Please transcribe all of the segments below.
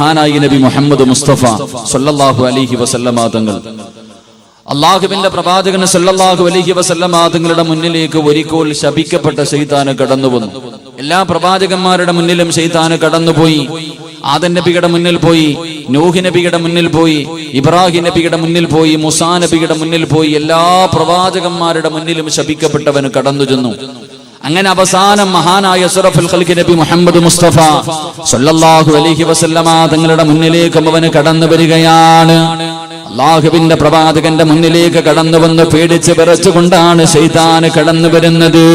മഹാനായ നബി മുഹമ്മദ് മുസ്തഫ സല്ലല്ലാഹു അലൈഹി വസല്ലമ തങ്ങൾ അള്ളാഹുവിന്റെ പ്രവാചകൻ സല്ലല്ലാഹു അലൈഹി വസല്ലമ തങ്ങളുടെ മുന്നിലേക്ക് ഒരിക്കൽ ശപിക്കപ്പെട്ട ശൈത്താന് കടന്നു വന്നു. എല്ലാ പ്രവാചകന്മാരുടെ മുന്നിലും ശൈത്താന് കടന്നുപോയി. ആദം നബിയുടെ മുന്നിൽ പോയി, നൂഹ് നബിയുടെ മുന്നിൽ പോയി, ഇബ്രാഹിം നബിയുടെ മുന്നിൽ പോയി, മൂസാ നബിയുടെ മുന്നിൽ പോയി. എല്ലാ പ്രവാചകന്മാരുടെ മുന്നിലും ശപിക്കപ്പെട്ടവന് കടന്നു ചെന്നു. അങ്ങനെ അവസാനം മഹാനായ അഷ്റഫുൽ ഖൽഖ് നബി മുഹമ്മദ് മുസ്തഫ സല്ലല്ലാഹു അലൈഹി വസല്ലമ തങ്ങളുടെ മുന്നിലേക്ക് അവന് കടന്നു വരികയാണ്. അള്ളാഹുവിന്റെ പ്രവാചകന്റെ മുന്നിലേക്ക് കടന്നു വന്ന് പേടിച്ച് വിറച്ചുകൊണ്ടാണ് ശൈത്താൻ കടന്നു വരുന്നത്.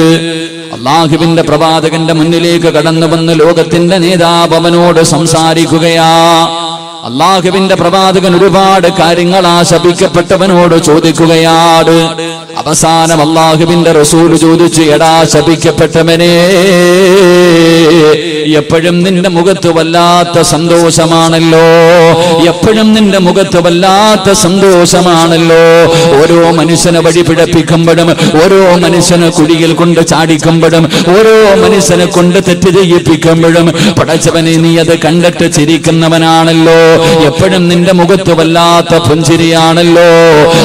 അള്ളാഹുവിന്റെ പ്രവാചകന്റെ മുന്നിലേക്ക് കടന്നു വന്ന് ലോകത്തിന്റെ നേതാവ് അവനോട് സംസാരിക്കുകയാ. അള്ളാഹുവിന്റെ പ്രവാചകൻ ഒരുപാട് കാര്യങ്ങൾ ആ ശപിക്കപ്പെട്ടവനോട് ചോദിക്കുകയാണ്. അവസാനം അള്ളാഹുവിന്റെ റസൂൽ ചോദിച്ചു, എടാ ശപിക്കപ്പെട്ടവനെ, എപ്പോഴും നിന്റെ മുഖത്ത് വല്ലാത്ത സന്തോഷമാണല്ലോ, എപ്പോഴും നിന്റെ മുഖത്ത് വല്ലാത്ത സന്തോഷമാണല്ലോ. ഓരോ മനുഷ്യനെ വഴി പിഴപ്പിക്കുമ്പോഴും, ഓരോ മനുഷ്യനെ കുഴിയിൽ കൊണ്ട് ചാടിക്കുമ്പോഴും, ഓരോ മനുഷ്യനെ കൊണ്ട് തെറ്റ് ചെയ്യിപ്പിക്കുമ്പോഴും പടച്ചവനെ നീ അത് കണ്ടിട്ട് ചിരിക്കുന്നവനാണല്ലോ, എപ്പോഴും നിന്റെ മുഖത്ത് വല്ലാത്ത പുഞ്ചിരിയാണല്ലോ.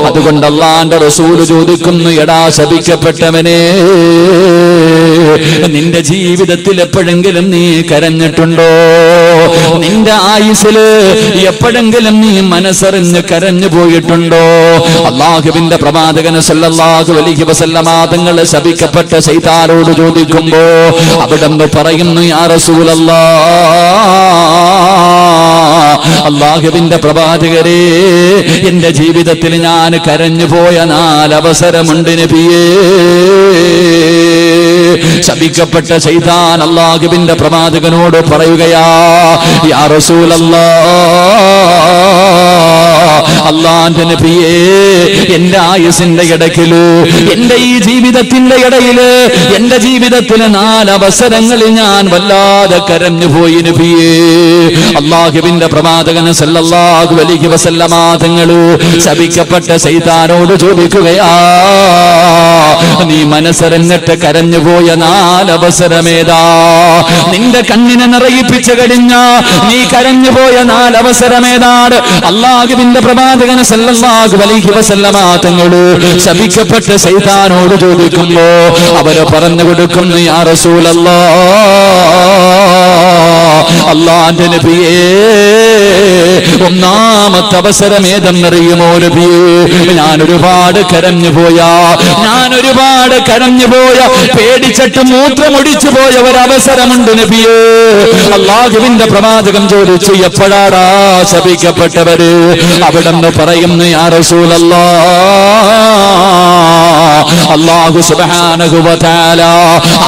അതുകൊണ്ട് അള്ളാന്റെ റസൂല് ചോദിക്കുന്നു, എടാ ശപിക്കപ്പെട്ടവനെ, നിന്റെ ജീവിതത്തിൽ എപ്പോഴെങ്കിലും നീ കരഞ്ഞിട്ടുണ്ടോ? നിന്റെ ആയുസ്സില് എപ്പോഴെങ്കിലും നീ മനസ്സറിഞ്ഞ് കരഞ്ഞു പോയിട്ടുണ്ടോ? അള്ളാഹുവിന്റെ പ്രവാചകൻ സല്ലല്ലാഹു അലൈഹി വസല്ലമ തങ്ങൾ ശപിക്കപ്പെട്ട ശൈത്താനോട് ചോദിക്കുമ്പോ അവിടെന്ന് പറയുന്നു, യാ റസൂലല്ലാഹ്, അള്ളാഹുവിന്റെ പ്രവാചകരെ, എന്റെ ജീവിതത്തിൽ ഞാൻ കരഞ്ഞു പോയ 4 അവസരമുണ്ട് നബിയേ. ശപിക്കപ്പെട്ട ശൈത്താൻ അള്ളാഹുവിന്റെ പ്രവാചകനോട് പറയുകയാ, യാ റസൂലല്ലാഹ്, അള്ളാന്റെ നബിയേ, എന്റെ ആയുസിന്റെ ഇടയ്ക്കില്, എന്റെ ഈ ജീവിതത്തിന്റെ ഇടയില്, എന്റെ ജീവിതത്തിലെ 4 അവസരങ്ങളിൽ ഞാൻ വല്ലാതെ കരഞ്ഞു പോയി നബിയേ. അള്ളാഹുവിന്റെ പ്രവാചകൻ സല്ലല്ലാഹു അലൈഹി വസല്ലമ തങ്ങള് ശപിക്കപ്പെട്ട ശൈത്താനോട് ചോദിക്കുകയാ, നീ മനസ്സറിഞ്ഞിട്ട് കരഞ്ഞു പോയ 4 അവസരമേതാ? നിന്റെ കണ്ണിനെ നിറയിപ്പിച്ചു കഴിഞ്ഞ നീ കരഞ്ഞു പോയ 4 അവസരമേതാണ്? അള്ളാഹുവിന്റെ പ്രവാചകൻ സല്ലല്ലാഹു അലൈഹി വസല്ലമ തങ്ങള് ശപിക്കപ്പെട്ട ശൈത്താനോട് ചോദിക്കുമ്പോ അവര് പറഞ്ഞു കൊടുക്കുന്നു, യാ റസൂലല്ലാഹ്, അള്ളാന്റെ നബിയേ, ഒന്നാമത്തെ അവസരം ഏതെന്നറിയുമോ നബിയേ? ഞാൻ ഒരുപാട് കരഞ്ഞു പോയ പേടിച്ചിട്ട് മൂത്രമൊടിച്ചു പോയ ഒരവസരമുണ്ട് നബിയേ. അള്ളാഹുവിന്റെ പ്രവാചകൻ ചോദിച്ചു, എപ്പോഴാടാ ശപിക്കപ്പെട്ടവര്? അവിടെന്ന് പറയുന്നു, യാ റസൂലല്ലാഹ്, അല്ലാഹു സുബ്ഹാനഹു വ തആല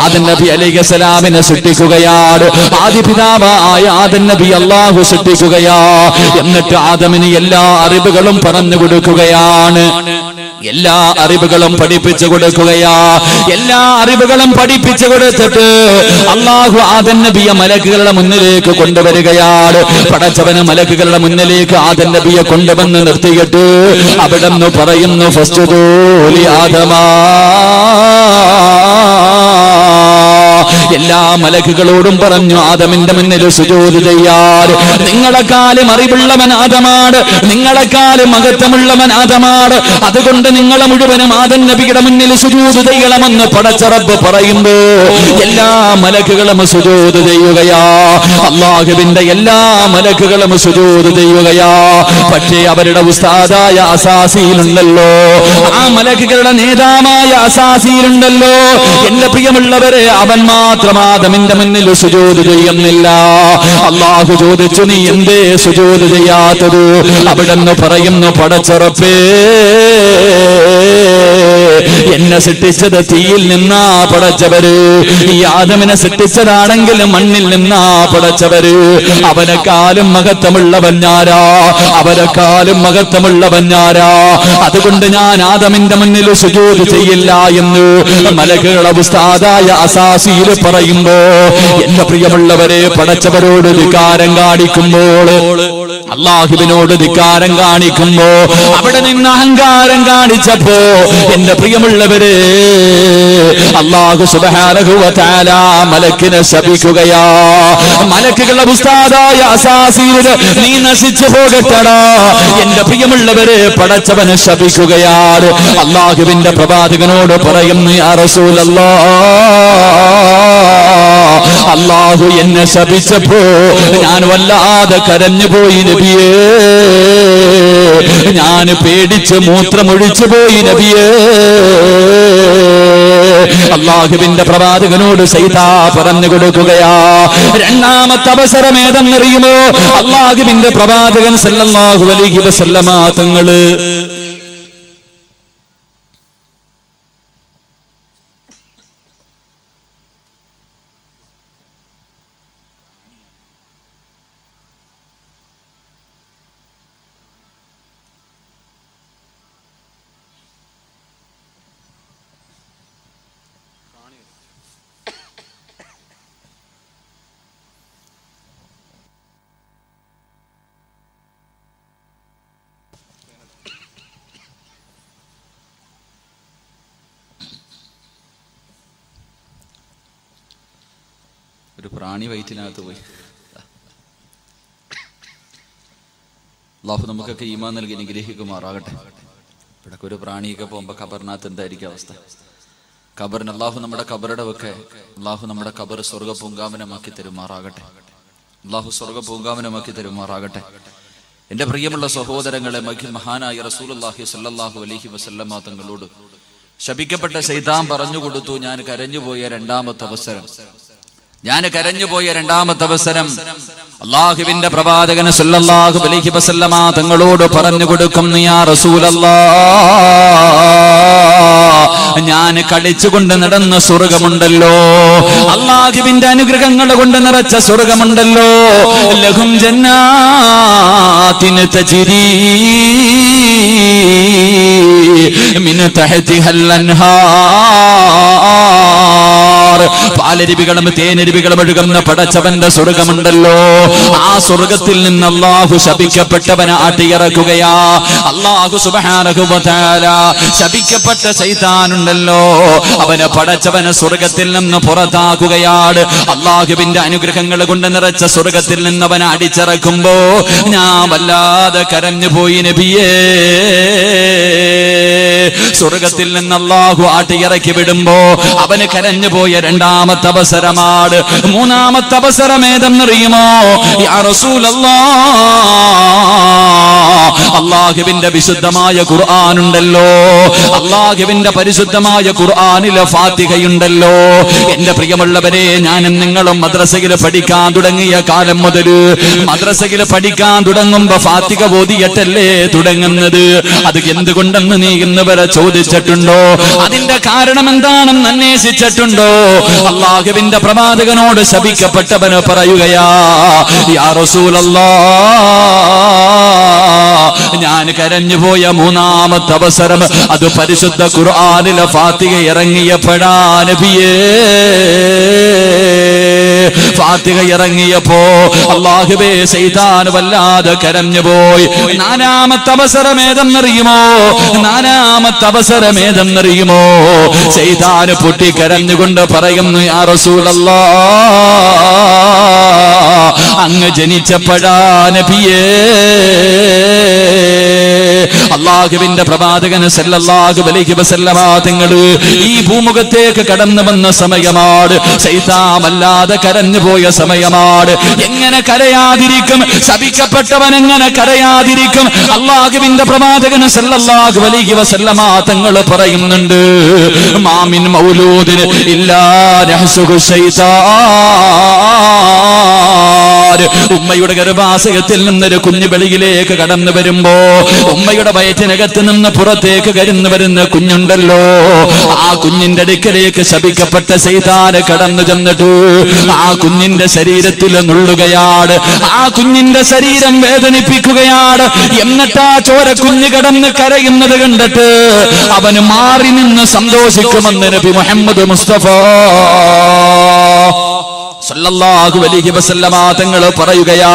ആദം നബി അലൈഹിസ്സലാമിനെ സൃഷ്ടിക്കുകയാണ്. ആദിപിതാവായ ആദം നബി അല്ലാഹു സൃഷ്ടിക്കുകയാ. എന്നിട്ട് ആദമിന് എല്ലാ അറിവുകളും പറഞ്ഞു കൊടുക്കുകയാണ്, എല്ലാ അറിവുകളും പഠിപ്പിച്ചു കൊടുക്കുകയാ. എല്ലാ അറിവുകളും പഠിപ്പിച്ചു കൊടുത്തിട്ട് അല്ലാഹു ആദം നബിയെ മലക്കുകളുടെ മുന്നിലേക്ക് കൊണ്ടുവരികയാണ്. പടച്ചവന് മലക്കുകളുടെ മുന്നിലേക്ക് ആദം നബിയെ കൊണ്ടുവന്ന് നിർത്തിയിട്ട് അവിടെന്ന് പറയുന്നു, ഫസ്ജുദൂ ലി ആദമാ. എല്ലാ മലക്കുകളോടും പറഞ്ഞു, ആദമിന്റെ മുന്നിൽ സുജൂദ് ചെയ്യാൻ. നിങ്ങളെക്കാളും അറിവുള്ളവൻ ആദമാണ്, നിങ്ങളെക്കാളും മഹത്വമുള്ളവൻ ആദമാണ്. അതുകൊണ്ട് നിങ്ങളെ മുഴുവനും ആദം നബിയുടെ മുന്നിൽ സുജൂദ് ചെയ്യണമെന്ന് പടച്ച റബ്ബ് പറയുമ്പോ എല്ലാ മലക്കുകളും സുജൂദ് ചെയ്യുകയാ. അല്ലാഹുവിന്റെ എല്ലാ മലക്കുകളും സുജൂദ് ചെയ്യുകയാ. പക്ഷേ അവരുടെ ഉസ്താദായ അസാസീലുണ്ടല്ലോ, ആ മലക്കുകളുടെ നേതാവായ അസാസീലുണ്ടല്ലോ, എന്റെ പ്രിയമുള്ളവരെ, അവൻ മാത്രം ആദമിന്റെ മുന്നിൽ സുജൂദ് ചെയ്യുന്നില്ല. അല്ലാഹു ചോദിച്ചു, നീ എന്തേ സുജൂദ് ചെയ്യാത്തത്? അവിടെന്ന് പറയുന്നു, പടച്ച റബ്ബേ, എന്നെ സൃഷ്ടിച്ചത് തീയിൽ നിന്നാ പടച്ചവര്, ഈ ആദമിനെ സൃഷ്ടിച്ചതാണെങ്കിൽ മണ്ണിൽ നിന്നാ പടച്ചവര്. അവനെക്കാളും മഹത്വമുള്ളവൻ ഞാരാ, അവരെക്കാളും മഹത്വമുള്ളവൻ ഞാരാ. അതുകൊണ്ട് ഞാൻ ആദമിന്റെ മുന്നിൽ സുജൂദ് ചെയ്യില്ല എന്ന് മലക്കുകളുടെ ഉസ്താദായ അസാസീൽ പറയുമ്പോ, എന്റെ പ്രിയമുള്ളവരെ, പടച്ചവരോട് വികാരം കാണിക്കുമ്പോൾ അള്ളാഹുവിനോട് ധിക്കാരം കാണിക്കുമ്പോ അവിടെ നിന്ന് അഹങ്കാരം കാണിച്ചപ്പോ എന്റെ പ്രിയമുള്ളവരെ അല്ലാഹു സുബ്ഹാനഹു വ തആല മലക്കിനെ ശപിക്കുകയാ. മലക്കുകളുടെ ഉസ്താദായ അസാസീൽ നീ നശിച്ചു പോകട്ടടാ. എന്റെ പ്രിയമുള്ളവരെ പടച്ചവനെ ശപിക്കുകയാണ്. അല്ലാഹുവിന്റെ പ്രവാചകനോട് പറയുന്നു, യാ റസൂലല്ലാഹ്, അല്ലാഹു എന്നെ ശപിച്ചപ്പോ ഞാൻ വല്ലാതെ കരഞ്ഞുപോയി നബിയേ, ഞാൻ പേടിച്ച് മൂത്രമൊഴിച്ചു പോയി നബിയേ. അല്ലാഹുവിന്റെ പ്രവാചകനോട് സൈതാ പറഞ്ഞു കൊടുക്കുകയാ. രണ്ടാമത്തെ അവസരം ഏതെന്നറിയുമോ? അല്ലാഹുവിന്റെ പ്രവാചകൻ സല്ലല്ലാഹു അലൈഹി വസല്ലമ തങ്ങള് ഒരു പ്രാണി വയറ്റിനകത്ത് പോയി. അല്ലാഹു നമുക്കൊക്കെ ഈമാൻ നൽകി അനുഗ്രഹിക്കുമാറാകട്ടെ. ഇവിടൊക്കെ ഒരു പ്രാണിയൊക്കെ പോകുമ്പോ ഖബറിനകത്ത് എന്തായിരിക്കും അവസ്ഥ? ഖബറിന് അല്ലാഹു നമ്മുടെ ഖബറുടെ ഒക്കെ അല്ലാഹു നമ്മുടെ ഖബർ സ്വർഗ പൂങ്കാവനമാക്കി തരുമാറാകട്ടെ. അല്ലാഹു സ്വർഗ പൂങ്കാവനമാക്കി തരുമാറാകട്ടെ. എന്റെ പ്രിയമുള്ള സഹോദരങ്ങളെ, മഹാനായ റസൂലുള്ളാഹി സ്വല്ലല്ലാഹു അലൈഹി വസല്ലമ തങ്ങളോട് ശപിക്കപ്പെട്ട ശൈത്താൻ പറഞ്ഞു കൊടുത്തു, ഞാൻ കരഞ്ഞുപോയ രണ്ടാമത്തെ അവസരം, അല്ലാഹുവിന്റെ പ്രവാചകൻ സല്ലല്ലാഹു അലൈഹി വസല്ലമ തങ്ങളോട് പറഞ്ഞു കൊടുക്കുന്നു, യാ റസൂലല്ലാഹ്, ഞാൻ കളിച്ചുകൊണ്ട് നടന്ന സ്വർഗമുണ്ടല്ലോ, അല്ലാഹുവിന്റെ അനുഗ്രഹങ്ങൾ കൊണ്ട് നിറച്ച സ്വർഗമുണ്ടല്ലോ, ലഹും ജന്നാത്തിൻ തജ്രീ മിൻ തഹ്തിഹൽ അൻഹാർ, പാലരുവികളും തേനരുവികളും ഒഴുകുന്ന പടച്ചവന്റെ സ്വർഗമുണ്ടല്ലോ, ആ സ്വർഗത്തിൽ നിന്ന് അല്ലാഹു ശപിക്കപ്പെട്ടവനെ ആട്ടിയിറക്കുകയാ. അല്ലാഹു സുബ്ഹാനഹു വ തആല ശപിക്കപ്പെട്ട ശൈത്താനുണ്ടല്ലോ, അവനെ പടച്ചവനെ സ്വർഗത്തിൽ നിന്ന് പുറത്താക്കുകയാണ്. അല്ലാഹുവിന്റെ അനുഗ്രഹങ്ങൾ കൊണ്ട് നിറച്ച സ്വർഗത്തിൽ നിന്ന് അവനെ അടിച്ചിറക്കുമ്പോ ഞാൻ വല്ലാതെ കരഞ്ഞു പോയി നബിയേ. സ്വർഗത്തിൽ നിന്ന് അല്ലാഹു ആട്ടിയിറക്കി വിടുമ്പോ അവന് കരഞ്ഞു പോയ രണ്ടാമത്തെ അവസരമാണ്. മൂന്നാമത്തെ അവസരം ഏതെന്നറിയുമോ? യാ റസൂലല്ലാഹ്, അല്ലാഹുവിന്റെ വിശുദ്ധമായ ഖുർആനുണ്ടല്ലോ, അല്ലാഹുവിന്റെ പരിശുദ്ധമായ ഖുർആനിലെ ഫാത്തിഹയുണ്ടല്ലോ. എന്റെ പ്രിയമുള്ളവരെ, ഞാനും നിങ്ങളും മദ്രസയിൽ പഠിക്കാൻ തുടങ്ങിയ കാലം മുതൽ മദ്രസയിൽ പഠിക്കാൻ തുടങ്ങുമ്പോ ഫാത്തിഹ ഓതിയിട്ടല്ലേ തുടങ്ങുന്നത്. അത് എന്തുകൊണ്ടെന്ന് നീ ഇന്ന് വരെ ചോദിച്ചിട്ടുണ്ടോ? അതിന്റെ കാരണം എന്താണെന്ന് അന്വേഷിച്ചിട്ടുണ്ടോ? അല്ലാഹുവിന്റെ പ്രവാചകനോട് ശപിക്കപ്പെട്ടവന് പറയുകയാ, യാ റസൂലല്ലാഹ്, ഞാൻ കരഞ്ഞുപോയ മൂന്നാമത്തെ അവസരം അത് പരിശുദ്ധ ഖുർആനിലെ ഫാത്തിഹ ഇറങ്ങിയപ്പോഴാ നബിയേ. ഫാത്തിഹ ഇറങ്ങിയപ്പോ അല്ലാഹുവേ, ശൈത്താൻ വല്ലാതെ കരഞ്ഞുപോയി. നാലാമത്തെ അവസരം ഏതെന്നറിയുമോ? ശൈത്താൻ പൊട്ടിക്കരഞ്ഞുകൊണ്ട് പറയുന്നു, യാ റസൂലല്ലാഹ്, അങ്ങ് ജനിച്ചപ്പോഴാ നബിയേ. അല്ലാഹുവിന്റെ പ്രവാചകൻ സല്ലല്ലാഹു അലൈഹി വസല്ലമ തങ്ങൾ ഈ ഭൂമുഖത്തേക്ക് കടന്നു വന്ന സമയമാണ്. ശൈത്താൻ വല്ലാതെ കരഞ്ഞുപോയ സമയമാണ്. എങ്ങനെ കരയാതിരിക്കും? ശപിക്കപ്പെട്ടവൻ എങ്ങനെ കരയാതിരിക്കും? അല്ലാഹുവിന്റെ പ്രവാചകൻ സല്ലല്ലാഹു അലൈഹി വസല്ലമ തങ്ങൾ പറയുന്നുണ്ട്, മാമിൻ മൗലൂദിൻ ഇല്ലാ നഹ്സുഹു ശൈത്താൻ. ഉമ്മയുടെ ഗർഭാശയത്തിൽ നിന്നൊരു കുഞ്ഞു വെളിയിലേക്ക് കടന്നു വരുമ്പോ ഉമ്മയുടെ വയറ്റിനകത്ത് നിന്ന് പുറത്തേക്ക് കരുന്നു വരുന്ന കുഞ്ഞുണ്ടല്ലോ, ആ കുഞ്ഞിന്റെ അടുക്കലേക്ക് ശപിക്കപ്പെട്ട ശൈത്താൻ കടന്നു ചെന്നിട്ട് ആ കുഞ്ഞിന്റെ ശരീരത്തിൽ നുള്ളുകയാണ്. ആ കുഞ്ഞിന്റെ ശരീരം വേദനിപ്പിക്കുകയാണ്. എന്നിട്ട് ആ ചോര കുഞ്ഞ് കടന്ന് കരയുന്നത് കണ്ടിട്ട് അവന് മാറി നിന്ന് സന്തോഷിക്കുമെന്ന് നബി മുഹമ്മദ് മുസ്തഫ സല്ലല്ലാഹു അലൈഹി വസല്ലമ തങ്ങൾ പറയുകയാ,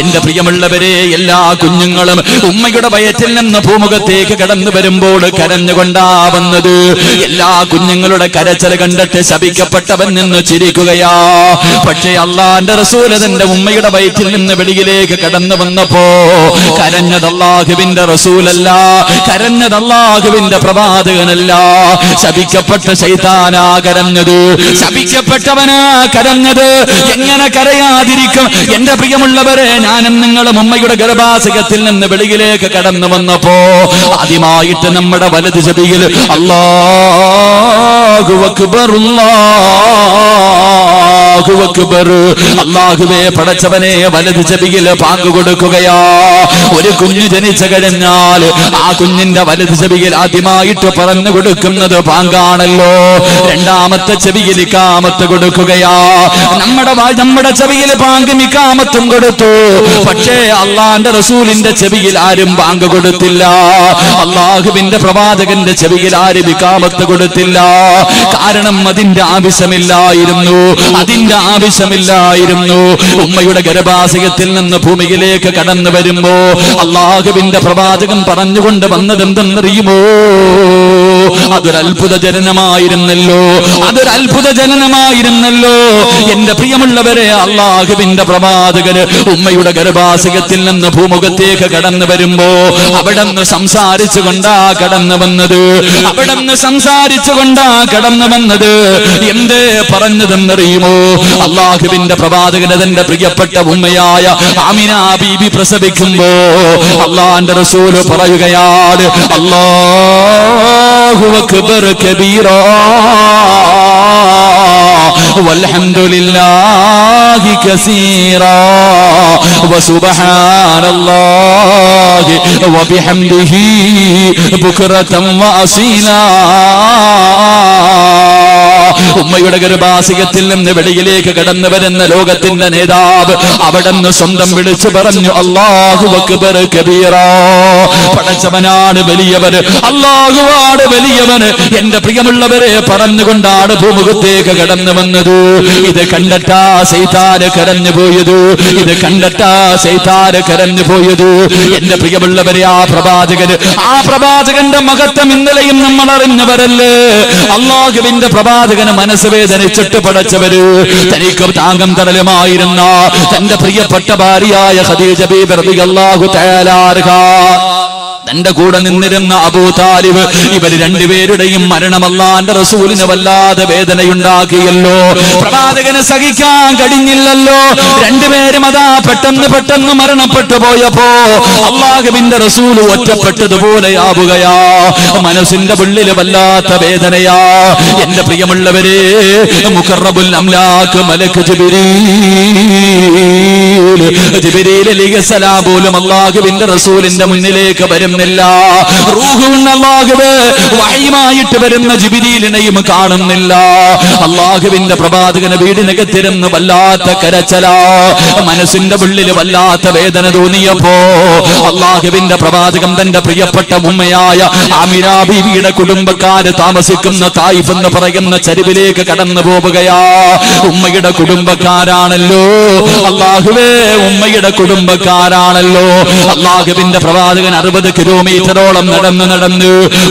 എന്റെ പ്രിയമുള്ളവരെ, എല്ലാ കുഞ്ഞുങ്ങളും ഉമ്മയുടെ വയറ്റിൽ നിന്ന് ഭൂമുഖത്തേക്ക് കടന്നു വരുമ്പോൾ കരഞ്ഞുകൊണ്ടാ വന്നത്. എല്ലാ കുഞ്ഞുങ്ങളുടെ കരച്ചിൽ കണ്ടിട്ട് ശപിക്കപ്പെട്ടവൻ നിന്ന് ചിരിക്കുകയാ. പക്ഷേ അള്ളാന്റെ റസൂൽ തന്റെ ഉമ്മയുടെ വയറ്റിൽ നിന്ന് വെളിയിലേക്ക് കടന്നു വന്നപ്പോ കരഞ്ഞത് അല്ലാഹുവിന്റെ റസൂലല്ല, കരഞ്ഞത് അല്ലാഹുവിന്റെ പ്രവാചകനല്ല. ശപിക്കപ്പെട്ട ശൈത്താനാ കരഞ്ഞത്, ശപിക്കപ്പെട്ടവനാ കരഞ്ഞത്. എങ്ങനെ കരയാതിരിക്കും? എന്റെ പ്രിയമുള്ളവരെ, ഞാനും നിങ്ങളും ഉമ്മയുടെ ഗർഭാശയത്തിൽ നിന്ന് വെളിയിലേക്ക് കടന്നു വന്നപ്പോ ആദ്യമായിട്ട് നമ്മുടെ വലത് ചെവിയിൽ അല്ലാഹു അക്ബർ അല്ലാഹു അക്ബർ, അല്ലാഹുവേ പടച്ചവനെ, വലത് ചെവിയിൽ പാങ്ക് കൊടുക്കുകയാ. ഒരു കുഞ്ഞ് ജനിച്ചു കഴിഞ്ഞാൽ ആ കുഞ്ഞിന്റെ വലത് ചെവിയിൽ ആദ്യമായിട്ട് പറഞ്ഞു കൊടുക്കുന്നത് പാങ്കാണല്ലോ. രണ്ടാമത്തെ ചെവിയിൽ ഇഖാമത്ത് കൊടുക്കുകയാ. നമ്മുടെ ചെവിയിൽ പാങ്കും ഇഖാമത്തും കൊടുത്തു. പക്ഷേ അള്ളാന്റെ റസൂലിന്റെ ചെവിയിൽ ആരും പാങ്ക് കൊടുത്തില്ല. അള്ളാഹുവിന്റെ പ്രവാചകന്റെ ചെവിയിൽ ആരും ഇഖാമത്ത് കൊടുത്തില്ല. കാരണം അതിന്റെ ആവശ്യമില്ലായിരുന്നു, അതിന്റെ ആവശ്യമില്ലായിരുന്നു. ഉമ്മയുടെ ഗർഭാശയത്തിൽ നിന്ന് ഭൂമിയിലേക്ക് കടന്നു വരുമ്പോ അള്ളാഹുവിന്റെ പ്രവാചകൻ പറഞ്ഞുകൊണ്ട് വന്നത് എന്തെന്നറിയുമോ? അതൊരത്ഭുത ജനനമായിരുന്നല്ലോ, അതൊരത്ഭുത ജനനമായിരുന്നല്ലോ. എന്റെ പ്രിയമുള്ളവരെ, അള്ളാഹുവിന്റെ പ്രവാചകന് ഉമ്മയുടെ ഗർഭാശയത്തിൽ നിന്ന് ഭൂമുഖത്തേക്ക് കടന്നു വരുമ്പോ അവിടെന്ന് സംസാരിച്ചു കൊണ്ടാ കടന്നു വന്നത്, അവിടെന്ന് സംസാരിച്ചു കൊണ്ടാ കടന്നു വന്നത്. എന്തേ പറഞ്ഞതെന്നറിയുമോ? അള്ളാഹുവിന്റെ പ്രവാചകന് തന്റെ പ്രിയപ്പെട്ട ഉമ്മയായ ആമിന ബീബി പ്രസവിക്കുമ്പോ അള്ളാന്റെ റസൂല് പറയുകയാണ്, അല്ലാഹു അക്ബർ കബീറാ വൽഹംദുലില്ലാഹി കസീറാ വസുബ്ഹാനല്ലാഹി വബിഹംദിഹി ബുക്റതൻ വഅസീലാ. ഉമ്മയുടെ ഗർഭാശയത്തിൽ നിന്ന് വെളിയിലേക്ക് കടന്നു വരുന്ന ലോകത്തിന്റെ നേതാവ് അവിടെന്ന് സ്വന്തം വിളിച്ചു പറഞ്ഞു, അല്ലാഹു അക്ബർ കബീറാ, പടച്ചവനാണ് വലിയവന്, അല്ലാഹുവാണ് വലിയവന്. എന്റെ പ്രിയമുള്ളവരെ, പറഞ്ഞുകൊണ്ടാണ് ഭൂമുഖത്തേക്ക് കടന്നു വന്നത്. ഇത് കണ്ടിട്ടാ ശൈത്താന് കരഞ്ഞു പോയത്, ഇത് കണ്ടിട്ടാ ശൈത്താന് കരഞ്ഞു പോയത്. എന്റെ പ്രിയമുള്ളവരെ, ആ പ്രവാചകന്റെ മഹത്വം ഇന്നലെയും നമ്മൾ അറിഞ്ഞവരല്ലേ. അല്ലാഹുവിന്റെ പ്രവാചകന് മനസ്സ് വേദനിച്ചിട്ട് പടച്ചവര് തനിക്ക് താങ്കം തടലുമായിരുന്ന തന്റെ പ്രിയപ്പെട്ട ഭാര്യയായ ഖദീജ ബീബി റളിയല്ലാഹു തആല അൻഹ, തന്റെ കൂടെ നിന്നിരുന്ന അബൂ താലിബ്, ഇവർ രണ്ടുപേരുടെയും മരണം അല്ലാഹുവിന്റെ റസൂലിന് വല്ലാതെ വേദനയുണ്ടാക്കിയല്ലോ. പ്രവാചകന് സഹിക്കാൻ കഴിഞ്ഞില്ലല്ലോ. രണ്ടുപേരും അതാ പെട്ടെന്ന് മരണപ്പെട്ടു പോയപ്പോ അല്ലാഹുവിന്റെ റസൂൽ ഒറ്റപ്പെട്ടതുപോലെയാവുകയാ. മനസ്സിന്റെ ഉള്ളിൽ വല്ലാത്ത വേദനയാ. എന്റെ പ്രിയമുള്ളവരെ, മുഖറബുൽ അംലാക്ക് മലക്ക് ജിബ്രീൽ അലൈഹിസ്സലാം പോലും അല്ലാഹുവിന്റെ റസൂലിന്റെ മുന്നിലേക്ക് വരുന്നില്ല. റൂഹുള്ളാഹുവേ വഹയുമായിട്ട് വരുന്ന ജിബ്രീലിനെയും കാണുന്നില്ല. അല്ലാഹുവിന്റെ പ്രവാചകന് വീടിനകത്തിരുന്ന് വല്ലാത്ത കരച്ചലാ. മനസ്സിന്റെ ഉള്ളിൽ വല്ലാത്ത വേദന തോന്നിയപ്പോ അല്ലാഹുവിന്റെ പ്രവാചകൻ തന്റെ പ്രിയപ്പെട്ട ഉമ്മയായ ആമിന ബീവിയുടെ കുടുംബക്കാര് താമസിക്കുന്ന തായിഫ് എന്ന് പറയുന്ന ചരിവിലേക്ക് കടന്നു പോവുകയാ. ഉമ്മയുടെ കുടുംബക്കാരാണല്ലോ, അല്ലാഹുവേ, ഉമ്മയുടെ കുടുംബക്കാരാണല്ലോ. അല്ലാഹുവിന്റെ പ്രവാചകൻ 60 കിലോമീറ്ററോളം നടന്ന്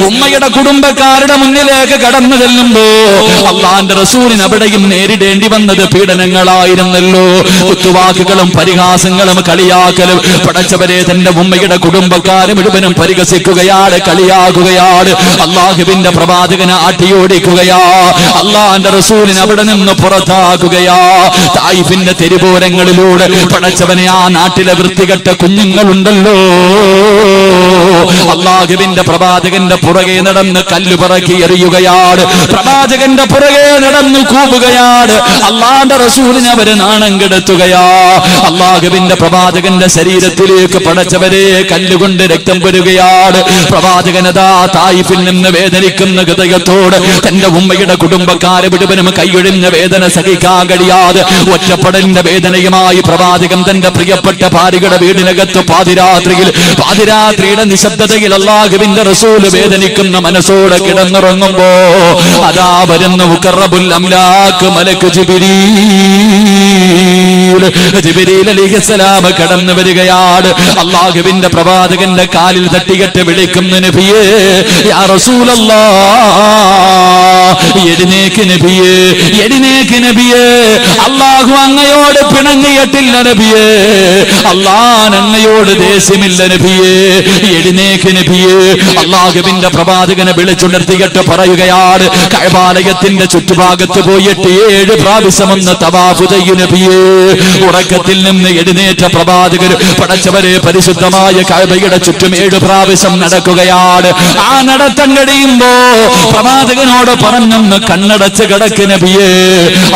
ഉമ്മയുടെ കുടുംബക്കാരുടെ മുന്നിലേക്ക് കടന്നു ചെല്ലുമ്പോ അള്ളാന്റെ റസൂലിന് അവിടെയും നേരിടേണ്ടി വന്നത് പീഡനങ്ങളായിരുന്നല്ലോ. കുത്തുവാക്കുകളും പരിഹാസങ്ങളും കളിയാക്കലും. പടച്ചവരെ, തന്റെ ഉമ്മയുടെ കുടുംബക്കാരെ മുഴുവനും പരിഹസിക്കുകയാണ്, കളിയാക്കുകയാണ്. അള്ളാഹുവിന്റെ പ്രവാചകനെ ആട്ടിയോടിക്കുകയാ. അള്ളാന്റെ റസൂലിന് അവിടെ നിന്ന് പുറത്താക്കുകയാ. തായിഫിന്റെ തെരുവോരങ്ങളിലൂടെ പടച്ചവനെ, ആ നാട്ടിലെ വൃത്തികെട്ട കുഞ്ഞുങ്ങളുണ്ടല്ലോ, അല്ലാഹുവിന്റെ പ്രവാചകന്റെ പുറകെ നടന്ന് കല്ലുപറക്കി എറിയുകയാണ്. പ്രവാചകന്റെ പുറകെ നടന്ന് കൂവുകയാണ്. അല്ലാഹുവിന്റെ റസൂലിനെ അവര് നാണം കെടുത്തുകയാ. അല്ലാഹുവിന്റെ പ്രവാചകന്റെ ശരീരത്തിലേക്ക് പടച്ചവരെ കല്ലുകൊണ്ട് രക്തം വരുകയാണ്. പ്രവാചകനതാ തായിഫിൽ നിന്ന് വേദനിക്കുന്ന ഹൃദയത്തോട് തന്റെ ഉമ്മയുടെ കുടുംബക്കാരെ മുഴുവനും കൈയൊഴിഞ്ഞ വേദന സഹിക്കാൻ കഴിയാതെ ഒറ്റപ്പെടലിന്റെ വേദനയുമായി പ്രവാചകൻ തന്റെ പ്രിയപ്പെട്ട ഭാര്യയുടെ വീടിനകത്ത് പാതിരാത്രിയുടെ നിശബ്ദ നിശബ്ദതയിൽ അല്ലാഹുവിന്റെ റസൂല് വേദനിക്കുന്ന മനസ്സോടെ കിടന്നുറങ്ങുമ്പോ അതാ വരുന്ന മുഖറബുൽ അംലാക്ക് മലക്ക് ജിബ്രീൽ അലൈഹിസ്സലാം കടന്നു വരികയാണ്. അല്ലാഹുവിന്റെ പ്രവാചകന്റെ കാലിൽ തട്ടികെട്ട് വിളിക്കുന്ന നബിയേ, യാ റസൂലല്ലാഹ്, എഴുന്നേക്ക് നബിയേ, എഴുന്നേക്ക് നബിയേ, അല്ലാഹു അങ്ങയോട് പിണങ്ങിയിട്ടില്ല നബിയേ, അല്ലാഹ് അങ്ങയോട് ദേഷ്യമില്ല നബിയേ, എഴുന്നേക്ക് നബിയേ. അല്ലാഹുവിന്റെ പ്രവാചകനെ വിളിച്ചുണർത്തിയിട്ട് പറയുകയാണ്, കഅബാലയത്തിന്റെ ചുറ്റുഭാഗത്ത് പോയിട്ട് 7 പ്രാവശ്യം ഒന്ന് തവാഫ് ചെയ്യൂ നബിയേ. ഉറക്കത്തിൽ നിന്ന് എഴുന്നേറ്റ പ്രവാചകർ പടച്ചവരെ പരിശുദ്ധമായ കഅബയുടെ ചുറ്റും 7 പ്രാവശ്യം നടക്കുകയാണ്. ആ നടത്തം കഴിയുമ്പോ പ്രവാചകനോട് പറഞ്ഞൊന്ന് കണ്ണടച്ച് കിടക്ക് നബിയേ.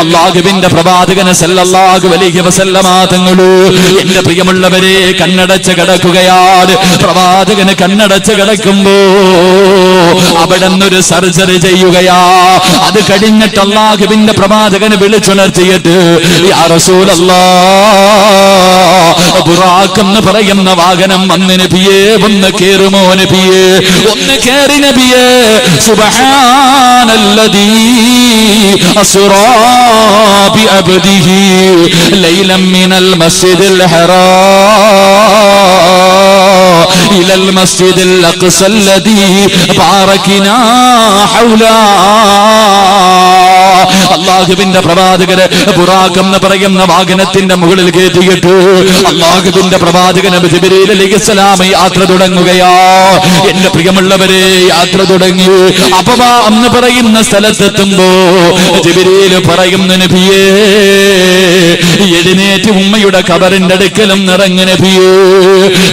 അല്ലാഹുവിന്റെ പ്രവാചകന് സല്ലല്ലാഹു അലൈഹി വസല്ലമ തങ്ങള് എന്റെ പ്രിയമുള്ളവരെ കണ്ണടച്ച് കിടക്കുകയാണ്. പ്രവാചകന് കണ്ണടച്ച് കിടക്കുമ്പോ അവിടെ നിന്നൊരു സർജറി ചെയ്യുകയാ. അത് കഴിഞ്ഞിട്ട് അല്ലാഹുവിന്റെ പ്രവാചകന് വിളിച്ചുണർത്തിയിട്ട്, യാ റസൂലല്ലാഹ്, ബുറാഖ് എന്ന് പറയുന്ന വാഹനം വന്ന് നബിയേ, ഒന്ന് കേറുമോ നബിയേ, ഒന്ന് കേറി നബിയേ. സുബ്ഹാനല്ലദീ അസ്റാ ബിഅബ്ദിഹി ലൈലൻ മിനൽ മസ്ജിദിൽ ഹറാം ഇലൽ മസ്ജിദിൽ അഖ്സ അല്ലദീ ബാറക്നാ ഹൗലാ. അല്ലാഹുവിന്റെ പ്രവാചകര് ബുറാഖ് എന്ന് പറയുന്ന വാഹനത്തിന്റെ മുകളിൽ കയറ്റിയിട്ട് അല്ലാഹുവിന്റെ പ്രവാചകൻ ജിബ്രീൽ അലൈഹിസ്സലാം യാത്ര തുടങ്ങുകയാ. എന്റെ പ്രിയമുള്ളവരെ, യാത്ര തുടങ്ങി. അപവാ എന്ന് പറയുന്ന സ്ഥലത്തെത്തുമ്പോ ജിബ്രീൽ പറയുന്നു, നബിയേ, എഴുന്നേറ്റ് ഉമ്മയുടെ ഖബറിന്റെ അടുക്കലും നിറങ്ങ് നബിയേ.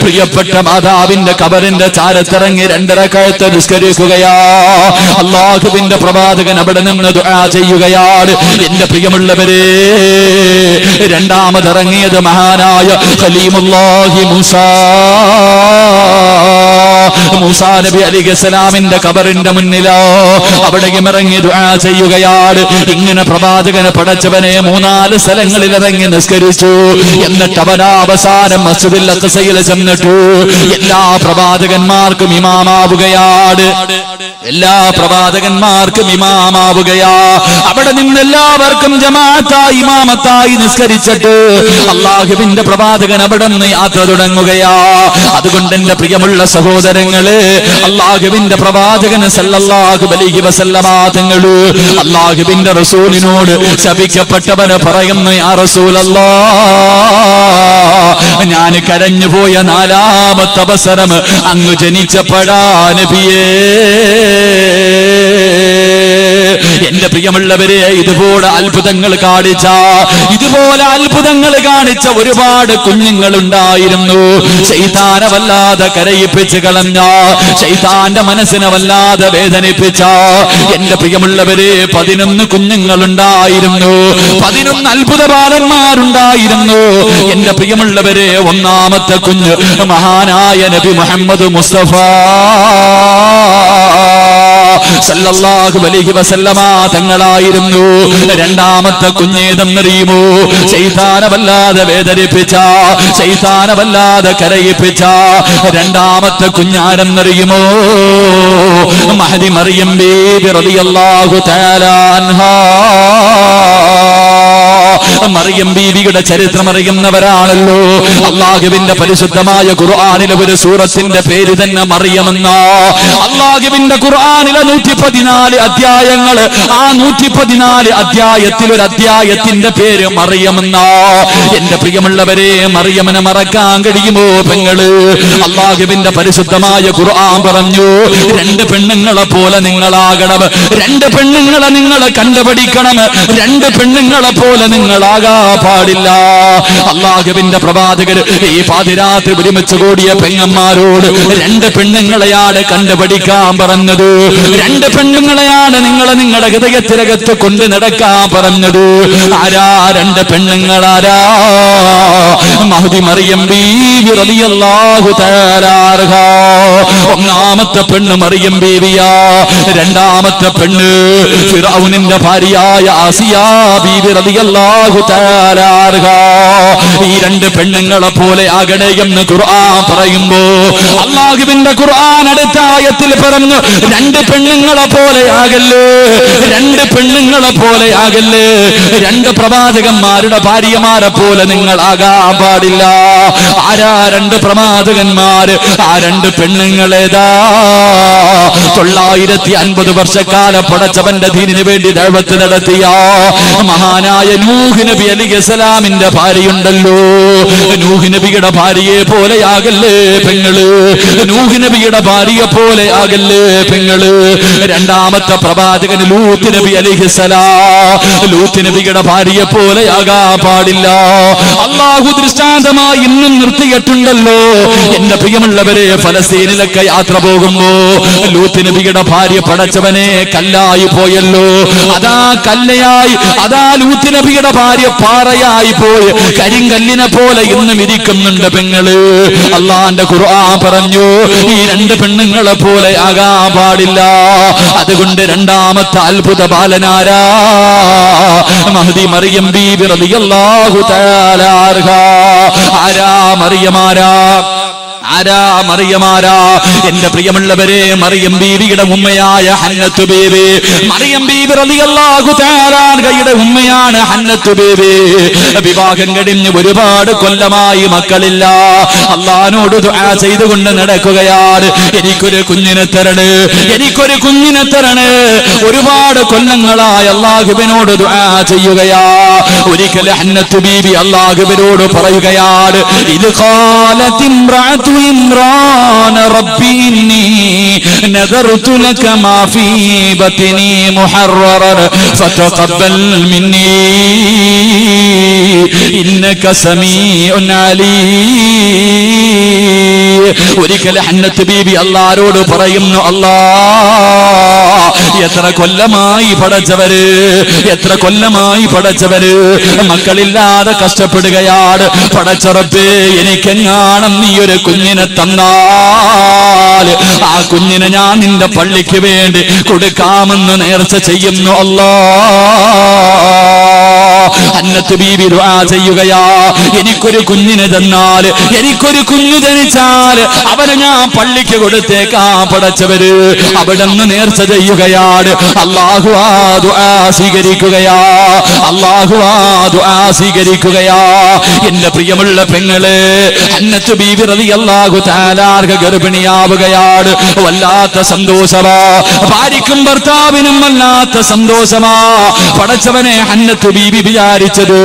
പ്രിയപ്പെട്ട മാതാവിന്റെ ഖബറിന്റെ ചാരത്തിറങ്ങി 2 റക്അത്ത് നിസ്കരിക്കുകയാ. അല്ലാഹുവിന്റെ പ്രവാചകൻ അവിടെ നിന്ന് ദുആ ചെയ്യുകയാണ്. എന്റെ പ്രിയമുള്ളവരെ, രണ്ടാമതിറങ്ങിയത് മഹാനായ ഖലീമുല്ലാഹി മൂസാ നബി അലൈഹിസ്സലാമിന്റെ ഖബറിന്റെ മുന്നിലോ അവിടേക്ക് ഇറങ്ങി ദുആ ചെയ്യുകയാണ്. ഇങ്ങനെ പ്രവാചകനെ പടച്ചവനെ 3-4 സ്ഥലങ്ങളിൽ ഇറങ്ങി നിസ്കരിച്ചു. എന്നിട്ട് അവസാനം മസ്ജിദുൽ അഖ്സയിൽ ചെന്നിട്ട് എല്ലാ പ്രവാചകന്മാർക്കും ഇമാമാവുകയാണ്. എല്ലാ പ്രവാചകന്മാർക്കും ഇമാമാവുകയാ. അവിടെ നിന്ന് എല്ലാവർക്കും ജമാഅത്തായി ഇമാമത്തായി നിസ്കരിച്ചിട്ട് അല്ലാഹുവിന്റെ പ്രവാചകൻ അവിടെ നിന്ന് യാത്ര തുടങ്ങുകയാ. അതുകൊണ്ട് എന്റെ പ്രിയമുള്ള സഹോദരങ്ങളെ, അല്ലാഹുവിന്റെ പ്രവാചകൻ സല്ലല്ലാഹു അലൈഹി വസല്ലമ തങ്ങള് അല്ലാഹുവിന്റെ റസൂലിനോട് ശപിക്കപ്പെട്ടവന് പറയുന്നു, യാ റസൂലല്ലാഹ്, ഞാൻ കരഞ്ഞുപോയ 4ാമത്തെ അവസരം അങ്ങ് ജനിച്ചപ്പോഴാ നബിയേ. എന്റെ പ്രിയമുള്ളവരെ, ഇതുപോലെ അത്ഭുതങ്ങൾ കാണിച്ച ഒരുപാട് കുഞ്ഞുങ്ങൾ ഉണ്ടായിരുന്നു. ശൈത്താനെ വല്ലാതെ കരയിപ്പിച്ച് കളഞ്ഞ, ശൈത്താന്റെ മനസ്സിനെ വല്ലാതെ വേദനിപ്പിച്ച എന്റെ പ്രിയമുള്ളവരെ 11 കുഞ്ഞുങ്ങളുണ്ടായിരുന്നു. 11 അത്ഭുത ബാലന്മാരുണ്ടായിരുന്നു. എന്റെ പ്രിയമുള്ളവരെ, 1-ാമത്തെ കുഞ്ഞ് മഹാനായ നബി മുഹമ്മദ് മുസ്തഫ സല്ലല്ലാഹു അലൈഹി വസല്ലമ തങ്ങളായിരുന്നു. 2-ാമത്തെ കുഞ്ഞേതെന്നറിയുമോ? ശൈത്താനെ വല്ലാതെ വേദനിപ്പിച്ച, ശൈത്താനെ വല്ലാതെ കരയിപ്പിച്ച 2-ാമത്തെ കുഞ്ഞാരെന്നറിയുമോ? മഹദി മറിയം ബീബി റളിയല്ലാഹു തആല അൻഹാ. മറിയം ബീവിയുടെ ചരിത്രം അറിയുന്നവരാണല്ലോ. അല്ലാഹുവിന്റെ പരിശുദ്ധമായ ഖുർആനിലെ ഒരു സൂറത്തിന്റെ പേര് തന്നെ മറിയമെന്ന. അല്ലാഹുവിന്റെ ഖുർആനിലെ 114 അധ്യായങ്ങൾ. ആ 114 അധ്യായത്തിൽ ഒരു അധ്യായത്തിന്റെ പേര് മറിയമെന്ന. എന്റെ പ്രിയമുള്ളവരെ, മറിയമിനെ മറക്കാൻ കഴിയുമോ പെങ്ങള്? അല്ലാഹുവിന്റെ പരിശുദ്ധമായ ഖുർആൻ പറഞ്ഞു, 2 പെണ്ണുങ്ങളെ പോലെ നിങ്ങളാകണം, 2 പെണ്ണുങ്ങളെ നിങ്ങൾ കണ്ടുപിടിക്കണം, 2 പെണ്ണുങ്ങളെ പോലെ നിങ്ങളാകാ പാടില്ല. അല്ലാഹുവിന്റെ പ്രവാചകർ ഈ പാതിരാത്രി ഒരുമിച്ച് കൂടിയ പെങ്ങന്മാരോട് 2 പെണ്ണുങ്ങളെയാണ് കണ്ടുപിടിക്കാൻ പറഞ്ഞത്. 2 പെണ്ണുങ്ങളെയാണ് നിങ്ങളുടെ ഹൃദയത്തിനകത്ത് കൊണ്ട് നടക്കാൻ പറഞ്ഞത്. ആരാ 2 പെണ്ണുങ്ങളാരാ? മഹദി മറിയം ബീവി റളിയല്ലാഹു തആല അൻഹാ. 1-ാമത്തെ പെണ്ണ് മറിയം ബീവിയാ. 2-ാമത്തെ പെണ്ണ് ഫിറഔനിന്റെ ഭാര്യയായ ആസിയ ബീവി റളിയല്ലാഹു റളിയല്ലാഹു തആല അൻഹ ഈ രണ്ട് പെണ്ണുങ്ങളെ പോലെ ആകണേ എന്ന് ഖുർആൻ പറയുമ്പോ അല്ലാഹുവിന്റെ ഖുർആൻ അടുത്ത ആയത്തിൽ പറഞ്ഞു രണ്ട് പെണ്ണുങ്ങളെ പോലെ ആകല്ലേ, രണ്ട് പെണ്ണുങ്ങളെ പോലെ ആകല്ലേ, രണ്ട് പ്രവാചകന്മാരുടെ ഭാര്യമാരെ പോലെ നിങ്ങൾ ആകാൻ പാടില്ല. ആരാ രണ്ട് പ്രവാചകന്മാര്? ആ രണ്ട് പെണ്ണുങ്ങളേതാ? 950 വർഷക്കാലം പടച്ചവന്റെ ദീനിന് വേണ്ടി ദഅവത്ത് നടത്തിയ മഹാനായ നൂഹ് നബി അലൈഹിസ്സലാമിന്റെ ഭാര്യയുണ്ടല്ലോ. നൂഹ് നബിയുടെ ഭാര്യയെ പോലെയാകല്ലേ പെങ്ങള്, നൂഹ് നബിയുടെ ഭാര്യയെ പോലെ ആകല്ലേ പെങ്ങള്. രണ്ടാമത്തെ പ്രവാചകൻ ലൂത്ത് നബി അലൈഹിസ്സലാം, ലൂത്ത് നബിയുടെ ഭാര്യയെ പോലെയാകാൻ പാടില്ല. അല്ലാഹു ദൃഷ്ടാന്തമായി ഇന്നും നിർത്തിയിട്ടുണ്ടല്ലോ. എന്റെ പ്രിയമുള്ളവരെ, ഫലസ്തീനിലൊക്കെ യാത്ര പോകുമ്പോ ലൂത്ത് നബിയുടെ ഭാര്യ പടച്ചവനെ കല്ലായി പോയല്ലോ. അതാ കല്ലയായി, അതാ ലൂത്ത് നബിയുടെ ഭാര്യ പാറയായി പോയി കരിങ്കല്ലിനെ പോലെ ഇന്നും ഇരിക്കുന്നുണ്ട് പെങ്ങള്. അള്ളാന്റെ ഖുർആൻ പറഞ്ഞു ഈ രണ്ട് പെണ്ണുങ്ങളെ പോലെ ആകാൻ പാടില്ല. അതുകൊണ്ട് രണ്ടാമത്തെ അത്ഭുത ബാലനാരാ? മഹ്ദി മറിയം ബീബി റളിയല്ലാഹു തആല അൻഹ. ആരാ മറിയമാരാ? ആരാ മറിയമാരാ? എന്റെ പ്രിയമുള്ളവരെ, മറിയം ബീവിയുടെ ഉമ്മയായ ഹന്നത്ത് ബീവി, മറിയം ബീവി റളിയല്ലാഹു തആല അൻഹയുടെ ഉമ്മയാണ് ഹന്നത്ത് ബീവി. വിവാഹം കഴിഞ്ഞ് ഒരുപാട് കൊല്ലമായി മക്കളില്ല. അല്ലാഹുവോട് ദുആ ചെയ്തുകൊണ്ട് നടക്കുകയാണ്, എനിക്കൊരു കുഞ്ഞിനെ തരണേ, എനിക്കൊരു കുഞ്ഞിനെ തരണേ. ഒരുപാട് കൊല്ലങ്ങളായി അല്ലാഹുവിനോട് ദുആ ചെയ്യുകയാ. ഒരിക്കൽ ഹന്നത്ത് ബീവി അല്ലാഹുവിനോട് പറയുകയാണ്, ഇത് ഖാലത് ഇംറഅതു ഇമ്രാൻ റബ്ബി ഇന്നി നദർതു ലക മാ ഫീ ബത്നി മുഹററൻ ഫതഖബ്ബൽ മിന്നി ഇന്നക സമീഉൻ അലീം. ഒരിക്കൽ ഹന്നത്ത് ബീബി അല്ലാഹുവോട് പറയുന്നു, അല്ലാഹ് എത്ര കൊല്ലമായി പടച്ചവര്, എത്ര കൊല്ലമായി പടച്ചവര് മക്കളില്ലാതെ കഷ്ടപ്പെടുകയാണ്. പടച്ച റബ്ബേ, എനിക്കെങ്ങാണം നീ ഒരു കുഞ്ഞിനെ തന്നാൽ ആ കുഞ്ഞിനെ ഞാൻ നിന്റെ പള്ളിക്ക് വേണ്ടി കൊടുക്കാമെന്ന് നേർച്ച ചെയ്യുന്നു അല്ലാഹ്. ഹന്നത്ത് ബീബി ദുആ ചെയ്യുകയാ, എനിക്കൊരു കുഞ്ഞിനെ തന്നാൽ, എനിക്കൊരു കുഞ്ഞു ജനിച്ചാൽ അവനെ ഞാൻ പള്ളിക്ക് കൊടുത്തേക്കാം പടച്ചവര്. അവിടെന്ന് നേർച്ച ചെയ്യുകയാണ്. അല്ലാഹു ആ ദുആ സ്വീകരിക്കുകയാ, അല്ലാഹു ആ ദുആ സ്വീകരിക്കുകയാ. എന്റെ പ്രിയമുള്ള പെങ്ങളെ, ഹന്നത്ത് ബീബി റളിയല്ലാഹു തആല അൻഹ ഗർഭിണിയാവുകയാണ്. വല്ലാത്ത സന്തോഷമാ, ഭാര്യയ്ക്കും ഭർത്താവിനും വല്ലാത്ത സന്തോഷമാ. പടച്ചവനെ, ഹന്നത്ത് ബീബി വിചാരിച്ചത്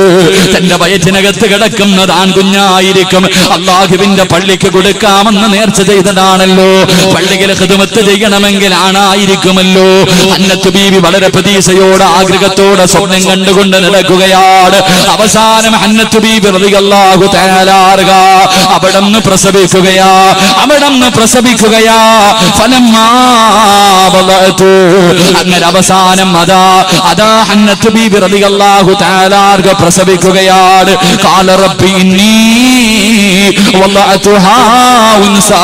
തന്റെ വയറ്റിനകത്ത് കിടക്കുന്നത് ആൺകുഞ്ഞായിരിക്കും. അല്ലാഹുവിന്റെ പള്ളിക്ക് കൊടുക്കാമെന്ന് നേർച്ച ചെയ്തതാണല്ലോ. പള്ളിയിൽ ഖിദ്മത്ത് ചെയ്യണമെങ്കിൽ ആണായിരിക്കുമല്ലോ. ഹന്നത്ത് ബീബി വളരെ പ്രതീക്ഷയോടെ ആഗ്രഹത്തോടെ സ്വപ്നം കണ്ടുകൊണ്ട് നടക്കുകയാണ്. അവസാനം ഹന്നത്ത് ബീബി റളിയല്ലാഹു തആല അൻഹ അവിടന്ന് പ്രസവിക്കുകയാ, അവിടന്ന് പ്രസവിക്കുകയാ. ഫലമ്മാ വലഅതു, അങ്ങനെ അവസാനം അതാ ഹന്നത്ത് ബീബി റളിയല്ലാഹു തആല അൻഹ പ്രസവിക്കുകയാണ്. ഖാല റബ്ബി ഇന്നി വലഅതുഹാ ഉൻസാ.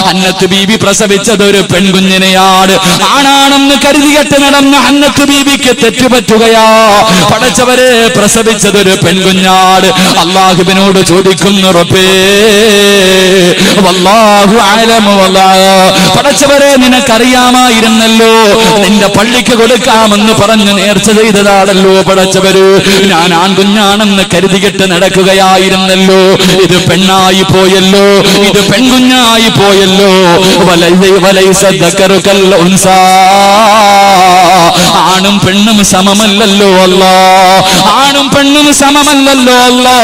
ഹന്നത്ത് ബീബി പ്രസവിച്ചത് ഒരു പെൺകുഞ്ഞിനെയാണ്. ആണാണെന്ന് കരുതിയിട്ട് നടന്ന ഹന്നത്ത് ബീബിക്ക് തെറ്റുപറ്റുകയാ. പടച്ചവരെ, പ്രസവിച്ചത് ഒരു പെൺകുഞ്ഞാട്. അല്ലാഹുവിനോട് ചോദിക്കുന്നു, റബ്ബേ വല്ലാഹു അലമു പടച്ചവരെ, നിനക്കറിയാമായിരുന്നല്ലോ, നിന്റെ പള്ളിക്ക് കൊടുക്കാമെന്ന് പറഞ്ഞ് നേർച്ച ചെയ്തതാണല്ലോ പടച്ചവര്. ഞാൻ ആൺകുഞ്ഞാണെന്ന് കരുതിയിട്ട് നടക്കുകയായിരുന്നല്ലോ. ഇത് പെണ്ണായി പോയല്ലോ, ഇത് പെൺകുഞ്ഞായി പോയല്ലോ. ആണും പെണ്ണും സമമല്ലല്ലോ അല്ലാ, ആണും പെണ്ണും സമമല്ലല്ലോ അല്ലാ.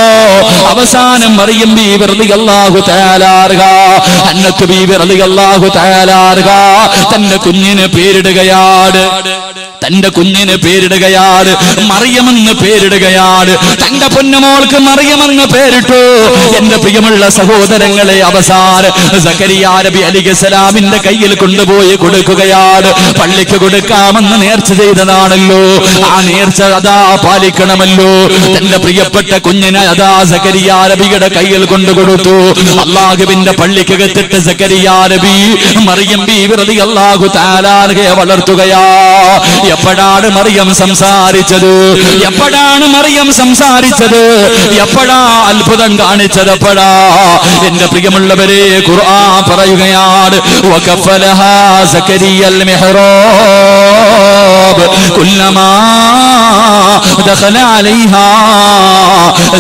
അവസാനം മറിയം ബീവി റളിയല്ലാഹു തആല അൻഹ, ഹന്നത്ത് ബീവി റളിയല്ലാഹു തആല അൻഹ തന്റെ കുഞ്ഞിന് പേരിടുകയാണ്. തന്റെ കുഞ്ഞിന് പേരിടുകയാണ്, മറിയമെന്ന് പേരിടുകയാണ്. തന്റെ പൊന്നുമോൾക്ക് മറിയമെന്ന് പേരിട്ടു. എന്റെ പ്രിയമുള്ള സഹോദരങ്ങളെ, അവസാനം സക്കരിയ നബി അലൈഹിസ്സലാമിന്റെ കയ്യിൽ കൊണ്ടുപോയി കൊടുക്കുകയാണ്. പള്ളിക്ക് കൊടുക്കാമെന്ന് നേർച്ച ചെയ്തതാണല്ലോ, ആ നേർച്ച അതാ പാലിക്കണമല്ലോ. തന്റെ പ്രിയപ്പെട്ട കുഞ്ഞിനെ അതാ സക്കരിയ നബിയുടെ കയ്യിൽ കൊണ്ടുകൊടുത്തു. അല്ലാഹുവിന്റെ പള്ളിക്കകത്തിട്ട് സക്കരിയ നബി മറിയം ബീവി റളിയല്ലാഹു തആല അൻഹയെ വളർത്തുകയാ. എപ്പോഴാണ് മറിയം സംസാരിച്ചത്? എപ്പോഴാണ് മറിയം സംസാരിച്ചത്? എപ്പോഴാ അത്ഭുതം കാണിച്ചത്? എപ്പോഴാ? എന്റെ പ്രിയമുള്ളവരെ, ഖുർആൻ പറയുകയാണ്, വകഫലഹാ സകരിയൽ മിഹ്റാബ് കുല്ലമാ ദഖല അലൈഹാ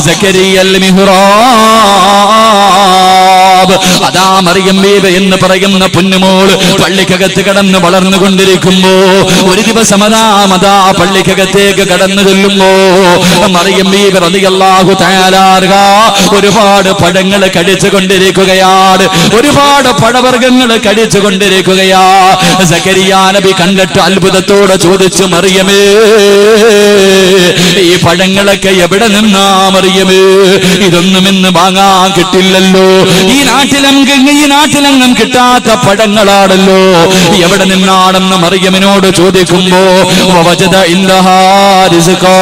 സകരിയൽ മിഹ്റാബ്. അതാ മറിയം ബീവി എന്ന് പറയുന്ന പൊന്നുമോൾ പള്ളിക്കകത്ത് കടന്ന് വളർന്നുകൊണ്ടിരിക്കുമ്പോ ഒരു ദിവസം അതാ പള്ളിക്കകത്തേക്ക് കടന്നു ചെല്ലുമ്പോ മറിയം ബീവി റളിയല്ലാഹു തആല അൻഹാ ഒരുപാട് പഴങ്ങൾ കടിച്ചുകൊണ്ടിരിക്കുകയാണ്, ഒരുപാട് പഴവർഗ്ഗങ്ങൾ കടിച്ചുകൊണ്ടിരിക്കുകയാ. സക്കരിയാ നബി കണ്ടിട്ട് അത്ഭുതത്തോടെ ചോദിച്ചു, മറിയമേ, ഈ പഴങ്ങളൊക്കെ എവിടെ നിന്നാ മറിയമേ? ഇതൊന്നും ഇന്ന് വാങ്ങാൻ കിട്ടില്ലല്ലോ, ഈ നാട്ടിലെങ്ങും കിട്ടാത്ത പഴങ്ങളാണല്ലോ, എവിടെ നിന്നാണെന്ന് മറിയമിനോട് ചോദിക്കുമ്പോ വവജദ ഇൻദഹാ റിസ്ഖാ.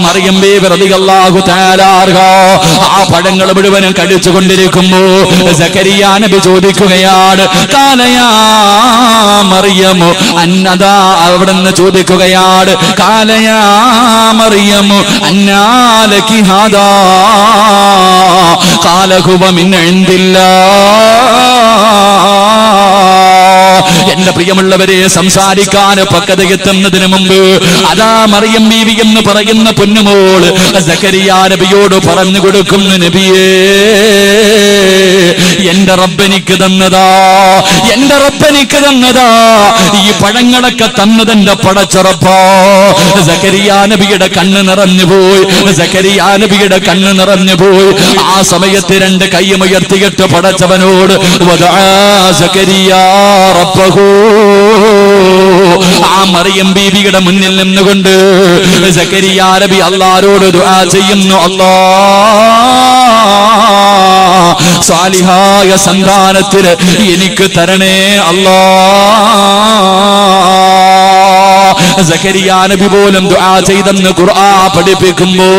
മറിയം ബീവി റളിയല്ലാഹു തആല അൻഹാ ആ പഴങ്ങൾ മുഴുവനും കഴിച്ചുകൊണ്ടിരിക്കുമ്പോ സക്കരിയാ നബി ചോദിക്കുകയാണ്, കാലയാ മറിയമു അന്നദാ. അവിടുന്ന് ചോദിക്കുകയാണ്, കാലയാ മറിയമു അന്നാലകി ഹാദാ ഖാല ഹുവ മിൻ ഇൻദില്ലാഹ്. എന്റെ പ്രിയമുള്ളവരെ, സംസാരിക്കാൻ പക്വതയെത്തുന്നതിന് മുമ്പ് അതാ മറിയം ബീവി എന്ന് പറയുന്ന പൊന്നുമോൾ സക്കരിയാ നബിയോട് പറഞ്ഞു കൊടുക്കുന്നു, നബിയേ, എന്റെ റബ്ബെനിക്ക് തന്നതാ, എന്റെ റബ്ബെനിക്ക് തന്നതാ, ഈ പഴങ്ങളൊക്കെ തന്നതെന്റെ പടച്ചുറപ്പാ. സക്കരിയാ നബിയുടെ കണ്ണ് നിറഞ്ഞുപോയി, സക്കരിയാ നബിയുടെ കണ്ണ് നിറഞ്ഞുപോയി. ആ സമയത്ത് രണ്ട് കൈയുയർത്തിയിട്ട് പടച്ചവനോട് സക്കരിയാ റബ്ബഹു. ആ മറിയം ബീവിയുടെ മുന്നിൽ നിന്നുകൊണ്ട് സക്കരിയാ നബി അല്ലാഹുവോട് ദുആ ചെയ്യുന്നു, അല്ലാഹ് സാലിഹായ സന്താനത്തിന് എനിക്ക് തരണേ അല്ലാഹ്. സക്കരിയാ നബി പോലും ദുആ ചെയ്തെന്ന് ഖുർആൻ പഠിപ്പിക്കുമ്പോ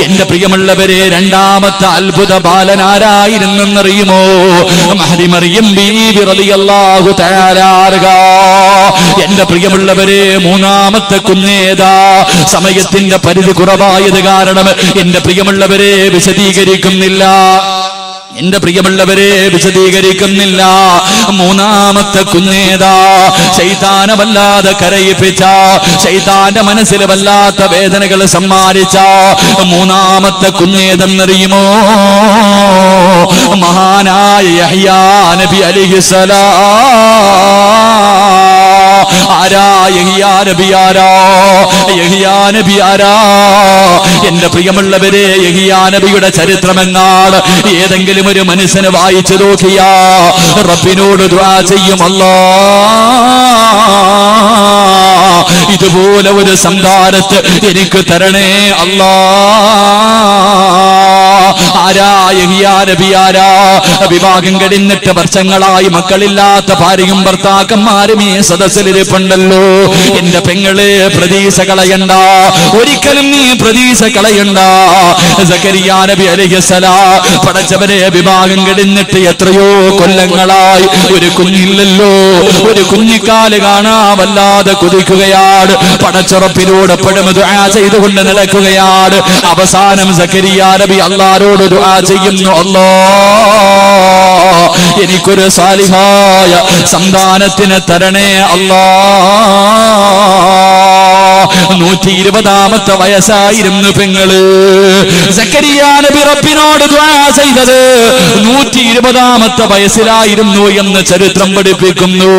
എന്റെ പ്രിയമുള്ളവരെ, രണ്ടാമത്തെ അത്ഭുത ബാലനാരായിരുന്നെന്നറിയുമോ? മഹദി മറിയം ബീവി റളിയല്ലാഹു തആല അൻഹാ. എന്റെ പ്രിയമുള്ളവരെ, മൂന്നാമത്തെ കുഞ്ഞേതാ? സമയത്തിന്റെ പരിധി കുറവായത് കാരണം എന്റെ പ്രിയമുള്ളവരെ വിശദീകരിക്കുന്നില്ല, എന്റെ പ്രിയമുള്ളവരെ വിശദീകരിക്കുന്നില്ല. മൂന്നാമത്തെ കുഞ്ഞേതാ? ശൈത്താനെ വല്ലാതെ കരയിപ്പിച്ച, ശൈത്താന്റെ മനസ്സിൽ വല്ലാത്ത വേദനകൾ സമ്മാനിച്ച മൂന്നാമത്തെ കുഞ്ഞേതെന്നറിയുമോ? മഹാനായ യഹ്യാ നബി അലൈഹിസ്സലാം. ആരാ യഹ്യാ നബി? ആരാ യഹ്യാ നബി? ആരാ? എന്റെ പ്രിയമുള്ളവരെ, യഹ്യാ നബിയുടെ ചരിത്രമെന്നാണ് ഏതെങ്കിലും ഒരു മനുഷ്യനെ വായിച്ചു നോക്കിയാ റബ്ബിനോട് ദുആ ചെയ്യും, അല്ലാഹ് ഇതുപോലെ ഒരു സന്താനത്തെ എനിക്ക് തരണേ അല്ലാഹ്. ആരാ യഹ്യാ നബി? ആരാ? വിവാഹം കഴിഞ്ഞിട്ട് വർഷങ്ങളായി മക്കളില്ലാത്ത ഭാര്യയും ഭർത്താക്കന്മാരും ഈ സദസ്സിലിരിപ്പുണ്ടല്ലോ. എന്റെ പെങ്ങളെ, പ്രതീക്ഷ കളയണ്ട, ഒരിക്കലും നീ പ്രതീക്ഷ കളയണ്ട. സക്കരിയാ നബി അലൈഹിസ്സലാം പടച്ചവനെ, വിവാഹം കഴിഞ്ഞിട്ട് എത്രയോ കൊല്ലങ്ങളായി ഒരു കുഞ്ഞില്ലല്ലോ, ഒരു കുഞ്ഞിക്കാല് കാണാവല്ലാതെ കുതിക്കുകയാണ്, പടച്ചുറപ്പിലൂടെ എപ്പോഴും ദുആ ചെയ്തുകൊണ്ട് നടക്കുകയാണ്. അവസാനം സക്കരിയാ നബി അല്ലാഹുവോട് ദുആ ചെയ്യുന്നു, അല്ലാഹ് എനിക്കൊരു സാലിഹായ സന്താനത്തിന് തരണേ അല്ലാഹ്. 120ാമത്തെ വയസ്സായിരുന്നു പെങ്ങള്. സക്കരിയാ നബി റബ്ബിനോട് ദുആ ചെയ്തത് 120ാമത്തെ വയസ്സിലായിരുന്നു എന്ന് ചരിത്രം പഠിപ്പിക്കുന്നു.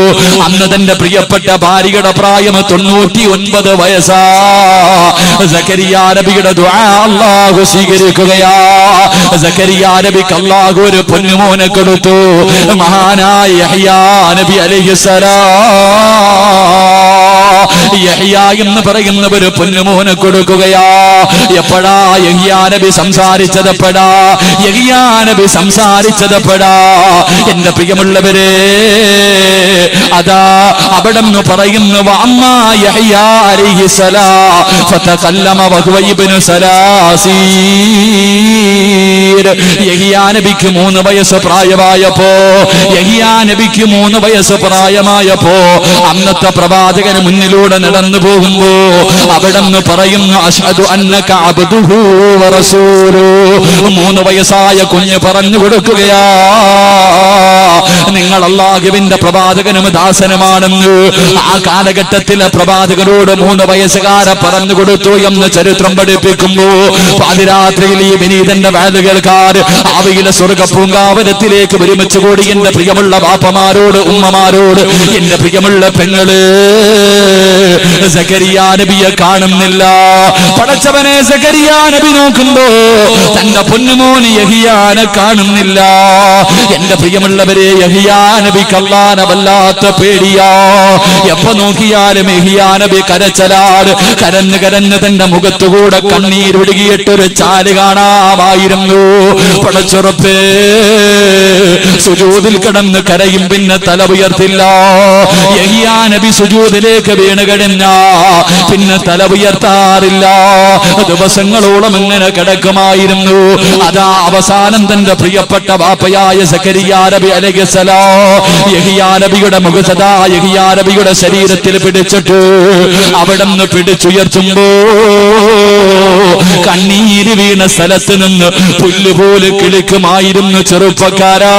അന്ന് തന്റെ പ്രിയപ്പെട്ട ഭാര്യയുടെ പ്രായം 99 വയസ്സാ. സക്കരിയാ നബിയുടെ ദുആ അല്ലാഹു സ്വീകരിക്കുകയാ. സക്കരിയാ നബിക്ക് അല്ലാഹു ഒരു പൊന്നുമോനെ കൊടുത്തു, മഹാനായ യഹ്യാ നബി അലൈഹിസ്സലാം. യഹ്യാ എന്ന് പറയുന്ന ഒരു പൊന്നുമോനെ കൊടുക്കുകയാ. എപ്പോഴാ യഹ്യാ നബി സംസാരിച്ചതെപ്പോഴാ? യഹ്യാ നബി സംസാരിച്ചതെപ്പോഴാ? എന്റെ പ്രിയമുള്ളവരെ, അതാ അവിടെ നിന്ന് പറയുന്നു, വഅമ്മാ യഹ്യാ അലൈഹിസ്സലാം ഫതകല്ലമ വഹുവ ഇബ്നു സലാസീൻ. യഹിയാ നബിക്ക് 3 വയസ്സ് പ്രായമായപ്പോ അന്നത്തെ പ്രവാചകന് മുന്നിലൂടെ നടന്നു പോകുമ്പോ അവിടെന്ന് പറയുന്നു അശ്ഹദു അന്നക അബ്ദുഹു വറസൂലുഹു. 3 വയസ്സായ കുഞ്ഞ് പറഞ്ഞു കൊടുക്കുകയാ, നിങ്ങൾ അല്ലാഹുവിന്റെ പ്രവാചകനും ദാസനുമാണെന്ന്. ആ കാലഘട്ടത്തിലെ പ്രവാചകനോട് 3 വയസ്സുകാരെ പറഞ്ഞു കൊടുത്തു എന്ന് ചരിത്രം പഠിപ്പിക്കുമ്പോ പാതിരാത്രിയിൽ ഈ വിനീതന്റെ വാല് കേൾക്കാൻ അവയിലെ സ്വർഗ പൂങ്കാവനത്തിലേക്ക് ഒരുമിച്ച് കൂടി എന്റെ പ്രിയമുള്ള ബാപ്പമാരോട്, ഉമ്മമാരോട്, എന്റെ പ്രിയമുള്ള പെങ്ങള്, സക്കരിയാ നബിയെ കാണുന്നില്ല. പടച്ചവനെ സക്കരിയാ നബി നോക്കുമ്പോ തന്റെ പൊന്നുമോന് യഹിയാനെ കാണുന്നില്ല. എന്റെ പ്രിയമുള്ളവരെ, യഹിയാ നബിക്ക് അല്ലാഹുവിനെ വല്ലാത്ത പേടിയാ. എപ്പോ നോക്കിയാലും യഹിയാ നബി കരച്ചലാണ്. കരഞ്ഞ് കരഞ്ഞ് തന്റെ മുഖത്തുകൂടെ കണ്ണീരൊഴുകിയിട്ടൊരു ചാല് കാണാമായിരുന്നു. പടച്ചുറപ്പേ, സുജൂദിൽ കിടന്ന് കരയും, പിന്നെ തല ഉയർത്തില്ല. യഹിയാ നബി സുജൂദിലേക്ക് വീണ് കഴിഞ്ഞ പിന്നെ തല ഉയർത്താറില്ല. ദിവസങ്ങളോളം ഇങ്ങനെ കിടക്കുമായിരുന്നു. അതാ അവസാനം തന്റെ പ്രിയപ്പെട്ട ബാപ്പയായ സക്കരിയാ നബി അലൈഹിസ്സലാം യഹിയാ നബിയുടെ മുഖസദാ യഹിയാ നബിയുടെ ശരീരത്തിൽ പിടിച്ചിട്ട് അവിടുന്ന് പിടിച്ചുയർത്തുമ്പോ കണ്ണീര് വീണ സ്ഥലത്ത് നിന്ന് പുല്ലുപോലെ കിളിക്കുമായിരുന്നു. ചെറുപ്പക്കാരാ,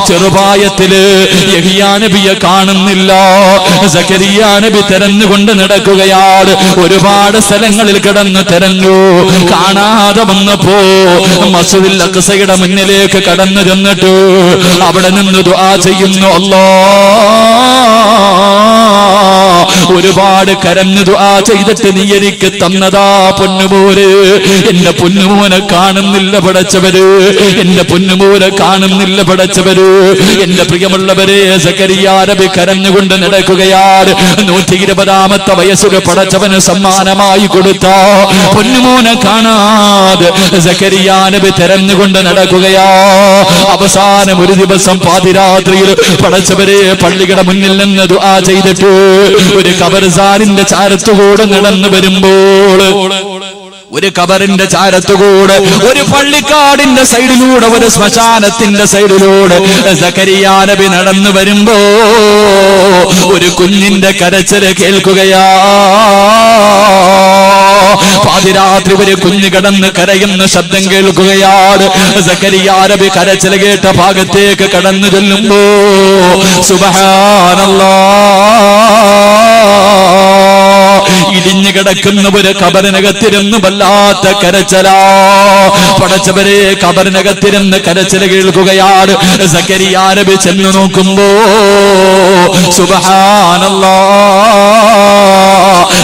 ചെറുപായത്തില് യഹിയാ നബിയെ കാണുന്നില്ല. സക്കരിയാ നബി തെരഞ്ഞുകൊണ്ട് നടക്കുകയാണ്. ഒരുപാട് സ്ഥലങ്ങളിൽ കിടന്ന് തെരഞ്ഞു, കാണാതെ വന്നപ്പോ മസ്ജിദുൽ അഖ്സയുടെ മുന്നിലേക്ക് കടന്നു ചെന്നിട്ട് അവിടെ നിന്ന് ദുആ ചെയ്യുന്നു. ഒരുപാട് കരഞ്ഞു ദുആ ചെയ്തിട്ട് നീ എനിക്ക് തന്നതാ പൊന്നുമോര്, എന്റെ പൊന്നുമോനെ കാണുന്നില്ല പടച്ചവര്, എന്റെ പൊന്നുമോനെ കാണുന്നില്ല പടച്ചവര്. എന്റെ പ്രിയമുള്ളവരെ, സക്കരിയാ നബി കരഞ്ഞുകൊണ്ട് നടക്കുകയാണ്. 120ാമത്തെ വയസ്സിൽ പടച്ചവന് സമ്മാനമായി കൊടുത്ത പൊന്നുമോനെ കാണാതെ സക്കരിയാ നബി തെരഞ്ഞുകൊണ്ട് നടക്കുകയാ. അവസാനം ഒരു ദിവസം പാതിരാത്രിയിൽ പടച്ചവരെ പള്ളിയുടെ മുന്നിൽ നിന്ന് ദുആ ചെയ്തിട്ട് ഒരു ഖബർസാനിന്റെ ചാരത്തുകൂടെ നടന്നു വരുമ്പോൾ, ഒരു ഖബറിന്റെ ചാരത്തുകൂടെ, ഒരു പള്ളിക്കാടിന്റെ സൈഡിലൂടെ, ഒരു ശ്മശാനത്തിന്റെ സൈഡിലൂടെ സക്കരിയാ നബി നടന്നു വരുമ്പോ ഒരു കുഞ്ഞിന്റെ കരച്ചില് കേൾക്കുകയാ. പാതിരാത്രി ഒരു കുഞ്ഞ് കിടന്ന് കരയുന്ന ശബ്ദം കേൾക്കുകയാണ്. സക്കരിയാ നബി കരച്ചിൽ കേട്ട ഭാഗത്തേക്ക് കടന്നു ചെല്ലുമ്പോ സുബ്ഹാനല്ലാഹ്, ഇടിഞ്ഞു കിടക്കുന്ന ഒരു ഖബറിനകത്തിരുന്ന് വല്ലാത്ത കരച്ചിലാ. പടച്ചവരെ, ഖബറിനകത്തിരുന്ന് കരച്ചിൽ കേൾക്കുകയാണ്. സക്കരിയാ നബി ചെന്ന് നോക്കുമ്പോ സുബ്ഹാനല്ലാഹ്,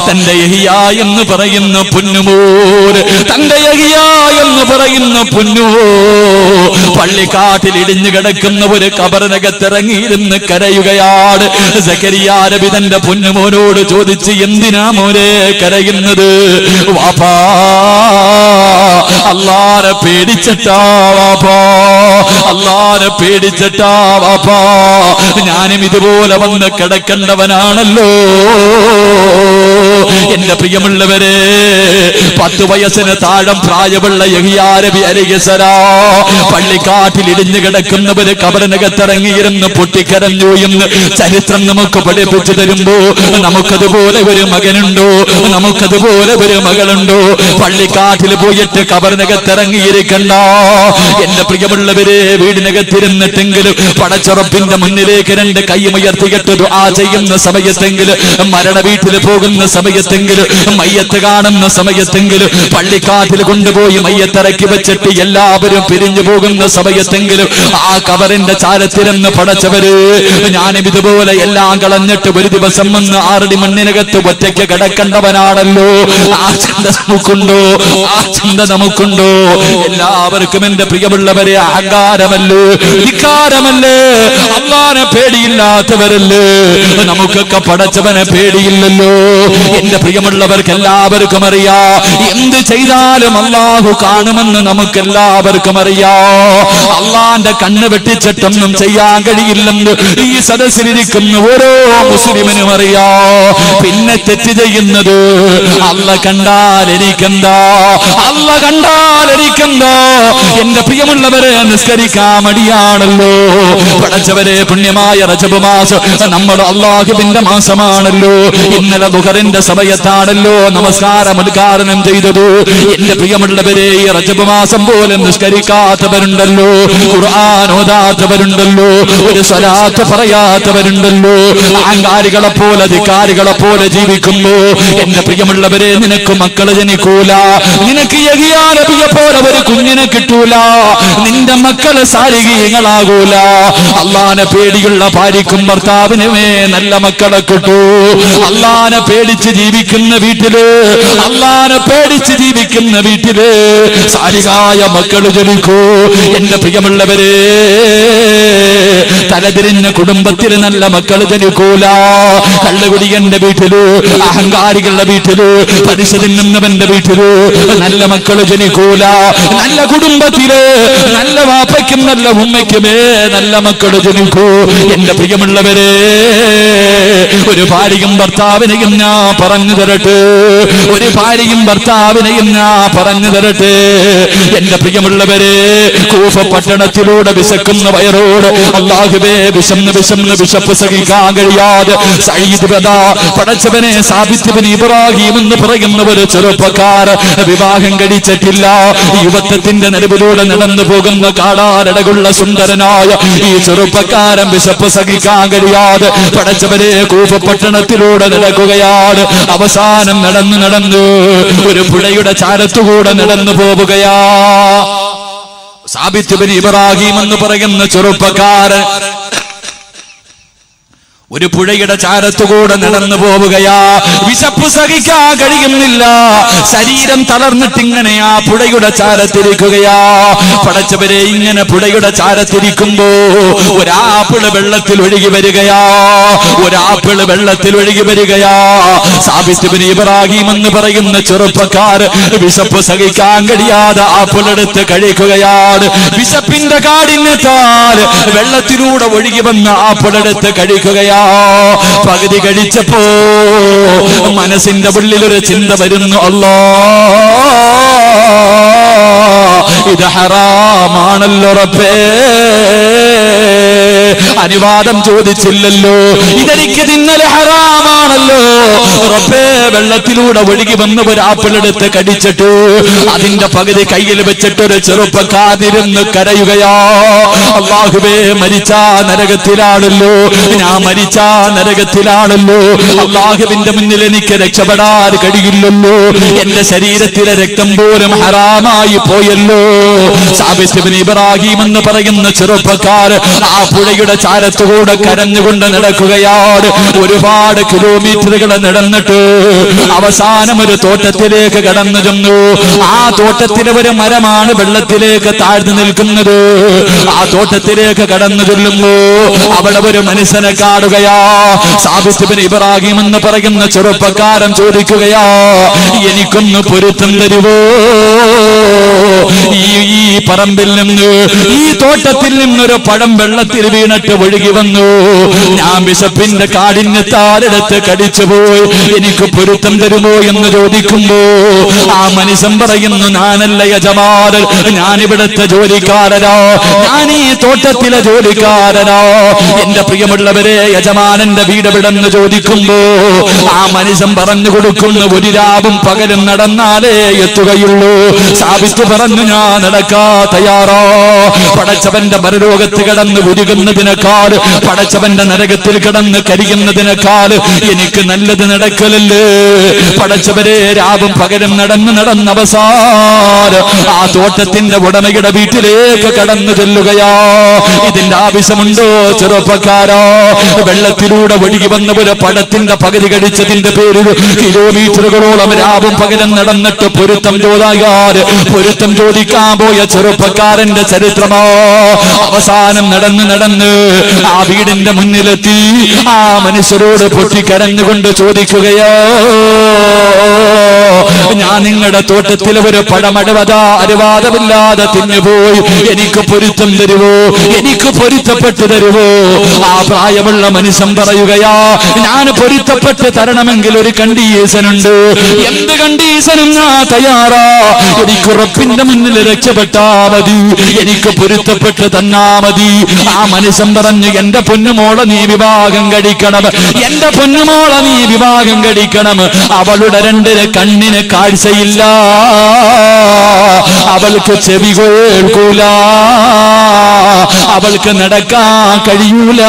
തന്റെ യഹിയാ എന്ന് പറയുന്ന പൊന്നുമോര്, തന്റെ യഹിയാ എന്ന് പറയുന്ന പൊന്നുമോ പള്ളിക്കാട്ടിൽ ഇടിഞ്ഞു കിടക്കുന്ന ഒരു ഖബറിനകത്തിറങ്ങിയിരുന്ന് കരയുകയാണ്. സക്കരിയാ നബി തന്റെ പൊന്നുമോനോട് ചോദിച്ച്, എന്തിനാ മോനെ കരയുന്നത്? വാപ്പാ, അല്ലാഹുവിനെ പേടിച്ചിട്ടാ വാപ്പാ, അല്ലാഹുവിനെ പേടിച്ചിട്ടാ വാപ്പാ, ഞാനും ഇതുപോലെ വന്ന് കിടക്കേണ്ടവനാണല്ലോ. എന്റെ പ്രിയമുള്ളവരെ, 10 വയസ്സിന് താഴെ പ്രായമുള്ള യഹിയാ നബി അലൈഹിസ്സലാം പള്ളിക്കാട്ടിൽ ഇടിഞ്ഞു കിടക്കുന്നവര് ഖബറിനകത്തിറങ്ങിയിരുന്ന് പൊട്ടിക്കരഞ്ഞു എന്ന് ചരിത്രം നമുക്ക് പഠിപ്പിച്ചു തരുമ്പോ നമുക്കതുപോലെ ഒരു മകനുണ്ടോ, നമുക്കതുപോലെ ഒരു മകളുണ്ടോ? പള്ളിക്കാട്ടിൽ പോയിട്ട് ഖബറിനകത്തിറങ്ങിയിരിക്കണ്ട. എന്റെ പ്രിയമുള്ളവരെ, വീടിനകത്തിരുന്നിട്ടെങ്കിലും പടച്ചുറപ്പിന്റെ മുന്നിലേക്ക് 2 കൈയുയർത്തിയിട്ട് ദുആ ചെയ്യുന്ന സമയത്തെങ്കിലും, മരണ വീട്ടിൽ പോകുന്ന സമയത്തെങ്കിലും, മയ്യത്ത് കാണുന്ന സമയത്തെങ്കിലും, പള്ളിക്കാട്ടിൽ കൊണ്ടുപോയി മയ്യത്തിറക്കി വെച്ചിട്ട് എല്ലാവരും പിരിഞ്ഞു പോകുന്ന സമയത്തെങ്കിലും ആ ഖബറിന്റെ ചാരത്തിരുന്ന് പടച്ചവര്, ഞാനും ഇതുപോലെ എല്ലാം കളഞ്ഞിട്ട് ഒരു ദിവസം വന്ന് 6 മണ്ണിനകത്ത് ഒറ്റയ്ക്ക് കിടക്കേണ്ടവനാണല്ലോ. ആ ചിന്ത നമുക്കുണ്ടോ? ആ ചിന്ത നമുക്കുണ്ടോ? എല്ലാവർക്കും എന്റെ പ്രിയമുള്ളവരെ അഹങ്കാരമല്ലേ, ധിക്കാരമല്ലേ, അല്ലാഹുവിനെ പേടിയില്ലാത്തവരല്ലേ? നമുക്കൊക്കെ പടച്ചവനെ പേടിയില്ലല്ലോ. എന്റെ പ്രിയമുള്ളവർക്ക് എല്ലാവർക്കും അറിയാം, എന്ത് ചെയ്താലും അല്ലാഹു കാണുമെന്ന് നമുക്കെല്ലാവർക്കും അറിയാം. അള്ളാന്റെ കണ്ണ് വെട്ടിച്ചിട്ടൊന്നും ചെയ്യാൻ കഴിയില്ലെന്ന് ഈ സദസ്സിലിരിക്കുന്ന ഓരോ മുസ്ലിമിനും അറിയാം. പിന്നെ തെറ്റ് ചെയ്യുന്നത് അല്ല കണ്ടാൽ എനിക്കെന്താ, അല്ല കണ്ടാൽ എനിക്കെന്താ. എന്റെ പ്രിയമുള്ളവരെ, നിസ്കരിക്കാൻ മടിയാണല്ലോ. പടച്ചവരെ, പുണ്യമായ റജബ് മാസം നമ്മൾ അല്ലാഹുവിന്റെ മാസമാണല്ലോ. ഇന്നലെ ദുഹറിന്റെ സമയത്താണല്ലോ നമസ്കാരം ഉദ്ഘാടനം ചെയ്തത്. എന്റെ പ്രിയമുള്ളവരെ, ഈ റജബ് മാസം പോലെ നിസ്കരിക്കാത്തവരുണ്ടല്ലോ, ഖുർആൻ ഓതാത്തവരുണ്ടല്ലോ, ഒരു സ്വലാത്ത് പറയാത്തവരുണ്ടല്ലോ. അഹങ്കാരികളെ പോലെ അധികാരികളെ പോലെ ജീവിക്കുമ്പോ എന്റെ പ്രിയമുള്ളവരെ, നിനക്ക് മക്കള് ജനിക്കൂല, നിനക്ക് യഹിയാ നബിയെ പോലെ ഒരു കുഞ്ഞിനെ കിട്ടൂല, നിന്റെ മക്കള് സാലിഹീങ്ങളാകൂല. അള്ളാനെ പേടിയുള്ള ഭാര്യക്കും ഭർത്താവിനുമേ നല്ല മക്കളെ കിട്ടൂ. അള്ളാനെ പേടിച്ച് ജീവിക്കുന്ന വീട്ടില്, അള്ളാനെ പേടിച്ച് ജീവിക്കുന്ന വീട്ടില് സാലിഹായ മക്കള് ജനിക്കൂ. എന്റെ പ്രിയമുള്ളവരെ, തലതിരിഞ്ഞ കുടുംബത്തിൽ നല്ല മക്കള് ജനിക്കൂല. കള്ളുകുടിയന്റെ വീട്ടില്, അഹങ്കാരികളുടെ വീട്ടില്, പലിശ തിന്നുന്നവന്റെ വീട്ടില് നല്ല മക്കള് ജനിക്കൂല. നല്ല കുടുംബത്തില് നല്ല വാപ്പയ്ക്കും നല്ല ഉമ്മയ്ക്കുമേ നല്ല മക്കള് ജനിക്കൂ. എന്റെ പ്രിയമുള്ളവരെ, ഒരു ഭാര്യയും ഭർത്താവിനെയും ഞാൻ പറഞ്ഞു തരട്ടെ, ഒരു ഭാര്യയും ഭർത്താവിനെയും ഞാൻ പറഞ്ഞു തരട്ടെ. എന്റെ പ്രിയമുള്ളവരെ, കൂഫ പട്ടണത്തിലൂടെ വിശക്കുന്ന വയറോട് അല്ലാഹുവേ വിശന്ന് വിശന്ന് വിശപ്പ് സഹിക്കാൻ കഴിയാതെ സയ്യിദ് ബദാ പടച്ചവനെ സാബിത്ത് ഇബ്നു ഇബ്രാഹിം എന്ന് പറയുന്ന ഒരു ചെറുപ്പക്കാർ വിവാഹം കഴിച്ചിട്ടില്ല. യുവത്വത്തിന്റെ നടുവിലൂടെ നടന്നു പോകുന്ന കാടാരടകുള്ള സുന്ദരനായ ഈ ചെറുപ്പക്കാരൻ വിശപ്പ് സഹിക്കാൻ കഴിയാതെ പടച്ചവനെ കൂഫ പട്ടണത്തിലൂടെ നടക്കുകയാണ്. അവസാനം നടന്നു നടന്നു ഒരു പുഴയുടെ ചാരത്തുകൂടെ നടന്നു പോവുകയാ. സാബിത്ത് ഇബ്നു ഇബ്രാഹിം എന്ന് പറയുന്ന ചെറുപ്പക്കാരൻ ഒരു പുഴയുടെ ചാരത്തുകൂടെ നടന്നു പോവുകയാ. വിശപ്പ് സഹിക്കാൻ കഴിയുന്നില്ല, ശരീരം തളർന്നിട്ടിങ്ങനെ ആ പുഴയുടെ ചാരത്തിരിക്കുകയാ. പടച്ചവരെ, ഇങ്ങനെ പുഴയുടെ ചാരത്തിരിക്കുമ്പോ ഒരാപ്പിള് വെള്ളത്തിൽ ഒഴുകി വരികയാ, ഒരാപ്പിള് വെള്ളത്തിൽ ഒഴുകി വരികയാ. സാബിത്ത് ഇബ്നു ഇബ്രാഹിം എന്ന് പറയുന്ന ചെറുപ്പക്കാർ വിശപ്പ് സഹിക്കാൻ കഴിയാതെ ആപ്പിളെടുത്ത് കഴിക്കുകയാണ്. വിശപ്പിന്റെ കാഠിന്യത്താൽ വെള്ളത്തിലൂടെ ഒഴുകി വന്ന ആപ്പിളെടുത്ത് കഴിക്കുകയാ. പകുതി കഴിച്ചപ്പോ മനസ്സിന്റെ ഉള്ളിൽ ഒരു ചിന്ത വരുന്നു, അല്ലാ ഇത് ഹറാമാണല്ലോ റബ്ബേ, അനുവാദം ചോദിച്ചില്ലല്ലോ, ഇതെനിക്ക് തിന്നല് ഹറാമാണല്ലോ റബ്ബേ. വെള്ളത്തിലൂടെ ഒഴുകി വന്ന ഒരു ആപ്പിളെടുത്ത് കടിച്ചിട്ട് അതിന്റെ പകുതി കയ്യിൽ വെച്ചിട്ട് ഒരു ചെറുപ്പക്കാരിരുന്ന് കരയുകയാ. അല്ലാഹുവേ, മരിച്ചാ നരകത്തിലാണല്ലോ, ഞാൻ മരിച്ചാ നരകത്തിലാണല്ലോ. അല്ലാഹുവിന്റെ മുന്നിൽ എനിക്ക് രക്ഷപ്പെടാൻ കഴിയില്ലല്ലോ, എന്റെ ശരീരത്തിലെ രക്തം പോലും ഹറാമായി പോയല്ലോ. സാബിത്ത് ഇബ്നു ഇബ്രാഹിം എന്ന് പറയുന്ന ചെറുപ്പക്കാർ ആ പുഴയുടെ ചാരത്തുകൂടെ കരഞ്ഞുകൊണ്ട് നടക്കുകയാണ്. ഒരുപാട് കിലോമീറ്ററുകൾ നടന്നിട്ട് അവസാനം ഒരു തോട്ടത്തിലേക്ക് കടന്നു ചെന്നു. ആ തോട്ടത്തിലെ ഒരു മരമാണ് വെള്ളത്തിലേക്ക് താഴ്ന്നു നിൽക്കുന്നത്. ആ തോട്ടത്തിലേക്ക് കടന്നു ചെല്ലുമ്പോ അവിടെ ഒരു മനുഷ്യനെ കാണുകയാ. സാബിത്ത് ഇബ്നു ഇബ്രാഹിം എന്ന് പറയുന്ന ചെറുപ്പക്കാരൻ ചോദിക്കുകയാ, എനിക്കൊന്ന് പൊരുത്തം തരുവോ? ഈ പറമ്പിൽ നിന്ന്, ഈ തോട്ടത്തിൽ നിന്നൊരു പഴം വെള്ളത്തിൽ വീണിട്ട് ഒഴുകി വന്നു, ഞാൻ വിശപ്പിന്റെ കാഠിന്യത്താലെടുത്ത് കടിച്ചുപോയി, എനിക്ക് പൊരുത്തം തരുമോ എന്ന് ചോദിക്കുമ്പോ ആ മനുഷ്യൻ പറയുന്നു, ഞാനല്ല യജമാനൻ, ഞാനിവിടുത്തെ ജോലിക്കാരനാ, ഞാൻ ഈ തോട്ടത്തിലെ ജോലിക്കാരനാ. എന്റെ പ്രിയമുള്ളവരെ, യജമാനന്റെ വീട് എവിടെന്ന് ചോദിക്കുമ്പോ ആ മനുഷ്യൻ പറഞ്ഞു കൊടുക്കുന്നു, ഒരു രാവും പകലും നടന്നാലേ എത്തുകയുള്ളൂ. സാബിത്ത് പറഞ്ഞു, ഞാൻ നടക്കാ തയ്യാറാ. പടച്ചവന്റെ പരലോകത്ത് കിടന്ന് ഉരുകുന്നതിനേക്കാൾ, പടച്ചവന്റെ നരകത്തിൽ കിടന്ന് കരിയുന്നതിനേക്കാൾ എനിക്ക് നല്ലത് നടക്കലല്ലേ. പടച്ചവരെ, രാവും പകലും നടന്ന് അവസാനം ആ തോട്ടത്തിന്റെ ഉടമയുടെ വീട്ടിലേക്ക് കടന്നു ചെല്ലുകയാ. ഇതിന്റെ ആവശ്യമുണ്ടോ ചെറുപ്പക്കാരോ? വെള്ളത്തിലൂടെ ഒഴുകി വന്ന ഒരു പഴത്തിന്റെ പകുതി കഴിച്ചതിന്റെ പേരിൽ കിലോമീറ്ററുകളോളം രാവും പകലും നടന്നിട്ട് പൊരുത്തം ചോദിക്കാൻ പൊരുത്തം ചോദിക്കാൻ പോയ ചെറുപ്പക്കാരന്റെ ചരിത്രമോ അവസാനം നടന്ന് ആ വീടിന്റെ മുന്നിലെത്തി ആ മനുഷ്യരോട് പൊട്ടിക്കരഞ്ഞുകൊണ്ട് ചോദിക്കുകയോ, ഞാൻ നിങ്ങളുടെ തോട്ടത്തിൽ ഒരു അനുവാദമില്ലാതെ തിന്നുപോയി, എനിക്ക് പൊരുത്തം തരുവോ, എനിക്ക് പൊരുത്തപ്പെട്ട് തരുവോ? ആ പ്രായമുള്ള മനുഷ്യൻ പറയുകയാ, ഞാൻ പൊരുത്തപ്പെട്ട് തരണമെങ്കിൽ ഒരു കണ്ടീഷനുണ്ട്. എന്ത് കണ്ടീഷനും ഞാൻ തയ്യാറാ. എനിക്ക് റബ്ബിന്റെ മുന്നിൽ രക്ഷപ്പെട്ടാ മതി, എനിക്ക് പൊരുത്തപ്പെട്ട് തന്നാ മതി. ആ മനുഷ്യൻ പറഞ്ഞു, എന്റെ പൊന്നുമോളെ നീ വിവാഹം കഴിക്കണം, എന്റെ പൊന്നുമോളെ നീ വിവാഹം കഴിക്കണം. അവളുടെ രണ്ടിന് കണ്ണിന് കാഴ്ചയില്ല, അവൾക്ക് ചെവി കേൾക്കൂല, അവൾക്ക് നടക്കാൻ കഴിയൂല.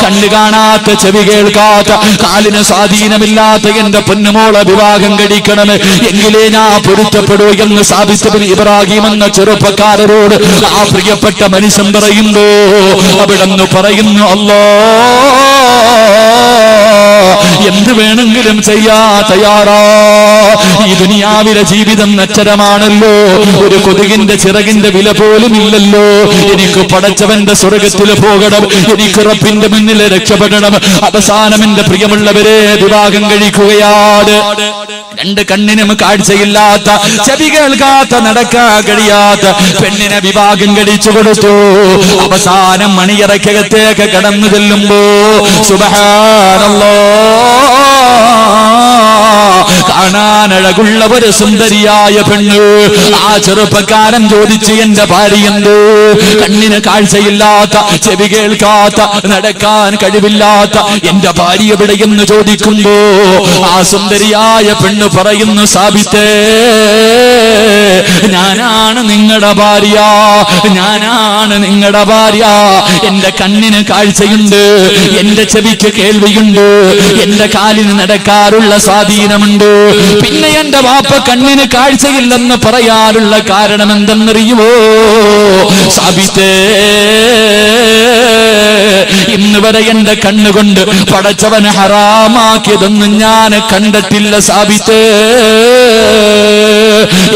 കണ്ണ് കാണാത്ത, ചെവി കേൾക്കാത്ത, കാലിന് സ്വാധീനമില്ലാത്ത എന്റെ പൊന്നുമോളെ വിവാഹം കഴിക്കണം, എങ്കിലേ ഞാൻ പൊരുത്തപ്പെടൂ എന്ന് സാബിത്ത് ബിൻ ഇബ്രാഹിം എന്ന ചെറുപ്പക്കാരരോട് ആ പ്രിയപ്പെട്ട മനുഷ്യൻ പറയുന്നു. അവിടെന്ന് പറയുന്നു, എന്ത് വേണമെങ്കിലും ചെയ്യാ തയ്യാറാ. ഈ ദുനിയാവിലെ ജീവിതം നശ്വരമാണല്ലോ, ഒരു കൊതുകിന്റെ ചിറകിന്റെ വില പോലും ഇല്ലല്ലോ. എനിക്ക് പടച്ചവന്റെ സ്വർഗത്തിൽ പോകണം, എനിക്ക് റബ്ബിന്റെ മുന്നിൽ രക്ഷപ്പെടണം. അവസാനം എന്റെ പ്രിയമുള്ളവരെ വിവാഹം കഴിക്കുകയാണ്. രണ്ട് കണ്ണിനും കാഴ്ചയില്ലാത്ത, ചെവി കേൾക്കാത്ത, നടക്കാൻ കഴിയാത്ത പെണ്ണിനെ വിവാഹം കഴിച്ചു കൊടുത്തു. അവസാനം മണിയറക്കകത്തേക്ക് കടന്നു ചെല്ലുമ്പോ സുബ്ഹാനല്ലാഹ്, കാണാനഴകുള്ള ഒരു സുന്ദരിയായ പെണ്ണ്. ആ ചെറുപ്പക്കാരൻ ചോദിച്ചു, എന്റെ ഭാര്യയുണ്ട്, കണ്ണിന് കാഴ്ചയില്ലാത്ത, ചെവി കേൾക്കാത്ത, നടക്കാൻ കഴിവില്ലാത്ത എന്റെ ഭാര്യ എവിടെയെന്ന് ചോദിക്കുമ്പോ ആ സുന്ദരിയായ പെണ്ണ് പറയുന്നു, സാബിത്തേ, ഞാനാണ് നിങ്ങളുടെ ഭാര്യ, ഞാനാണ് നിങ്ങളുടെ ഭാര്യ. എന്റെ കണ്ണിന് കാഴ്ചയുണ്ട്, എന്റെ ചെവിക്ക് കേൾവിയുണ്ട്, എന്റെ കാലിന് നടക്കാറുള്ള സ്വാധീനമുണ്ട്. പിന്നെ എന്റെ വാപ്പ കണ്ണിന് കാഴ്ചയില്ലെന്ന് പറയാനുള്ള കാരണം എന്തെന്നറിയുമോ സാബിത്തേ? ഇന്ന് വരെ എന്റെ കണ്ണുകൊണ്ട് പടച്ചവന് ഹറാമാക്കിയതൊന്നും ഞാൻ കണ്ടിട്ടില്ല സാബിത്തേ.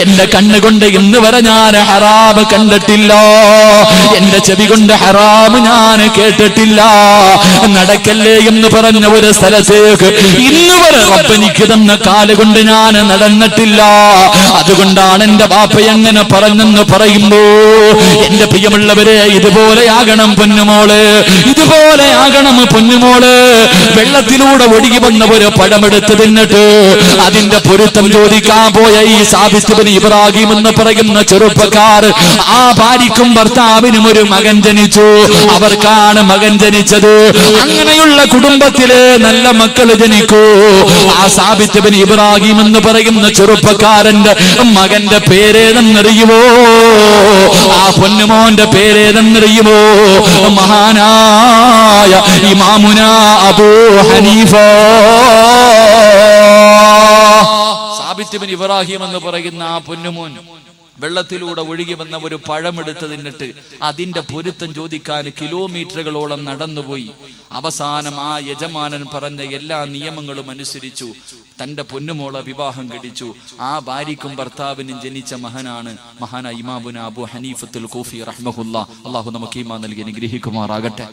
എന്റെ കണ്ണുകൊണ്ട് ഇന്ന് വരെ ഞാൻ ഹറാമ് കണ്ടിട്ടില്ല, എന്റെ ചെവി കൊണ്ട് ഹറാമ് ഞാൻ കേട്ടിട്ടില്ല. നടക്കല്ലേ എന്ന് പറഞ്ഞ ഒരു സ്ഥലത്തേക്ക് ഇന്ന് വരെ റബ്ബെനിക്ക് തന്ന കാലുകൊണ്ട് ഞാൻ നടന്നിട്ടില്ല. അതുകൊണ്ടാണ് എന്റെ ബാപ്പ എങ്ങനെ പറഞ്ഞെന്ന് പറയുമ്പോ, എന്റെ പ്രിയമുള്ളവരെ, ഇതുപോലെയാകണം പൊന്നുമോള്, ഇതുപോലെയാകണം പൊന്നുമോള്. വെള്ളത്തിലൂടെ ഒഴുകി വന്ന ഒരു പഴമെടുത്ത് തിന്നിട്ട് അതിന്റെ പൊരുത്തം ചോദിക്കാൻ പോയ ഈ സാബിത്ത് ബിൻ ഇബ്രാഹിം എന്ന് പറയുന്ന ചെറുപ്പക്കാർ, ആ ഭാര്യക്കും ഭർത്താവിനും ഒരു മകൻ ജനിച്ചു. അവർക്കാണ് മകൻ ജനിച്ചത്. അങ്ങനെയുള്ള കുടുംബത്തില് നല്ല മക്കൾ ജനിക്കൂ. ആ സാബിത്ത് ബിൻ ഇബ്രാഹിം എന്ന് പറയുന്ന ചെറുപ്പക്കാരന്റെ മകന്റെ പേരേതെന്നറിയുമോ? ആ പൊന്നുമോന്റെ പേരേതെന്നറിയുമോ? മഹാനായ ഇമാമുന അബൂ ഹനീഫ. സാബിത്ത് ബിൻ ഇബ്രാഹിം എന്ന് പറയുന്ന ആ പൊന്നുമോൻ വെള്ളത്തിലൂടെ ഒഴുകി വന്ന ഒരു പഴമെടുത്ത് തിന്നിട്ട് അതിന്റെ പൊരുത്തം ചോദിക്കാൻ കിലോമീറ്ററുകളോളം നടന്നുപോയി. അവസാനം ആ യജമാനൻ പറഞ്ഞ എല്ലാ നിയമങ്ങളും അനുസരിച്ചു തന്റെ പൊന്നുമോളെ വിവാഹം കഴിച്ചു. ആ ഭാര്യക്കും ഭർത്താവിനും ജനിച്ച മഹാനായ ഇമാമുന അബൂ ഹനീഫത്തുൽ കൂഫി റഹ്മഹുല്ലാ. അള്ളാഹു നമുക്ക് ഈമാൻ നൽകി അനുഗ്രഹിക്കുമാറാകട്ടെ.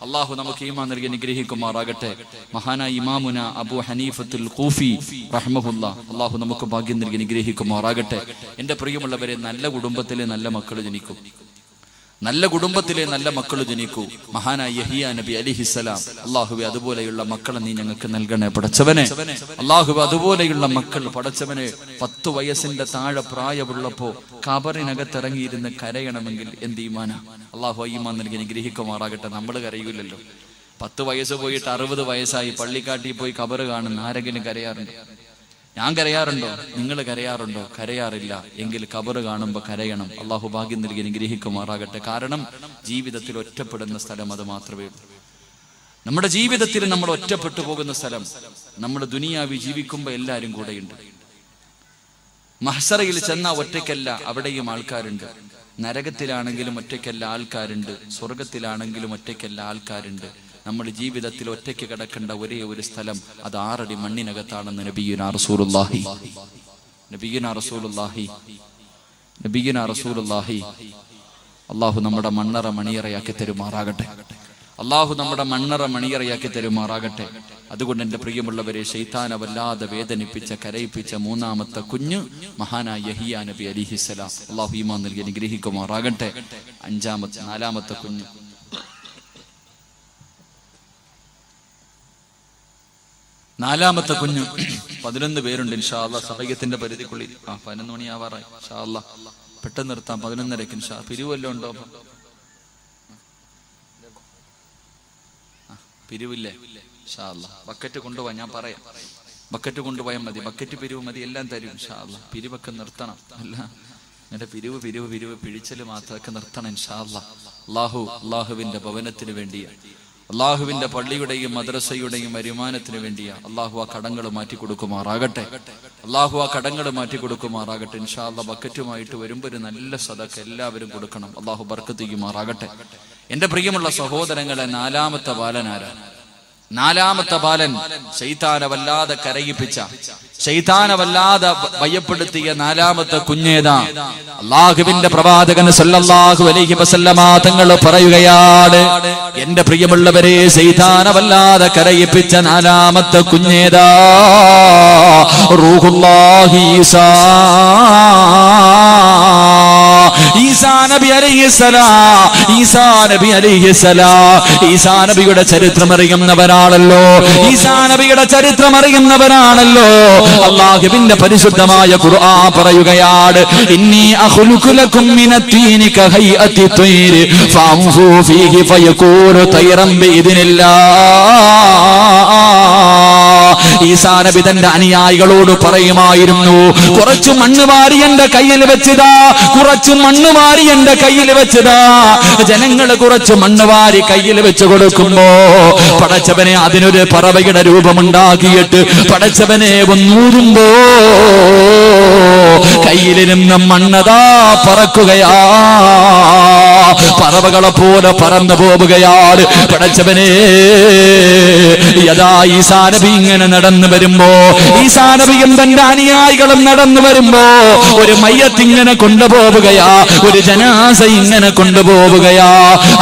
അള്ളാഹു നമുക്ക് ഈമാൻ നൽകി അനുഗ്രഹിക്കുമാറാകട്ടെ. മഹാനായ ഇമാമുന അബൂ ഹനീഫത്തുൽ കൂഫി റഹ്മഹുല്ലാ. അള്ളാഹു നമുക്ക് ഭാഗ്യം നൽകി അനുഗ്രഹിക്കുമാറാകട്ടെ. എന്റെ പ്രിയമുള്ളവരെ, നല്ല കുടുംബത്തിലെ നല്ല മക്കൾ ജനിക്കും, നല്ല കുടുംബത്തിലെ നല്ല മക്കൾ ജനിക്കൂ. മഹാനായ യഹിയ നബി അലൈഹിസ്സലാം, അല്ലാഹുവേ അതുപോലെയുള്ള മക്കളെ നീ ഞങ്ങൾക്ക് നൽകണേ പടച്ചവനെ. അല്ലാഹുവേ അതുപോലെയുള്ള മക്കൾ പടച്ചവനെ. 10 വയസ്സിന്റെ താഴെ പ്രായമുള്ളപ്പോ കബറിനകത്തിറങ്ങിയിരുന്ന് കരയണമെങ്കിൽ എന്ത് ഈമാനാ. അല്ലാഹു ഈമാൻ നൽകി അനുഗ്രഹിക്കുമാറാകട്ടെ. നമ്മൾ കരയൂലല്ലോ. 10 വയസ്സ് പോയിട്ട് 60 വയസ്സായി പള്ളിക്കാട്ടിൽ പോയി കബറ് കാണുന്ന ആരെങ്കിലും കരയാറുണ്ടോ? ഞാൻ കരയാറുണ്ടോ? നിങ്ങൾ കരയാറുണ്ടോ? കരയാറില്ല. എങ്കിൽ കബറ് കാണുമ്പോൾ കരയണം. അള്ളാഹു ഭാഗ്യം നൽകി അനുഗ്രഹിക്കുമാറാകട്ടെ. കാരണം ജീവിതത്തിൽ ഒറ്റപ്പെടുന്ന സ്ഥലം അത് മാത്രമേ ഉള്ളൂ. നമ്മുടെ ജീവിതത്തിൽ നമ്മൾ ഒറ്റപ്പെട്ടു പോകുന്ന സ്ഥലം, നമ്മൾ ദുനിയാവി ജീവിക്കുമ്പോൾ എല്ലാവരും കൂടെയുണ്ട്. മഹ്ശറയിൽ ചെന്ന ഒറ്റയ്ക്കല്ല, അവിടെയും ആൾക്കാരുണ്ട്. നരകത്തിലാണെങ്കിലും ഒറ്റയ്ക്കല്ല, ആൾക്കാരുണ്ട്. സ്വർഗത്തിലാണെങ്കിലും ഒറ്റയ്ക്കല്ല, ആൾക്കാരുണ്ട്. നമ്മൾ ജീവിതത്തിൽ ഒറ്റയ്ക്ക് കിടക്കേണ്ട ഒരേ ഒരു സ്ഥലം അത് 6 അടി മണ്ണിനകത്താണെന്ന് നബിയുനാ റസൂലുള്ളാഹി. നബിയിന റസൂലുള്ളാഹി അല്ലാഹു നമ്മുടെ മണ്ണറ മണിയറയാക്കി തരുമാറാകട്ടെ. അല്ലാഹു നമ്മുടെ മണ്ണറ മണിയറയാക്കി തരുമാറാകട്ടെ. അതുകൊണ്ട് എൻ്റെ പ്രിയമുള്ളവരെ, ശൈത്താനെ വല്ലാതെ വേദനിപ്പിച്ച കരയിപ്പിച്ച മൂന്നാമത്തെ കുഞ്ഞ് മഹാനായ യഹിയ നബി അലൈഹിസ്സലാം. അല്ലാഹു ഈമാൻ നൽകി അനുഗ്രഹിക്കുമാറാകട്ടെ. നാലാമത്തെ കുഞ്ഞ് 11 പേരുണ്ട് ഇൻഷാ അല്ലാഹ്. സമയത്തിന്റെ പരിധിക്കുള്ളിൽ 11 മണിയാവാറായി. ഇൻഷാ അല്ലാഹ് പെട്ടെന്ന് നിർത്താം. 11:30 ഇൻഷാ. പിരിവല്ലോ ഉണ്ടോ? പിരിവില്ലേ? ഇൻഷാ അല്ലാഹ് ബക്കറ്റ് കൊണ്ടുപോവാൻ ഞാൻ പറയാം. ബക്കറ്റ് കൊണ്ടുപോയാൽ മതി. ബക്കറ്റ് പിരിവ് മതി, എല്ലാം തരും ഇൻഷാ അല്ലാഹ്. പിരിവൊക്കെ നിർത്തണം. അല്ല അങ്ങനെ പിരിവ് പിഴിച്ചല് മാത്രമൊക്കെ നിർത്തണം ഇൻഷാ അല്ലാഹ്. അള്ളാഹുവിന്റെ ഭവനത്തിന് വേണ്ടിയാ, അള്ളാഹുവിന്റെ പള്ളിയുടെയും മദ്രസയുടെയും വരുമാനത്തിന് വേണ്ടിയാ. അള്ളാഹു ആ കടങ്ങൾ മാറ്റി കൊടുക്കുമാറാകട്ടെ. ഇൻഷാ അല്ലാഹ് ബക്കറ്റുമായിട്ട് വരുമ്പോൾ ഒരു നല്ല സദഖ എല്ലാവരും കൊടുക്കണം. അള്ളാഹു ബർക്കത്ത് ചെയ്യുമാറാകട്ടെ. എന്റെ പ്രിയമുള്ള സഹോദരങ്ങളെ, നാലാമത്തെ ബാലൻ ശൈത്താനെ വല്ലാതെ കരയിപ്പിച്ച, ശൈത്താനെ വല്ലാതെ ഭയപ്പെടുത്തിയ നാലാമത്തെ കുഞ്ഞേതാ? അല്ലാഹുവിന്റെ പ്രവാചകൻ സല്ലല്ലാഹു അലൈഹി വസല്ലമ തങ്ങൾ പറയുകയാണ്, എന്റെ പ്രിയമുള്ളവരെ, ശൈത്താനെ വല്ലാതെ കരയിപ്പിച്ച നാലാമത്തെ കുഞ്ഞേതാ? റൂഹുല്ലാഹി ഈസാ നബി ഈസാ നബിയുടെ ചരിത്രം അറിയുന്നവരാണല്ലോ. അല്ലാഹുവിന്റെ പരിശുദ്ധമായ ഖുർആൻ പറയുകയാണ്, ഇന്നി അഖ്ലുഖു ലക്കും മിനത്തീനി കഹൈഅത്തി തൈരി ഫഅൻഫു ഫീഹി ഫയകൂനു തൈറൻ ബിഇദ്നില്ലാഹ്. ഈസാ നബി തന്റെ അനുയായികളോട് പറയുമായിരുന്നു, കുറച്ചു മണ്ണ് വാരി എന്റെ കയ്യിൽ വെച്ചതാ, ജനങ്ങൾ കുറച്ച് മണ്ണ് വാരി കയ്യിൽ വെച്ച് കൊടുക്കുമ്പോ പടച്ചവനെ അതിനൊരു പറവയുടെ രൂപമുണ്ടാക്കിയിട്ട് പടച്ചവനെ ഒന്നൂരുമ്പോ കയ്യിലിരുന്ന മണ്ണതാ പറക്കുകയാ, പറവകളെ പോലെ പറന്നു പോവുകയാണ്. പടച്ചവനെ, യഥാ ഈസാ നബി ഇങ്ങനെ നടന്നു വരുമ്പോ, ഈസാ നബിയും തന്റെ അനുയായികളും നടന്നു വരുമ്പോ ഒരു മയ്യത്ത് ഇങ്ങനെ കൊണ്ടുപോവുകയാ, ഒരു ജനാസ ഇങ്ങനെ കൊണ്ടുപോവുകയാ.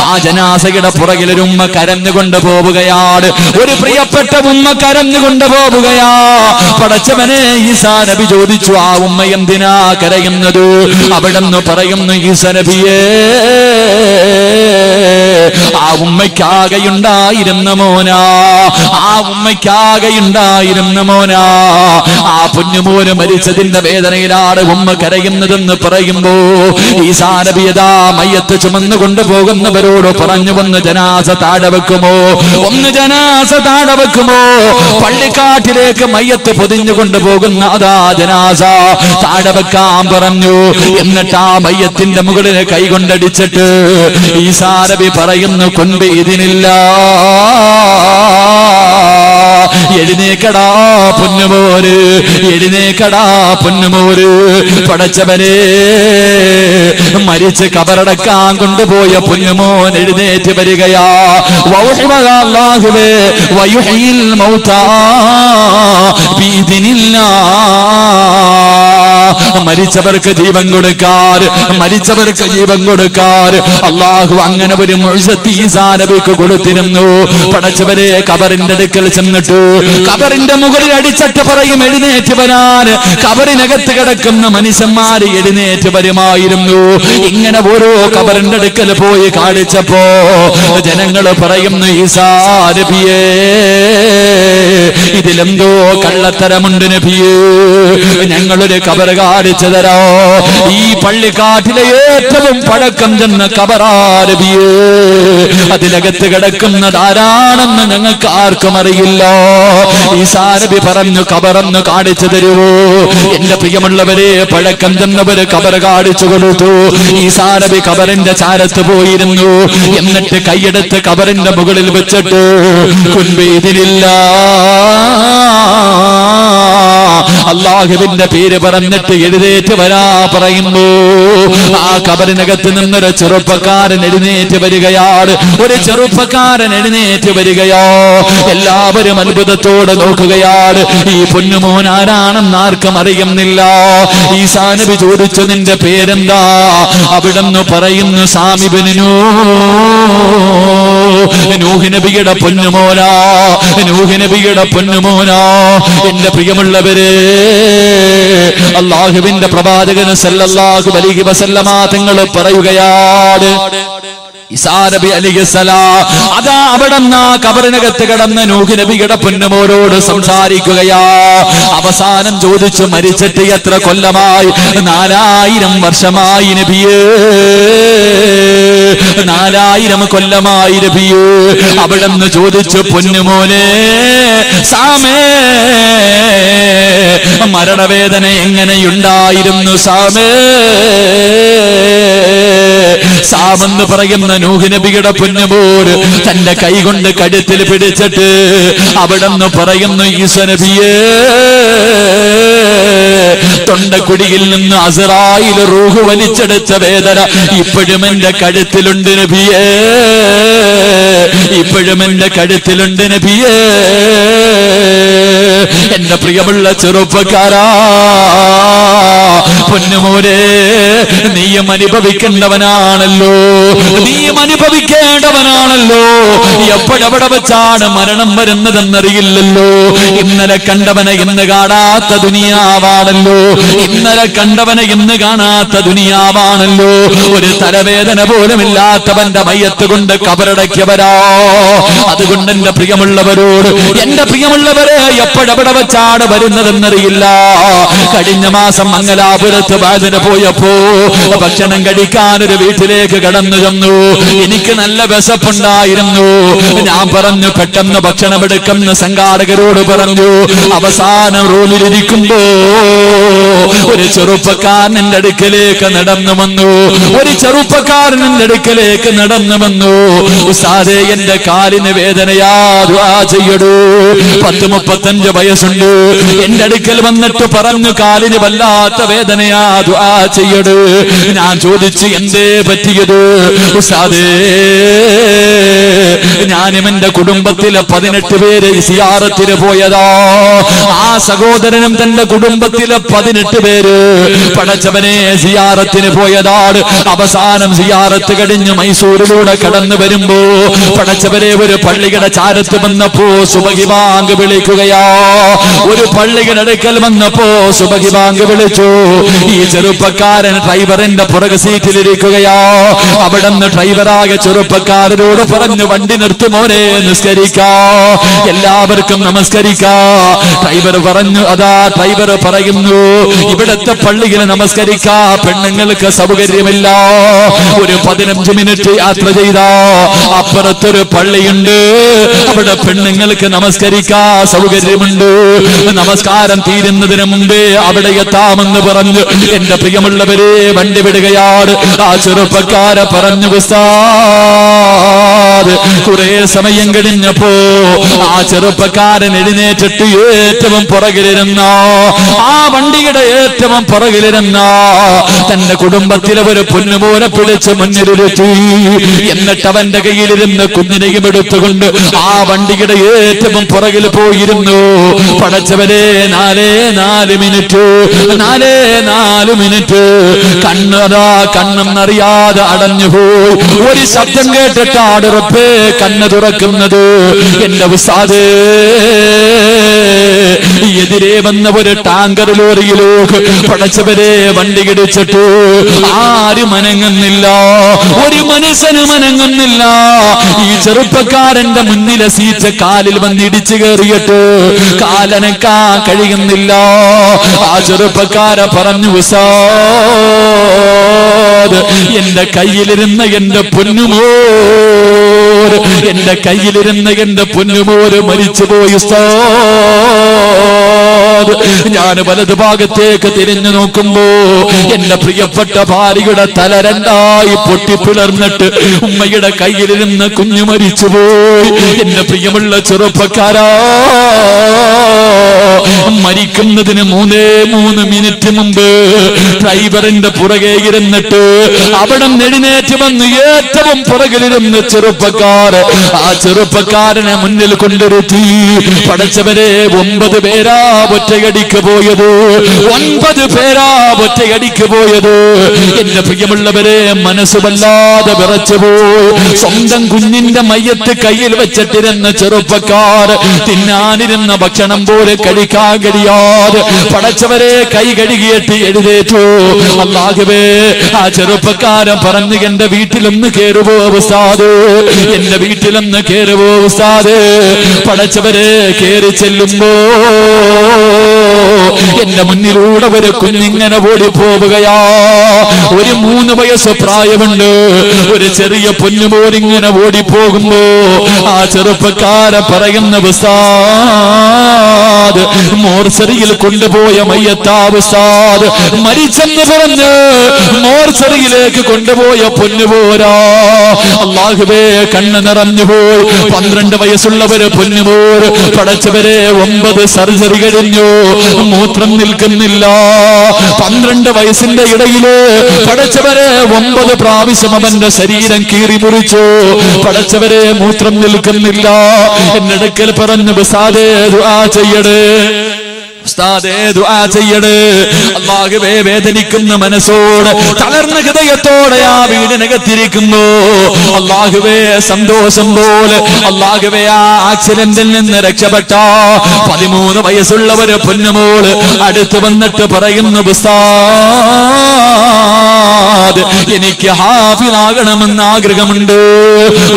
ആ ജനാസയുടെ പുറകിൽ ഒരു ഉമ്മ കരഞ്ഞുകൊണ്ട് പോവുകയാണ്, ഒരു പ്രിയപ്പെട്ട ഉമ്മ കരഞ്ഞുകൊണ്ട് പോവുകയാ. പടച്ചവനെ, ഈസാ നബി ചോദിച്ചു, ആ ഉമ്മ എന്തിനാ കരയുന്നത്? അവിടെന്ന് പറയുന്നു, ഈസാ നബിയേ, ആ ഉമ്മയ്ക്കാകെയുണ്ടായിരുന്ന മോനാ, ആ പൊന്നുമോന് മരിച്ചതിന്റെ വേദനയിലാണ് ഉമ്മ കരയുന്നതെന്ന് പറയുമ്പോ ഈസാ നബി യഥാ മയ്യത്ത് ചുമന്നു കൊണ്ടുപോകുന്നവരോട് പറഞ്ഞു, ഒന്ന് ജനാസ താഴെ വെക്കുമോ? പള്ളിക്കാട്ടിലേക്ക് മയ്യത്ത് പൊതിഞ്ഞു കൊണ്ടുപോകുന്ന അതാ ജനാസ താഴെ വെക്കാൻ പറഞ്ഞു. എന്നിട്ട് ആ മയ്യത്തിന്റെ മുകളിൽ കൈകൊണ്ടടിച്ചിട്ട് ഈസാ നബി പറയുന്നു, കൊണ്ട് ഇതിനില്ല, എഴുന്നേക്കടാ പൊന്നുമോര്, പടച്ചവനെ, മരിച്ച് കബറടക്കാൻ കൊണ്ടുപോയ പൊന്നുമോൻ എഴുന്നേറ്റ് വരികയാ. അല്ലാഹുവേ, വയുഹ്യിൽ മൗതാ ബിഇദ്നില്ലാഹ്. മരിച്ചവർക്ക് ജീവൻ കൊടുക്കാർ അല്ലാഹു അങ്ങനെ ഒരു മുഅ്ജിസത്ത് ഈസാ നബിക്ക് കൊടുത്തിരുന്നു. പടച്ചവനെ, കബറിന്റെ അടുക്കൽ ചെന്നിട്ട് കബറിന്റെ മുകളിൽ അടിച്ചിട്ട് പറയും, എഴുന്നേറ്റ് വരാൻ. കബറിനകത്ത് കിടക്കുന്ന മനുഷ്യന്മാര് എഴുന്നേറ്റ് വരുമായിരുന്നു. ഇങ്ങനെ ഓരോ കബറിന്റെ അടുക്കൽ പോയി കാണിച്ചപ്പോ ജനങ്ങൾ പറയുന്നു, ഈസാ നബിയേ, ഇതിലെന്തോ കള്ളത്തരമുണ്ട് നബിയേ, ഞങ്ങളൊരു കബർ കാണിച്ചു തരോ? ഈ പള്ളിക്കാട്ടിലെ ഏറ്റവും പഴക്കം ചെന്ന കബറാ നബിയേ, അതിനകത്ത് കിടക്കുന്നത് ആരാണെന്ന് ഞങ്ങൾക്ക് ആർക്കും അറിയില്ല. ഈസാ നബി പറഞ്ഞു, കബറൊന്ന് കാണിച്ചു തരുവോ? എന്റെ പ്രിയമുള്ളവരെ, പഴക്കം ചെന്നവര് കബർ കാണിച്ചു കൊടുത്തു. ഈസാ നബി കബറിന്റെ ചാരത്ത് പോയിരുന്നു. എന്നിട്ട് കൈയെടുത്ത് കബറിന്റെ മുകളിൽ വെച്ചിട്ട്, കുൻബിദിനില്ലാ അല്ലാഹുവിന്റെ പേര് പറഞ്ഞിട്ട് എഴുന്നേറ്റ് വരാ പറയുന്നു. ആ ഖബറിനകത്ത് നിന്നൊരു ചെറുപ്പക്കാരൻ എഴുന്നേറ്റ് വരികയാണ്. ഒരു ചെറുപ്പക്കാരൻ എഴുന്നേറ്റ് വരികയോ. എല്ലാവരും അത്ഭുതത്തോടെ നോക്കുകയാണ്. ഈ പൊന്നുമോൻ ആരാണെന്ന് ആർക്കും അറിയുന്നില്ല. ഈസാ നബി ചോദിച്ചു, നിന്റെ പേരെന്താ? അവിടെന്ന് പറയുന്നു, സാമിബ്നു നൂഹ് നബിയുടെ പൊന്നുമോനാ, നൂഹ് നബിയുടെ പൊന്നുമോനാ. എന്റെ പ്രിയമുള്ളവരെ, അല്ലാഹുവിന്റെ പ്രവാചകൻ സല്ലല്ലാഹു അലൈഹി വസല്ലമ തങ്ങൾ പറയുകയാണ്, ഈസാ നബി അലൈഹിസ്സലാം അതാ അവിടെന്ന് ഖബറിനകത്ത് കിടന്ന് നൂഹ് നബിയുടെ പൊന്നുമോനോട് സംസാരിക്കുകയാ. അവസാനം ചോദിച്ചു, മരിച്ചിട്ട് എത്ര കൊല്ലമായി? 4000 വർഷമായി നബിയേ, 4000 കൊല്ലമായി നബിയേ. അവിടെന്ന് ചോദിച്ചു, പൊന്നുമോനെ സാമേ, മരണവേദന എങ്ങനെയുണ്ടായിരുന്നു സാമേ? സാമെന്ന് പറയുന്ന നൂഹ് നബിയുടെ പൊന്നുമോൻ തന്റെ കൈ കൊണ്ട് കഴുത്തിൽ പിടിച്ചിട്ട് അവിടെന്ന് പറയുന്നു, ഈസാ നബിയേ, തൊണ്ടക്കുടിയിൽ നിന്ന് അസ്റായിൽ റൂഹ് വലിച്ചെടുത്ത വേദന ഇപ്പോഴും എന്റെ കഴുത്തിലുണ്ട് നബിയേ, ഇപ്പോഴും എന്റെ കഴുത്തിലുണ്ട് നബിയേ. എന്റെ പ്രിയമുള്ള ചെറുപ്പക്കാരാ, പൊന്നുമോനെ, നീയും അനുഭവിക്കേണ്ടവനാണല്ലോ, നീയും അനുഭവിക്കേണ്ടവനാണല്ലോ. എപ്പോഴെവിടെ വെച്ചാണ് മരണം വരുന്നതെന്നറിയില്ലല്ലോ. ഇന്നലെ കണ്ടവനെ ഇന്ന് കാണാത്ത ദുനിയാവാണല്ലോ, ഇന്നലെ കണ്ടവനെ ഇന്ന് കാണാത്ത ദുനിയാവാണല്ലോ. ഒരു തലവേദന പോലും ഇല്ലാത്തവന്റെ മയ്യത്ത് കൊണ്ട് കബറടക്കിയവരാ. അതുകൊണ്ട് എന്റെ പ്രിയമുള്ളവരോട്, എന്റെ പ്രിയമുള്ളവരെ, എപ്പോഴെവിടെ വെച്ചാണ് വരുന്നതെന്നറിയില്ല. കഴിഞ്ഞ മാസം മംഗലാപുരത്ത് വാതിന് പോയപ്പോ ഭക്ഷണം കഴിക്കാൻ ഒരു വീട്ടിലേക്ക് കടന്നു ചെന്നു. എനിക്ക് നല്ല വിശപ്പുണ്ടായിരുന്നു. ഞാൻ പറഞ്ഞു, പെട്ടെന്ന് ഭക്ഷണം എടുക്കുന്ന സംഘാടകരോട് പറഞ്ഞു. അവസാനം റൂമിലിരിക്കുമ്പോ ഒരു ചെറുപ്പക്കാരൻ എന്റെ അടുക്കലേക്ക് നടന്നു വന്നു. ഒരു ചെറുപ്പക്കാരൻ എന്റെ അടുക്കലേക്ക് നടന്നു വന്നു. ഉസ്താദേ, എന്റെ കാലിന് വേദനയാ, ദുആ ചെയ്യടൂ. 10-35 വയസ്സുണ്ട്. എന്റെ അടുക്കൽ വന്നിട്ട് പറഞ്ഞു, കാലിന് വല്ലാത്ത വേദനയാ, ദുആ ചെയ്യടൂ. ഞാൻ ചോദിച്ചു, എന്തേ പറ്റിയത്? ഉസ്താദേ, ഞാനും എന്റെ കുടുംബത്തിലെ 18 പേര് സിയാറത്തിന് പോയതാ. ആ സഹോദരനും തന്റെ കുടുംബത്തിലെ 18 പേര് പടച്ചവനെ സിയാറത്തിന് പോയതാണ്. അവസാനം സിയാറത്ത് കഴിഞ്ഞ് മൈസൂരിലൂടെ കടന്നു വരുമ്പോ പടച്ചവരെ ഒരു പള്ളിയുടെ ചാരത്ത് വന്നപ്പോ സുബഹി ബാങ്ക് വിളിക്കുകയാ. ഒരു പള്ളിയുടെ അടുക്കൽ വന്നപ്പോ സുബഹി ബാങ്ക് വിളിച്ചു. ഈ ചെറുപ്പക്കാരൻ ഡ്രൈവറിന്റെ പുറകു സീറ്റിലിരിക്കുകയാ. അവിടെ നിന്ന് ഡ്രൈവറായ ചെറുപ്പക്കാരനോട് പറഞ്ഞു, വണ്ടി നിർത്തുമോനെ, നിസ്കരിക്കാ, എല്ലാവർക്കും നമസ്കരിക്കാ. ഡ്രൈവർ പറഞ്ഞു, അതാ ഡ്രൈവർ പറയുന്നു, ഇവിടത്തെ പള്ളിയിൽ നമസ്കരിക്കാ പെണ്ണുങ്ങൾക്ക് സൗകര്യമില്ല. ഒരു 15 മിനിറ്റ് യാത്ര ചെയ്താ അപ്പുറത്തൊരു പള്ളിയുണ്ട്, അവിടെ പെണ്ണുങ്ങൾക്ക് നമസ്കരിക്കാ സൗകര്യമുണ്ട്. നമസ്കാരം തീരുന്നതിന് മുമ്പേ അവിടെ എത്താമെന്ന് പറഞ്ഞു എന്റെ പ്രിയമുള്ളവരെ വണ്ടി വിടുകയാണ്. ആ ചെറുപ്പക്കാരെ പറഞ്ഞു, ഉസ്താദ്, കുറെ സമയം കഴിഞ്ഞപ്പോ ആ ചെറുപ്പക്കാരൻ എഴുന്നേറ്റിട്ട് ഏറ്റവും പുറകിലിരുന്ന, ആ വണ്ടിയുടെ ഏറ്റവും പുറകിലിരുന്ന തന്റെ കുടുംബത്തിലെ ഒരു പൊന്നുപോലെ പിടിച്ച് മുന്നിലിരുത്തി. എന്നിട്ട് അവന്റെ കയ്യിലിരുന്ന് കുഞ്ഞിനെയും എടുത്തുകൊണ്ട് ആ വണ്ടിയുടെ ഏറ്റവും പുറകിൽ പോയിരുന്നു. പടച്ചവരെ, 4 മിനിറ്റ് കണ്ണെന്നറിയാതെ അടഞ്ഞുപോയി. ഒരു ശബ്ദം കേട്ടിട്ടാണ് റബ്ബേ കണ്ണ് തുറക്കുന്നത്. എന്റെ ഉസ്താദേ, എതിരെ വന്ന ഒരു ടാങ്കർ ലോറിയിലേക്ക് പടച്ചവരെ വണ്ടി ഇടിച്ചിട്ട് ആരും അനങ്ങുന്നില്ല, ഒരു മനുഷ്യനും അനങ്ങുന്നില്ല. ഈ ചെറുപ്പക്കാരന്റെ മുന്നിലെ സീറ്റ് കാലിൽ വന്ന് ഇടിച്ചു കയറിയിട്ട് കാലനക്കാൻ കഴിയുന്നില്ല. ആ ചെറുപ്പക്കാരെ പറഞ്ഞു, ഉസ്താദ്, എന്റെ കയ്യിലിരുന്ന എന്റെ പൊന്നുമോർ, എന്റെ കയ്യിലിരുന്ന എന്റെ പൊന്നുമോര് മരിച്ചുപോയി ഉസ്താദ്. ഞാൻ വലതു ഭാഗത്തേക്ക് തിരിഞ്ഞു നോക്കുമ്പോ എന്റെ പ്രിയപ്പെട്ട ഭാര്യയുടെ തല രണ്ടായി പൊട്ടിപ്പിളർന്നിട്ട് ഉമ്മയുടെ കയ്യിലിരുന്ന് കുഞ്ഞു മരിച്ചുപോയി. എന്റെ പ്രിയമുള്ള ചെറുപ്പക്കാരാ, മരിക്കുന്നതിന് 3 മിനിറ്റ് മുമ്പ് ഡ്രൈവറിന്റെ പുറകെ ഇരുന്നിട്ട് അവിടെ എഴുന്നേറ്റ് വന്ന് ഏറ്റവും പുറകിലിരുന്ന് ചെറുപ്പക്കാർ ആ ചെറുപ്പക്കാരനെ മുന്നിൽ കൊണ്ടിരുത്തി. പടച്ചവരെ 9 പേരാ ഒറ്റയടിക്ക് പോയത്, 9 പേരാ ഒറ്റയടിക്ക് പോയത്. എന്റെ പ്രിയമുള്ളവരെ, മനസ്സുവല്ലാതെ വിറച്ചുപോയി. സ്വന്തം കുഞ്ഞിന്റെ മയ്യത്ത് കയ്യിൽ വെച്ചിട്ടിരുന്ന ചെറുപ്പക്കാർ തിന്നാനിരുന്ന ഭക്ഷണം പോലെ കഴിക്കാൻ കഴിയാതെ പടച്ചവരെ കൈ കഴുകിയിട്ട് എഴുന്നേറ്റു. അല്ലാഹുവേ, ആ ചെറുപ്പക്കാരൻ പറഞ്ഞു, എന്റെ വീട്ടിലൊന്ന് കേറുവോ ഉസ്താദ്, എന്റെ വീട്ടിലൊന്ന് കേറുവോ ഉസ്താദ്. പടച്ചവരെ കേറി ചെല്ലുമ്പോ എന്റെ മുന്നിലൂടെ ഒരു കുഞ്ഞിങ്ങനെ ഓടിപ്പോവുകയാ. ഒരു 3 വയസ്സ് പ്രായമുണ്ട്. ഒരു ചെറിയ പൊന്നുപോലിങ്ങനെ ഓടിപ്പോകുമ്പോ ആ ചെറുപ്പക്കാരൻ പറയുന്ന ഉസ്താദ്, മോർച്ചറിയിൽ കൊണ്ടുപോയ മയ്യത്താ ഉസ്താദ്, മരിച്ചെന്ന് പറഞ്ഞ് മോർച്ചറിയിലേക്ക് കൊണ്ടുപോയ പൊന്നുപോരാ. അല്ലാഹുവേ, കണ്ണ് നിറഞ്ഞുപോയി. 12 വയസ്സുള്ളവര് പൊന്നുപോർ. പടച്ചവരെ 9 സർജറി കഴിഞ്ഞു, മൂത്രം നിൽക്കുന്നില്ല. 12 വയസ്സിന്റെ ഇടയില് പടച്ചവരെ 9 പ്രാവശ്യം അവന്റെ ശരീരം കീറി മുറിച്ചു. പടച്ചവരെ മൂത്രം നിൽക്കുന്നില്ല. എന്നടുക്കൽ പറഞ്ഞു, ഉസ്താദേ ദുആ ചെയ്യണേ, ഉസ്താദേ ദുആ ചെയ്യണേ. അല്ലാഹുവേ, വേദനിക്കുന്ന മനസ്സോട് തളർന്ന ഹൃദയത്തോടെ ആ വീടിനകത്തിരിക്കുന്നു. അല്ലാഹുവേ, സന്തോഷം പോലെ അല്ലാഹുവേ ആ ആക്സിഡന്റിൽ നിന്ന് രക്ഷപ്പെട്ട 13 വയസ്സുള്ളവര് പൊന്നുമോള് അടുത്ത് വന്നിട്ട് പറയുന്നു, ഉസ്താദ് എനിക്ക് ഹാഫിളാകണമെന്ന് ആഗ്രഹമുണ്ട്,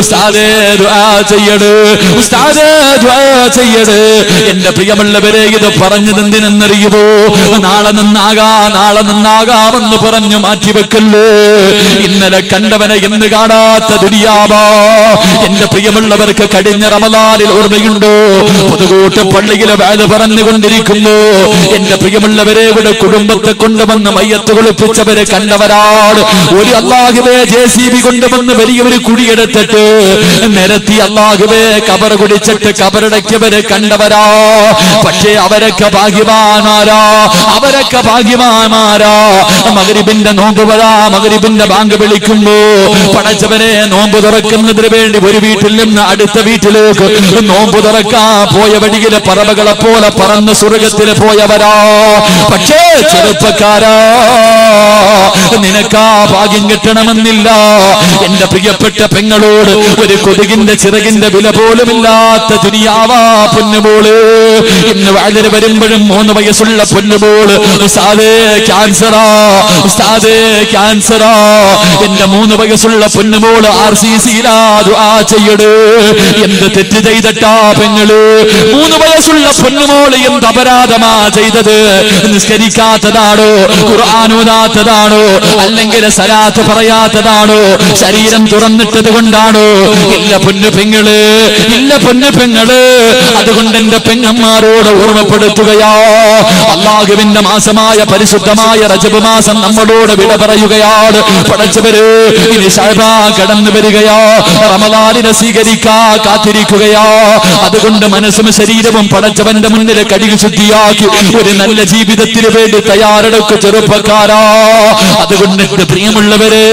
ഉസ്താദേ ദുആ ചെയ്യണേ, ഉസ്താദേ ദുആ ചെയ്യണേ. എന്റെ പ്രിയമുള്ളവരെ, ഇത് പറഞ്ഞത് എന്തിനെന്നറിയുമോ? നാളെ നന്നാകാമെന്ന് പറഞ്ഞു മാറ്റിവെക്കല്ലേ. ഇന്നലെ കണ്ടവനെ എന്ന് കാണാത്ത ദുനിയാവാ. എന്റെ പ്രിയമുള്ളവർക്ക് കഴിഞ്ഞ റമദാനിൽ ഓർമ്മയുണ്ടോ? പുതുകൂട്ട് പള്ളിയിലെ വേല പറഞ്ഞുകൊണ്ടിരിക്കുന്നു. എന്റെ പ്രിയമുള്ളവരെ, ഇവിടെ കുടുംബത്തെ കൊണ്ടുവന്ന് മയ്യത്ത് കുളിപ്പിച്ചവരെ കണ്ടവരാണ്. ഒരു അല്ലാഹുവേ JCB കൊണ്ടുവന്ന് വലിയൊരു കുഴിയെടുത്തിട്ട് നിരത്തി അല്ലാഹുവേ കബർ കുടിച്ചിട്ട് കബറടക്കിയവരെ കണ്ടവരാ. പക്ഷേ അവരൊക്കെ ഭാഗ്യവാന്മാരാ. മഗ്രിബിന്റെ നോമ്പ് വരാ, മഗ്രിബിന്റെ ബാങ്ക് വിളിക്കുമ്പോ പടച്ചവനെ നോമ്പ് തുറക്കുന്നതിന് വേണ്ടി ഒരു വീട്ടിൽ നിന്ന് അടുത്ത വീട്ടിലേക്ക് നോമ്പ് തുറക്കാൻ പോയ വഴിയിലെ പറവകളെ പോലെ പറന്ന് സ്വർഗത്തിൽ പോയവരാ. പക്ഷേ ചെറുപ്പക്കാരാ, നിനക്കാ ഭാഗ്യം കിട്ടണമെന്നില്ല. എന്റെ പ്രിയപ്പെട്ട പെങ്ങളോട് ഒരു കൊതുകിന്റെ ചിറകിന്റെ വില പോലുമില്ലാത്ത ദുനിയാവാ പൊന്നുമോള്. ഇന്ന് വളരെ വരുമ്പോഴും 3 വയസ്സുള്ള പൊന്നുമോള്, ഉസ്താദേ ക്യാൻസറാ, ഉസ്താദേ ക്യാൻസറാ. എന്റെ 3 വയസ്സുള്ള പൊന്നുമോള് RCCയിലാ. ദുആ ചെയ്യണേ. എന്ത് തെറ്റ് ചെയ്തിട്ടാ പെങ്ങള്? 3 വയസ്സുള്ള പൊന്നുമോള് എന്ത് അപരാധമാ ചെയ്തത്? നിസ്കരിക്കാത്തതാണോ? ഖുർആൻ ഓതാത്തതാണോ? അല്ലെങ്കിൽ സലാത്ത് പറയാത്തതാണോ? ശരീരം തുറന്നിട്ടത് കൊണ്ടാണോ? ഇല്ല പൊന്നു പെങ്ങള്, ഇല്ല പൊന്നു പെങ്ങള്. അതുകൊണ്ട് എന്റെ പെങ്ങന്മാരോട് ഓർമ്മപ്പെടുത്തുകയാ, അല്ലാഹുവിന്റെ മാസമായ പരിശുദ്ധമായ റജബ് മാസം നമ്മളോട് വിട പറയുകയാണ്. പടച്ചവര്, ഇനി ശഅബാൻ കടന്നു വരികയാ. റമദാനിനെ സ്വീകരിക്കാ കാത്തിരിക്കുകയാ. അതുകൊണ്ട് മനസ്സും ശരീരവും പടച്ചവന്റെ മുന്നിൽ കഴുകി ശുദ്ധിയാക്കി ഒരു നല്ല ജീവിതത്തിന് വേണ്ടി തയ്യാറെടുക്കു ചെറുപ്പക്കാരാ. അതുകൊണ്ട് എന്റെ പ്രിയമുള്ളവരെ,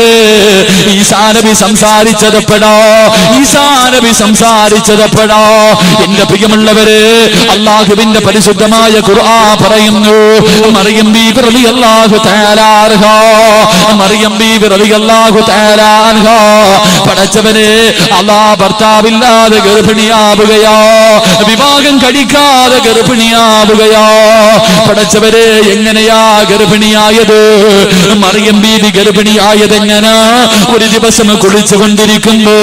ഈസാ നബി സംസാരിച്ചതപ്പെടാ. എന്റെ പ്രിയമുള്ളവരെ, അല്ലാഹുവിന്റെ പരിശുദ്ധമായ ഖുർആൻ പറയുന്നു, മറിയം ബീബി റളിയല്ലാഹു തആല അൻഹാ, മറിയം ബീബി റളിയല്ലാഹു തആല അൻഹാ പടച്ചവനെ അല്ലാഹ് ഭർത്താവില്ലാതെ ഗർഭിണിയാവുകയാ, വിവാഹം കഴിക്കാതെ ഗർഭിണിയാവുകയാ. പടച്ചവരെ, എങ്ങനെയാ ഗർഭിണിയായത്? മറിയം ബീബി ഗർഭിണിയായത് എങ്ങനെ? ഒരു ദിവസം കുളിച്ചുകൊണ്ടിരിക്കുമ്പോ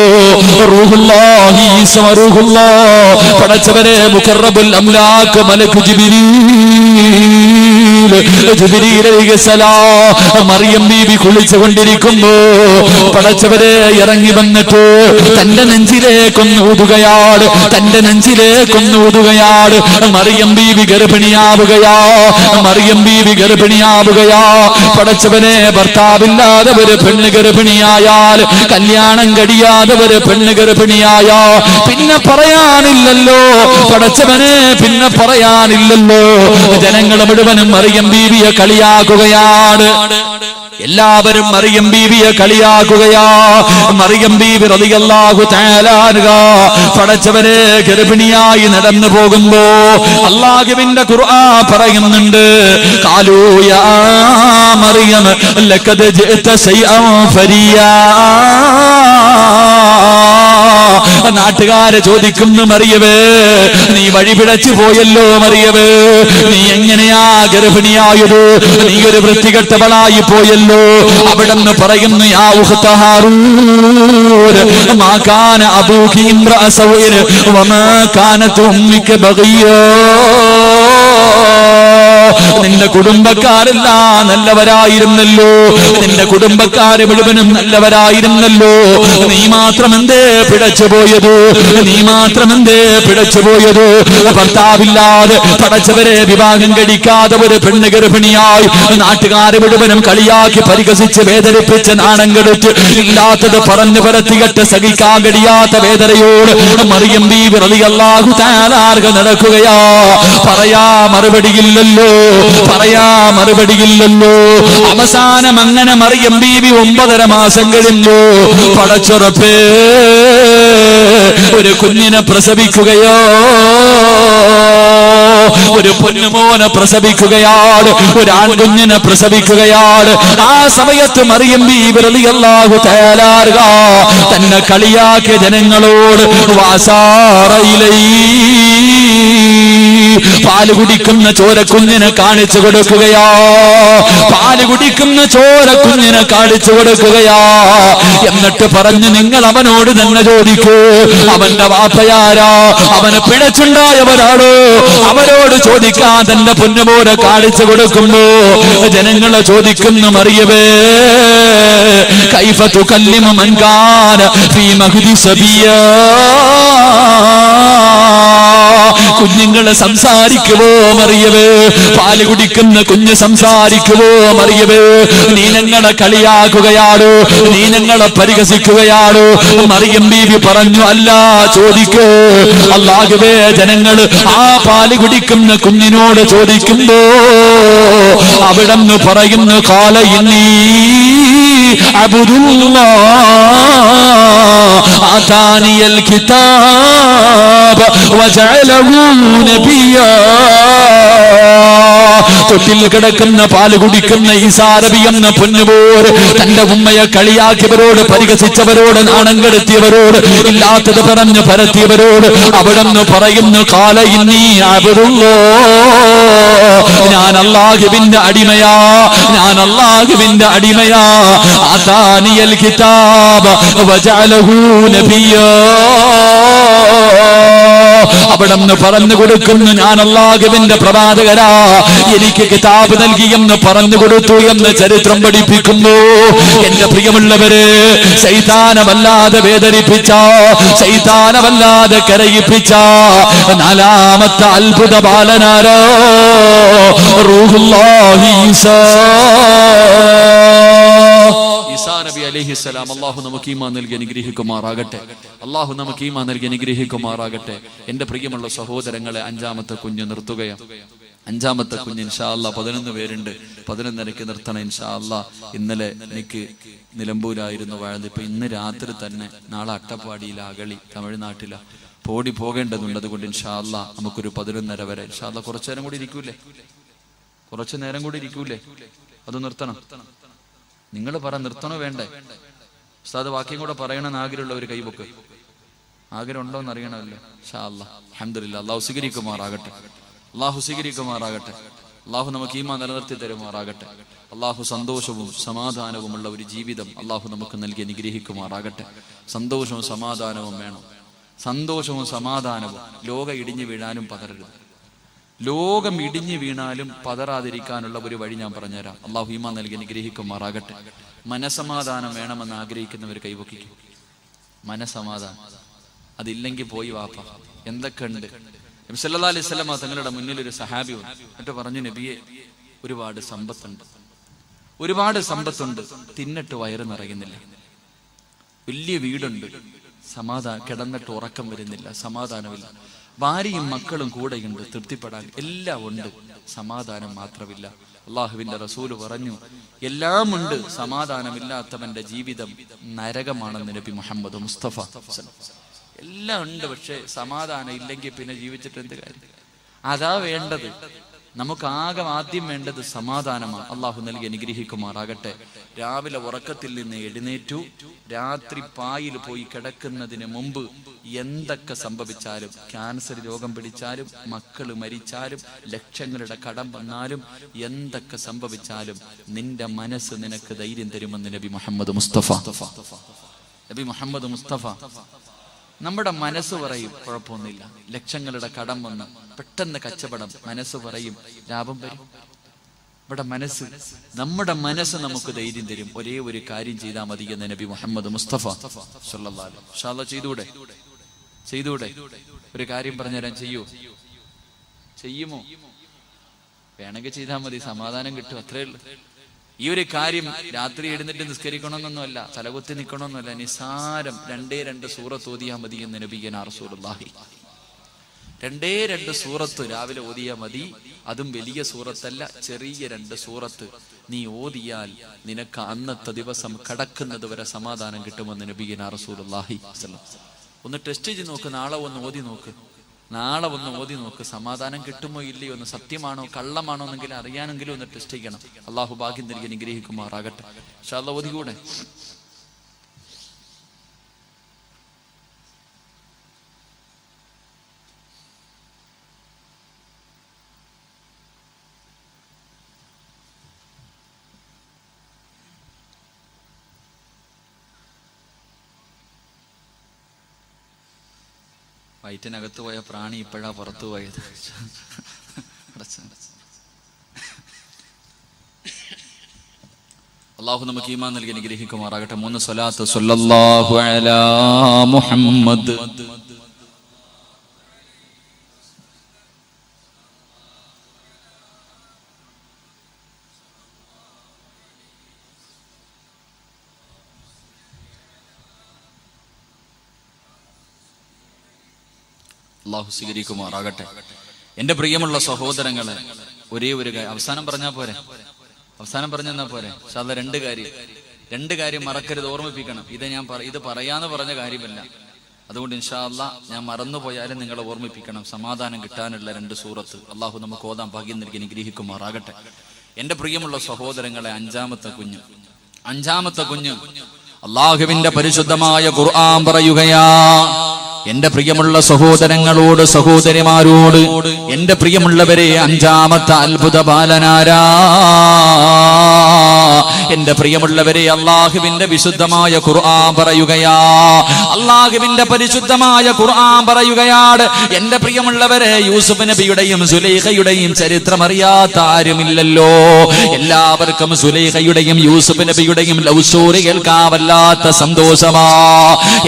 റൂഹുല്ലാഹി ഈസാ റൂഹുല്ലാഹ് പടച്ചവരെ മുഖറബുൽ അംലാക്ക് മലക്കു ജിബ്രീൽ ജിബ്രീൽ അലൈഹിസ്സലാം മറിയം ബീബി കുളിച്ചുകൊണ്ടിരിക്കുമ്പോ പടച്ചവരെ ഇറങ്ങി വന്നിട്ട് തന്റെ നെഞ്ചിലേക്കൊന്ന് ഊതുകയാണ്, തന്റെ നെഞ്ചിലേക്കൊന്ന് ഊതുകയാണ്. മറിയം ബീബി ഗർഭിണിയാവുകയാ, മറിയം ബീബി ഗർഭിണിയാവുകയാ. പടച്ചവനെ, ഭർത്താവില്ലാതെ ഒരു പെണ്ണ് ഗർഭിണിയായാൽ, കല്യാണം കഴിയാതെ ഒരു പെണ്ണ് ഗർഭിണിയായാ പിന്നെ പറയാനില്ലല്ലോ പടച്ചവനെ, പിന്നെ പറയാനില്ലല്ലോ. ജനങ്ങൾ മുഴുവനും മറിയം ബീവിയെ കളിയാക്കുകയാണ്. എല്ലാവരും മറിയം ബീവിയെ കളിയാക്കുകയാ. മറിയം ബീവി റളിയല്ലാഹു തആല അൻഹ പടച്ചവനെ ഗർഭിണിയായി നടന്നു പോകുമ്പോ അല്ലാഹുവിന്റെ ഖുർആൻ പറയുന്നുണ്ട്, ഖാലൂ യാ മറിയം ലഖദ് ജിഅത ശൈഅൻ ഫരിയാ. നാട്ടുകാരെ ചോദിക്കുന്നു, മറിയമേ നീ വഴിപിഴച്ചു പോയല്ലോ, മറിയമേ നീ എങ്ങനെയാ ഗർഭിണിയായത്, നീ ഒരു വൃത്തികെട്ടവളായി പോയല്ലോ. അവിടെന്ന് പറയുന്നു, യാ ഉഖ്ത ഹാറൂൻ മാ കാന അബൂകി ഇംറഅ സൗഇൻ വമാ കാനത് ഉമ്മുക ബഗിയ്യാ. നിന്റെ കുടുംബക്കാരെല്ലാം നല്ലവരായിരുന്നല്ലോ, നിന്റെ കുടുംബക്കാര് മുഴുവനും നല്ലവരായിരുന്നല്ലോ, നീ മാത്രം എന്തേ പിഴച്ചുപോയത്, നീ മാത്രം എന്തേ പിഴച്ചുപോയത്. ഭർത്താവില്ലാതെ പടച്ചവരെ വിവാഹം കഴിക്കാതെ ഒരു പെണ്ണ് ഗർഭിണിയായി നാട്ടുകാരെ മുഴുവനും കളിയാക്കി പരിഹസിച്ച് വേദനിപ്പിച്ച് നാണം കെടുത്ത് ഇല്ലാത്തത് പറഞ്ഞു പരത്തികെട്ട് സഹിക്കാൻ കഴിയാത്ത വേദനയോട് മറിയം ബീവി റളിയല്ലാഹു തആല അൻഹ നടക്കുകയാ. പറയാ മറുപടിയില്ലല്ലോ, പറയാ മറുപടിയില്ലല്ലോ. അവസാനം അങ്ങനെ മറിയം ബീവി 9.5 മാസം കഴിഞ്ഞു പടച്ചുറപ്പേ ഒരു കുഞ്ഞിനെ പ്രസവിക്കുകയോ, ഒരു പൊന്നുമോനെ പ്രസവിക്കുകയാണ്, ഒരു ആൺകുഞ്ഞിനെ പ്രസവിക്കുകയാണ്. ആ സമയത്ത് മറിയം ബീവി റളിയല്ലാഹു തആല അൻഹ തന്നെ കളിയാക്കിയ ജനങ്ങളോട് വാസാറയിലൈ പാല് കുടിക്കുന്ന ചോരക്കുഞ്ഞിനെ കാണിച്ചു കൊടുക്കുകയാ, പാല് കുടിക്കുന്ന ചോരക്കുഞ്ഞിനെ കാണിച്ചു കൊടുക്കുകയാ. എന്നിട്ട് പറഞ്ഞു, നിങ്ങൾ അവനോട് തന്നെ ചോദിക്കൂ, അവന്റെ വാപ്പയാരാ, അവന് പിഴച്ചുണ്ടായവരാണോ, അവരോട് ചോദിക്കാൻ തന്റെ പൊന്നുമോനെ കാണിച്ചു കൊടുക്കുമ്പോ ജനങ്ങളെ ചോദിക്കുന്നു, മറിയമേ കൈഫ തുകല്ലിമു മൻ കാന ഫീ മഹ്ദി സബിയാ. കുഞ്ഞുങ്ങളെ സംസാരിക്കുവോ മറിയമേ, പാല് കുടിക്കുന്ന കുഞ്ഞ് സംസാരിക്കുവോ മറിയമേ. നീ ഞങ്ങളെ കളിയാക്കുകയാണോ, നീ ഞങ്ങളെ പരിഹസിക്കുകയാണോ. മറിയം ബീവി പറഞ്ഞു, അല്ല, ചോദിക്കൂ. അല്ലാഹുവേ, ജനങ്ങൾ ആ പാല് കുടിക്കുന്ന കുഞ്ഞിനോട് ചോദിക്കുമ്പോ അവിടെന്ന് പറയുന്നു, ഖാല ഇന്നീ അബ്ദുല്ലാഹ് ആതാനിയൽ കിതാബ വജഅലഹു നബിയ്യാ. തൊട്ടിൽ കിടക്കുന്ന പാല് കുടിക്കുന്ന ഈസാ നബി എന്ന പൊന്നുപോര് തന്റെ ഉമ്മയെ കളിയാക്കിയവരോട്, പരിഹസിച്ചവരോട്, നാണം കെടുത്തിയവരോട്, ഇല്ലാത്തത് പറഞ്ഞ് പരത്തിയവരോട് അവിടെന്ന് പറയുന്നു, ഖാല ഇന്നീ അബ്ദുല്ലാഹ്, ഞാൻ അല്ലാഹുവിന്റെ അടിമയാ, ഞാൻ അല്ലാഹുവിന്റെ അടിമയാ. ആതാനിയൽ കിതാബ വജഅലഹു നബിയ്യാ. അവിടെന്ന് പറഞ്ഞു കൊടുക്കുന്നു, ഞാൻ അല്ലാഹുവിന്റെ പ്രവാചകരാ, എനിക്ക് കിതാബ് നൽകിയെന്ന് പറഞ്ഞു കൊടുത്തു എന്ന് ചരിത്രം പഠിപ്പിക്കുന്നു. എന്റെ പ്രിയമുള്ളവരെ, ശൈത്താനമല്ലാതെ വേദനിപ്പിച്ച, ശൈത്താനമല്ലാതെ കരയിപ്പിച്ച 4ാമത്തെ അത്ഭുത ബാലനാരോ റൂഹുല്ലാഹി ഈസാ നബി അലൈഹിസ്സലാം. അല്ലാഹു നമുക്ക് ഈമാൻ നൽകി അനുഗ്രഹിക്കുമാറാകട്ടെ, അല്ലാഹു നമുക്ക് ഈമാൻ നൽകി അനുഗ്രഹിക്കുമാറാകട്ടെ. എന്റെ പ്രിയമുള്ള സഹോദരങ്ങളെ, 5ാമത്തെ കുഞ്ഞ് നിർത്തുകയാണ്. 5ാമത്തെ കുഞ്ഞ് ഇൻഷാ അല്ലാഹ് 11 പേരുണ്ട്, 11:30 നിർത്തണം ഇൻഷാ അല്ലാഹ്. ഇന്നലെ എനിക്ക് നിലമ്പൂരായിരുന്നു വഅദ്, ഇപ്പൊ ഇന്ന് രാത്രി തന്നെ, നാളെ അട്ടപ്പാടിയില, അഗളി, തമിഴ്നാട്ടില പോകേണ്ടതുണ്ട്. അതുകൊണ്ട് ഇൻഷാ അല്ലാഹ് നമുക്കൊരു 11:30 വരെ ഇൻഷാ അല്ലാഹ് കുറച്ചു നേരം കൂടി ഇരിക്കൂലേ, കുറച്ചു നേരം കൂടി ഇരിക്കൂലേ? അത് നിർത്തണം. നിങ്ങൾ പറ, നിർത്തണോ വേണ്ടേ? ഉസ്താദ് വാക്യം കൂടെ പറയണമെന്ന് ആഗ്രഹമുള്ളവർ കൈവക്ക്. ആഗ്രഹം ഉണ്ടോ എന്ന് അറിയണമല്ലോ. ഇൻഷാ അല്ലാഹ് അൽഹംദുലില്ലാഹ്. അല്ലാഹു സ്വീകരിക്കുമാറാകട്ടെ, അല്ലാഹു സ്വീകരിക്കുമാറാകട്ടെ. അല്ലാഹു നമുക്ക് ഈമാൻ നിലനിർത്തി തരുമാറാകട്ടെ. അല്ലാഹു സന്തോഷവും സമാധാനവുമുള്ള ഒരു ജീവിതം അല്ലാഹു നമുക്ക് നൽകി അനുഗ്രഹിക്കുമാറാകട്ടെ. സന്തോഷവും സമാധാനവും വേണം, സന്തോഷവും സമാധാനവും. ലോകം ഇടിഞ്ഞു വീഴാനും പകരരുത്. ലോകം ഇടിഞ്ഞു വീണാലും പതറാതിരിക്കാനുള്ള ഒരു വഴി ഞാൻ പറഞ്ഞുതരാം. അള്ളാഹു ഈമാൻ നൽകി അനുഗ്രഹിക്കുമാറാകട്ടെ. മനസമാധാനം വേണമെന്ന് ആഗ്രഹിക്കുന്നവർ കൈവക്കിക്കും. മനസമാധാനം അതില്ലെങ്കിൽ പോയി വാപ്പ. എന്തൊക്കെ ഉണ്ട്. നബി സല്ലല്ലാഹു അലൈഹി വസല്ലം തങ്ങളുടെ മുന്നിൽ ഒരു സഹാബി വന്നു. എന്നിട്ട് പറഞ്ഞു, നബിയെ, ഒരുപാട് സമ്പത്തുണ്ട്, തിന്നിട്ട് വയറ് നിറയുന്നില്ല. വലിയ വീടുണ്ട്, കിടന്നിട്ട് ഉറക്കം വരുന്നില്ല, സമാധാനമില്ല. ഭാര്യയും മക്കളും കൂടെയുണ്ട്, തൃപ്തിപ്പെടാൻ എല്ലാം ഉണ്ട്, സമാധാനം മാത്രമില്ല. അള്ളാഹുവിന്റെ റസൂല് പറഞ്ഞു, എല്ലാം ഉണ്ട്, സമാധാനമില്ലാത്തവന്റെ ജീവിതം നരകമാണെന്ന് നബി മുഹമ്മദ് മുസ്തഫ. എല്ലാം ഉണ്ട്, പക്ഷെ സമാധാനം ഇല്ലെങ്കിൽ പിന്നെ ജീവിച്ചിട്ട് എന്ത് കാര്യം? അതാ വേണ്ടത്. നമുക്കാകെ ആദ്യം വേണ്ടത് സമാധാനമാണ്. അള്ളാഹു നൽകി അനുഗ്രഹിക്കുമാറാകട്ടെ. രാവിലെ ഉറക്കത്തിൽ നിന്ന് എഴുന്നേറ്റു, രാത്രി പായിൽ പോയി കിടക്കുന്നതിന് മുമ്പ് എന്തൊക്കെ സംഭവിച്ചാലും, ക്യാൻസർ രോഗം പിടിച്ചാലും, മക്കൾ മരിച്ചാലും, ലക്ഷങ്ങളുടെ കടം വന്നാലും, എന്തൊക്കെ സംഭവിച്ചാലും നിന്റെ മനസ്സ് നിനക്ക് ധൈര്യം തരുമെന്ന് നബി മുഹമ്മദ് മുസ്തഫ. നമ്മുടെ മനസ്സ് പറയും കുഴപ്പമൊന്നുമില്ല. ലക്ഷങ്ങളുടെ കടം വന്ന് പെട്ടെന്ന് കച്ചവടം, മനസ്സ് പറയും ലാഭം വരും. നമ്മുടെ മനസ്സ് നമുക്ക് ധൈര്യം തരും. ഒരേ ഒരു കാര്യം ചെയ്താൽ മതി എന്ന് നബി മുഹമ്മദ് മുസ്തഫ സല്ലല്ലാഹു അലൈഹി വസല്ലം. ചെയ്തൂടെ? ഒരു കാര്യം പറഞ്ഞുതരാൻ. ചെയ്യുമോ? വേണമെങ്കിൽ ചെയ്താൽ മതി, സമാധാനം കിട്ടും, അത്രേ ഉള്ളൂ. ഈ ഒരു കാര്യം രാത്രി എഴുന്നിട്ട് നിസ്കരിക്കണമെന്നൊന്നുമല്ല, തലകുത്തി നിൽക്കണമെന്നല്ല, നിസാരം 2 സൂറത്ത് ഓതിയാൽ മതി എന്ന് നബിയനാ റസൂലുള്ളാഹി. 2 സൂറത്ത് രാവിലെ ഓതിയാൽ മതി. അതും വലിയ സൂറത്തല്ല, ചെറിയ 2 സൂറത്ത് നീ ഓതിയാൽ നിനക്ക് അന്നത്തെ ദിവസം കടക്കുന്നത് വരെ സമാധാനം കിട്ടുമെന്ന് നബിയനാ റസൂലുള്ളാഹി. ഒന്ന് ടെസ്റ്റ് ചെയ്ത് നോക്ക്. നാളെ ഒന്ന് ഓതി നോക്ക്. സമാധാനം കിട്ടുമോ ഇല്ലയോ എന്ന്, സത്യമാണോ കള്ളമാണോ എന്നെങ്കിലും അറിയാനെങ്കിലും ഒന്ന് ടെസ്റ്റ് ചെയ്യണം. അള്ളാഹു ഭാഗ്യം നൽകി അനുഗ്രഹിക്കുമാറാകട്ടെ. ഇൻഷാ അല്ലാഹ് ഓതിക്കൂടെ? വയറ്റിനകത്ത് പോയ പ്രാണി ഇപ്പോഴാ പുറത്തു പോയത്. അള്ളാഹു നമുക്ക് ഈമാൻ നൽകി അനുഗ്രഹിക്കുമാറാകട്ടെ. 3 സ്വലാത്ത്. സ്വല്ലല്ലാഹു അലാ മുഹമ്മദ്. അള്ളാഹു സ്വീകരിക്കുമാറാകട്ടെ. എന്റെ പ്രിയമുള്ള സഹോദരങ്ങളെ, ഒരേ ഒരു കാര്യം അവസാനം പറഞ്ഞാൽ പോരെ? പക്ഷെ അത് 2 കാര്യം മറക്കരുത്, ഓർമ്മിപ്പിക്കണം. ഇത് പറയാന്ന് പറഞ്ഞ കാര്യമല്ല. അതുകൊണ്ട് ഇൻഷാ അല്ലാഹ് ഞാൻ മറന്നുപോയാലും നിങ്ങളെ ഓർമ്മിപ്പിക്കണം. സമാധാനം കിട്ടാനുള്ള 2 സൂറത്ത് അള്ളാഹു നമുക്ക് ഓതാൻ ഭാഗ്യം നൽകി അനുഗ്രഹിക്കുമാറാകട്ടെ. എന്റെ പ്രിയമുള്ള സഹോദരങ്ങളെ, 5-ാമത്തെ കുഞ്ഞ് അള്ളാഹുവിന്റെ പരിശുദ്ധമായ ഖുർആൻ പറയുകയാ. എന്റെ പ്രിയമുള്ള സഹോദരങ്ങളോട്, സഹോദരിമാരോട്, എന്റെ പ്രിയമുള്ളവരെ, 5-ാമത്തെ അത്ഭുത ബാലനാരാ? എന്റെ പ്രിയമുള്ളവരെ, അള്ളാഹുവിന്റെ വിശുദ്ധമായ ഖുർആൻ പറയുകയാ. അള്ളാഹുവിന്റെ പരിശുദ്ധമായ ഖുർആൻ പറയുകയാണ്. എന്റെ പ്രിയമുള്ളവരെ, യൂസുഫ് നബിയുടെയും സുലൈഖയുടെയും ചരിത്രം അറിയാത്ത ആരുമില്ലല്ലോ. എല്ലാവർക്കും സുലൈഖയുടെയും യൂസുഫ് നബിയുടെയും ലവ് സ്റ്റോറി കേൾക്കാൻ വല്ലാത്ത സന്തോഷമാ.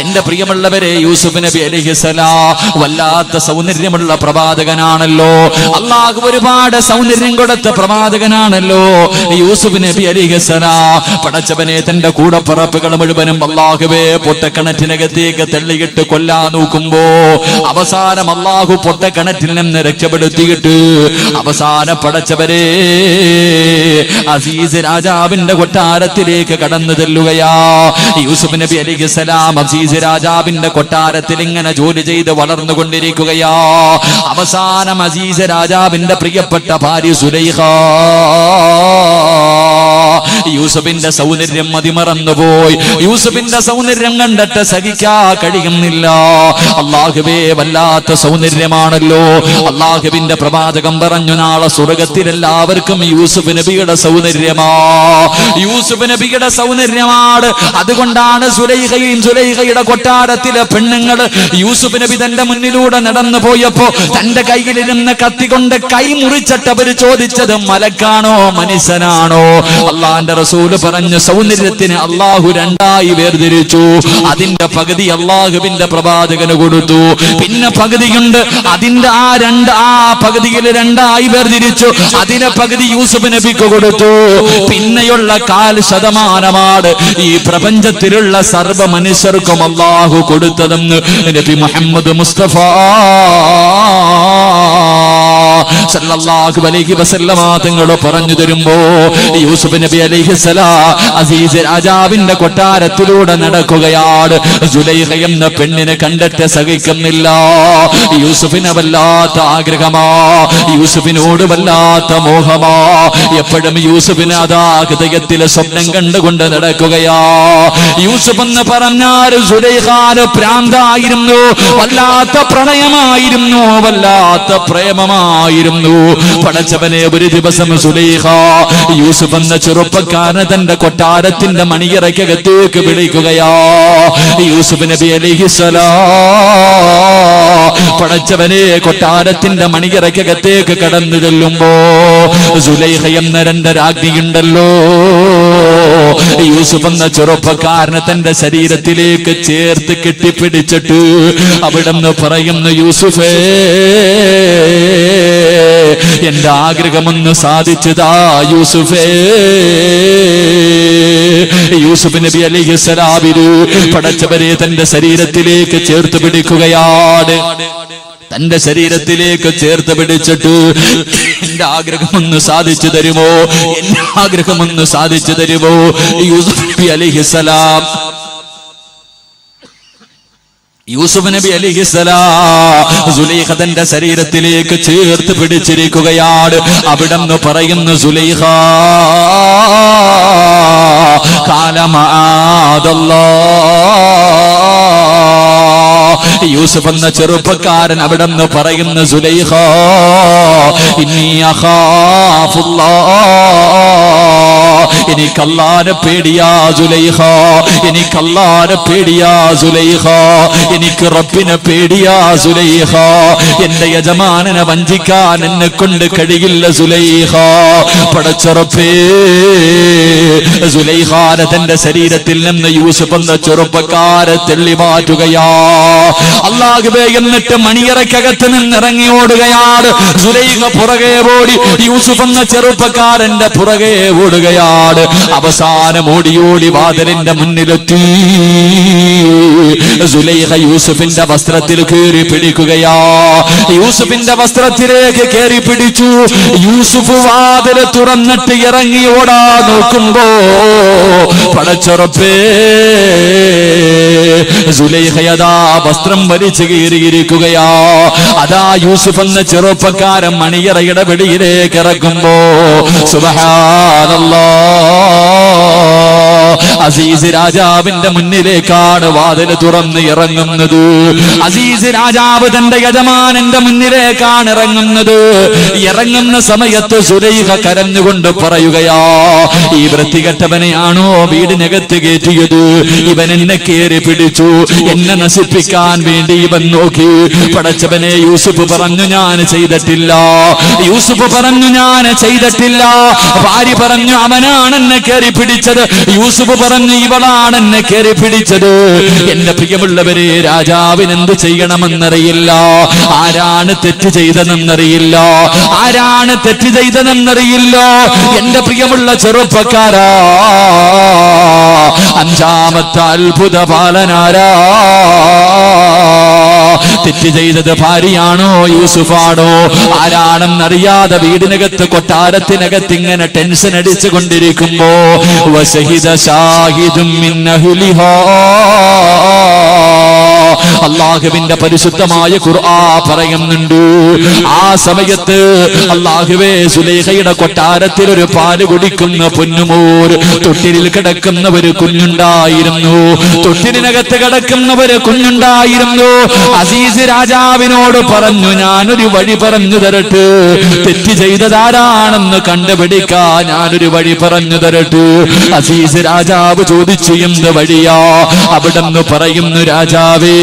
എന്റെ പ്രിയമുള്ളവരെ, യൂസുഫ് നബി അലൈഹിസ്സലാം വല്ലാത്ത സൗന്ദര്യമുള്ള പ്രവാചകനാണല്ലോ. അള്ളാഹു ഒരുപാട് സൗന്ദര്യം കൊടുത്ത പ്രവാചകനാണല്ലോ യൂസുഫ് നബി അലൈഹിസ്സലാം. പടച്ചവനെ, തന്റെ കൂടപ്പിറപ്പുകൾ മുഴുവനും അള്ളാഹുവേ പൊട്ടക്കിണറ്റിനകത്തേക്ക് തള്ളിയിട്ട് കൊല്ലാൻ നോക്കുമ്പോ അവസാനം അള്ളാഹു പൊട്ടക്കിണറ്റിൽ നിന്ന് രക്ഷപ്പെടുത്തിയിട്ട് അവസാനം പടച്ചവരെ അസീസ് രാജാവിന്റെ കൊട്ടാരത്തിലേക്ക് കടന്നു ചെല്ലുകയാ. യൂസുഫ് നബി അലൈഹിസ്സലാം അസീസ് രാജാവിന്റെ കൊട്ടാരത്തിൽ ഇങ്ങനെ ജോലി ചെയ്ത് വളർന്നുകൊണ്ടിരിക്കുകയാ. അവസാനം അസീസ് രാജാവിന്റെ പ്രിയപ്പെട്ട ഭാര്യ സുലൈഖ യൂസുഫിന്റെ സൗന്ദര്യം മതിമറന്നുപോയി. യൂസുഫിന്റെ സൗന്ദര്യം കണ്ടിട്ട് സഹിക്കാ കഴിയുന്നില്ല. അല്ലാഹുവേ, വല്ലാത്ത സൗന്ദര്യമാണല്ലോ. അല്ലാഹുവിന്റെ പ്രവാചകം പറഞ്ഞു, നാളെ സ്വർഗ്ഗത്തിൽ എല്ലാവർക്കും യൂസുഫ് നബിയുടെ സൗന്ദര്യമാ. യൂസുഫ് നബിയുടെ സൗന്ദര്യമാണ്. അതുകൊണ്ടാണ് സുലൈഖയുടെ കൊട്ടാരത്തിലെ പെണ്ണുങ്ങൾ യൂസുഫ് നബി തന്റെ മുന്നിലൂടെ നടന്നു പോയപ്പോ തന്റെ കയ്യിലിരുന്ന കത്തി കൊണ്ട് കൈ മുറിച്ചിട്ട് അവര് ചോദിച്ചത് മലക്കാണോ മനുഷ്യനാണോ? അള്ളാന്റെ റസൂല് പറഞ്ഞു, സൗന്ദര്യത്തിന് അള്ളാഹു രണ്ടായി വേർതിരിച്ചു. അതിന്റെ പകുതി അള്ളാഹുവിന്റെ പ്രവാചകന് കൊടുത്തു. പിന്നെ പകുതിയുണ്ട്, അതിന്റെ ആ പകുതിയിൽ രണ്ടായി വേർതിരിച്ചു. അതിന്റെ പകുതി യൂസുഫ് നബിക്ക് കൊടുത്തു. പിന്നെയുള്ള 4% ഈ പ്രപഞ്ചത്തിലുള്ള സർവ്വ മനുഷ്യർക്കും അള്ളാഹു കൊടുത്തതെന്ന് നബി മുഹമ്മദ് മുസ്തഫ സല്ലല്ലാഹു അലൈഹി വസല്ലമ തങ്ങൾ പറഞ്ഞു തരുമ്പോ, യൂസുഫ് നബി അലൈഹിസ്സലാം അസീസ് രാജാവിന്റെ കൊട്ടാരത്തിലൂടെ നടക്കുകയാണ്. സുലൈഖ എന്ന പെണ്ണിനെ കണ്ടിട്ട് സഹിക്കുന്നില്ല. യൂസുഫിന് വല്ലാത്ത ആഗ്രഹമാ, യൂസുഫിനോട് വല്ലാത്ത മോഹമാ. എപ്പോഴും യൂസുഫിന് അതാ ഹൃദയത്തിലെ സ്വപ്നം കണ്ടുകൊണ്ട് നടക്കുകയാ. യൂസുഫ് എന്ന് പറഞ്ഞാൽ സുലൈഖാന് പ്രാന്തായിരുന്നു, വല്ലാത്ത പ്രണയമായിരുന്നു, വല്ലാത്ത പ്രേമമായിരുന്നു. പടച്ചവനെ, ഒരു ദിവസം സുലൈഖ യൂസുഫ് എന്ന ചെറുപ്പക്കാരനെ തന്റെ കൊട്ടാരത്തിന്റെ മണിയറയ്ക്കകത്തേക്ക് വിളിക്കുകയാ. യൂസുഫ് നബി അലൈഹിസ്സലാം പടച്ചവനെ കൊട്ടാരത്തിന്റെ മണിയറയ്ക്കകത്തേക്ക് കടന്നു ചെല്ലുമ്പോ സുലൈഖ എന്ന 2 രാജ്ഞിയുണ്ടല്ലോ, യൂസുഫ് എന്ന ചെറുപ്പക്കാരനെ തന്റെ ശരീരത്തിലേക്ക് ചേർത്ത് കെട്ടിപ്പിടിച്ചിട്ട് അവിടെന്ന് പറയുന്നു, യൂസുഫേ, എന്റെ ആഗ്രഹമൊന്ന് സാധിച്ചതാ യൂസുഫേ. യൂസുഫ് നബി അലൈഹിസ്സലാമിന് പടച്ചവരെ തന്റെ ശരീരത്തിലേക്ക് ചേർത്ത് പിടിക്കുകയാണ്. തന്റെ ശരീരത്തിലേക്ക് ചേർത്ത് പിടിച്ചിട്ട്, എന്റെ ആഗ്രഹമൊന്ന് സാധിച്ചു തരുമോ, എന്റെ ആഗ്രഹമൊന്ന് സാധിച്ചു തരുമോ? യൂസുഫ് നബി അലൈഹിസ്സലാം സുലൈഖ തന്റെ ശരീരത്തിലേക്ക് ചേർത്ത് പിടിച്ചിരിക്കുകയാണ്. അവിടെന്ന് പറയുന്നു, സുലൈഖ യൂസുഫ് എന്ന ചെറുപ്പക്കാരൻ അവിടെന്ന് പറയുന്നു, സുലൈഖ ഇന്നി അഖാഫുല്ലാഹ്, എനിക്ക് അല്ലാഹുവിനെ പേടിയാ സുലൈഖ, എനിക്ക് അല്ലാഹുവിനെ പേടിയാ സുലൈഖ, എനിക്ക് റബ്ബിനെ പേടിയാ സുലൈഖ. എന്റെ യജമാനനെ വഞ്ചിക്കാൻ എന്നെ കൊണ്ട് കഴിയില്ല സുലൈഖ. പടച്ച റബ്ബേ, സുലൈഖാനെ തന്റെ ശരീരത്തിൽ നിന്ന് യൂസുഫ് എന്ന ചെറുപ്പക്കാരെ തെള്ളി മാറ്റുകയാ. അല്ലാഹുവേ, എന്നിട്ട് മണിയറയ്ക്കകത്ത് നിന്നിറങ്ങി ഓടുകയാണ്. സുലൈഖ പുറകെ ഓടി യൂസുഫ് എന്ന ചെറുപ്പക്കാരന്റെ പുറകെ ഓടുകയാണ്. അവസാനം ഓടി വാതിലിന്റെ മുന്നിലെത്തി. സുലൈഖ യൂസുഫിന്റെ വസ്ത്രത്തിൽ കയറി പിടിക്കുകയാ. യൂസുഫിന്റെ വസ്ത്രത്തിലേക്ക് കയറി പിടിച്ചു. യൂസുഫ് വാതിൽ തുറന്നിട്ട് ഇറങ്ങി ഓടാ നോക്കുമ്പോ പടച്ച റബ്ബേ, സുലൈഖ അതാ വസ്ത്രം വലിച്ചു കീറിയിരിക്കുകയാ. അതാ യൂസുഫ് എന്ന ചെറുപ്പക്കാരൻ മണിയറയുടെ വെളിയിലേക്ക് ഇറങ്ങുമ്പോ സുബ്ഹാനല്ലാഹ്, അസീസ് രാജാവിന്റെ മുന്നിലേക്കാണ് വാതിൽ തുറന്ന് ഇറങ്ങുന്നത്. അസീസ് രാജാവ് തന്റെ യജമാനന്റെ മുന്നിലേക്കാണ് ഇറങ്ങുന്നത്. ഇറങ്ങുന്ന സമയത്ത് സുലൈഖ കരഞ്ഞുകൊണ്ട് പറയുകയാ, ഈ വൃത്തികെട്ടവനെയാണോ വീടിനകത്ത് കയറ്റിയത്? ഇവൻ എന്നെ കയറി പിടിച്ചു, എന്നെ നശിപ്പിക്കാൻ വേണ്ടി ഇവൻ നോക്കി. പടച്ചവനെ, യൂസുഫ് പറഞ്ഞു, ഞാൻ ചെയ്തിട്ടില്ല. യൂസുഫ് പറഞ്ഞു, ഞാൻ ചെയ്തിട്ടില്ല. ഭാര്യ പറഞ്ഞു, അവനാണ് എന്നെ കയറി പിടിച്ചത്. യൂസുഫ് പറഞ്ഞു, ഇവളാണ് എന്നെ കയറി പിടിച്ചത്. എന്റെ പ്രിയമുള്ളവരെ, രാജാവിന് എന്ത് ചെയ്യണമെന്നറിയില്ല. ആരാണ് തെറ്റ് ചെയ്തതെന്നറിയില്ല. ആരാണ് തെറ്റ് ചെയ്തതെന്നറിയില്ല. എന്റെ പ്രിയമുള്ള ചെറുപ്പക്കാരാ, 5ാമത്തെ അത്ഭുത ബാലനാരാ? തെറ്റ് ചെയ്തത് ഭാര്യയാണോ യൂസുഫാണോ? ആരാണെന്നറിയാതെ വീടിനകത്ത് കൊട്ടാരത്തിനകത്ത് ഇങ്ങനെ ടെൻഷൻ അടിച്ചു കൊണ്ടിരിക്കുമ്പോ വശഹിദ ഷാഹിദും മിൻ അഹ്ലിഹാ, അല്ലാഹുവിന്റെ പരിശുദ്ധമായ ഖുർആൻ പറയുന്നുണ്ട്. ആ സമയത്ത് അല്ലാഹുവേ സുലൈഖയുടെ കൊട്ടാരത്തിൽ ഒരു പാല് കുടിക്കുന്ന പൊന്നുമോർ, തൊട്ടിലിൽ കിടക്കുന്ന ഒരു കുഞ്ഞുണ്ടായിരുന്നു, തൊട്ടിലിനകത്ത് കിടക്കുന്ന ഒരു കുഞ്ഞുണ്ടായിരുന്നു. അസീസ് രാജാവിനോട് പറഞ്ഞു, ഞാനൊരു വഴി പറഞ്ഞു തരട്ടെ, തെറ്റ് ചെയ്തതാരാണെന്ന് കണ്ടുപിടിക്കാൻ ഞാനൊരു വഴി പറഞ്ഞു തരട്ടെ. അസീസ് രാജാവ് ചോദിച്ചു, എന്ത് വഴിയാ? അവിടെന്ന് പറയുന്നു, രാജാവേ,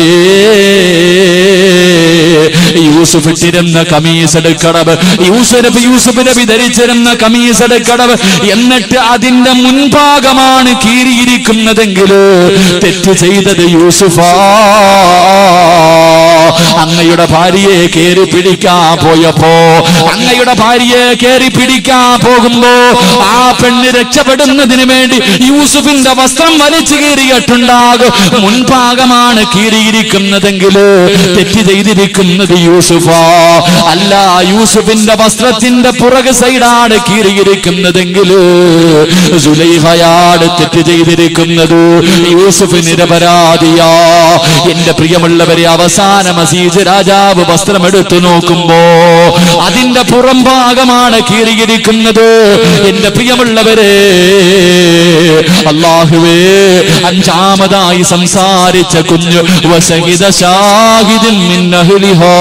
യൂസുഫ് ഇട്ടിരുന്ന കമീസ് എടുക്കണം, യൂസുഫ് നബി ധരിച്ചിരുന്ന കമീസ് എടുക്കണം, എന്നിട്ട് അതിന്റെ മുൻഭാഗമാണ് കീറിയിരിക്കുന്നതെങ്കിൽ തെറ്റ് ചെയ്തത് യൂസുഫാ. അങ്ങയുടെ ഭാര്യയെ കേറി പിടിക്കാൻ പോയപ്പോ, അങ്ങയുടെ ഭാര്യയെ കേറി പിടിക്കാൻ പോകുമ്പോ ആ പെണ്ണ് രക്ഷപ്പെടുന്നതിന് വേണ്ടി യൂസുഫിന്റെ വസ്ത്രം വലിച്ചു കീറിയിട്ടുണ്ടാകും. മുൻഭാഗമാണ് കീറിയിരിക്കുന്നതെങ്കിൽ തെറ്റ് ചെയ്തിരിക്കുന്നത് യൂസുഫാ. അല്ല, യൂസുഫിന്റെ വസ്ത്രത്തിന്റെ പുറകു സൈഡാണ് കീറിയിരിക്കുന്നതെങ്കിൽ സുലൈഖയാണ് തെറ്റ് ചെയ്തിരിക്കുന്നത്. യൂസുഫ് നിരപരാധിയാ. എന്റെ പ്രിയമുള്ളവരെ, അവസാനം അസീസ് രാജാവ് വസ്ത്രം എടുത്തു നോക്കുമ്പോ അതിന്റെ പുറം ഭാഗമാണ് കീറിയിരിക്കുന്നത്. എന്റെ പ്രിയമുള്ളവരെ, അല്ലാഹുവേ, അഞ്ചാമതായി സംസാരിച്ച കുഞ്ഞു വശഹിദ ഷാഹിദുൻ മിൻ അഹ്ലിഹാ,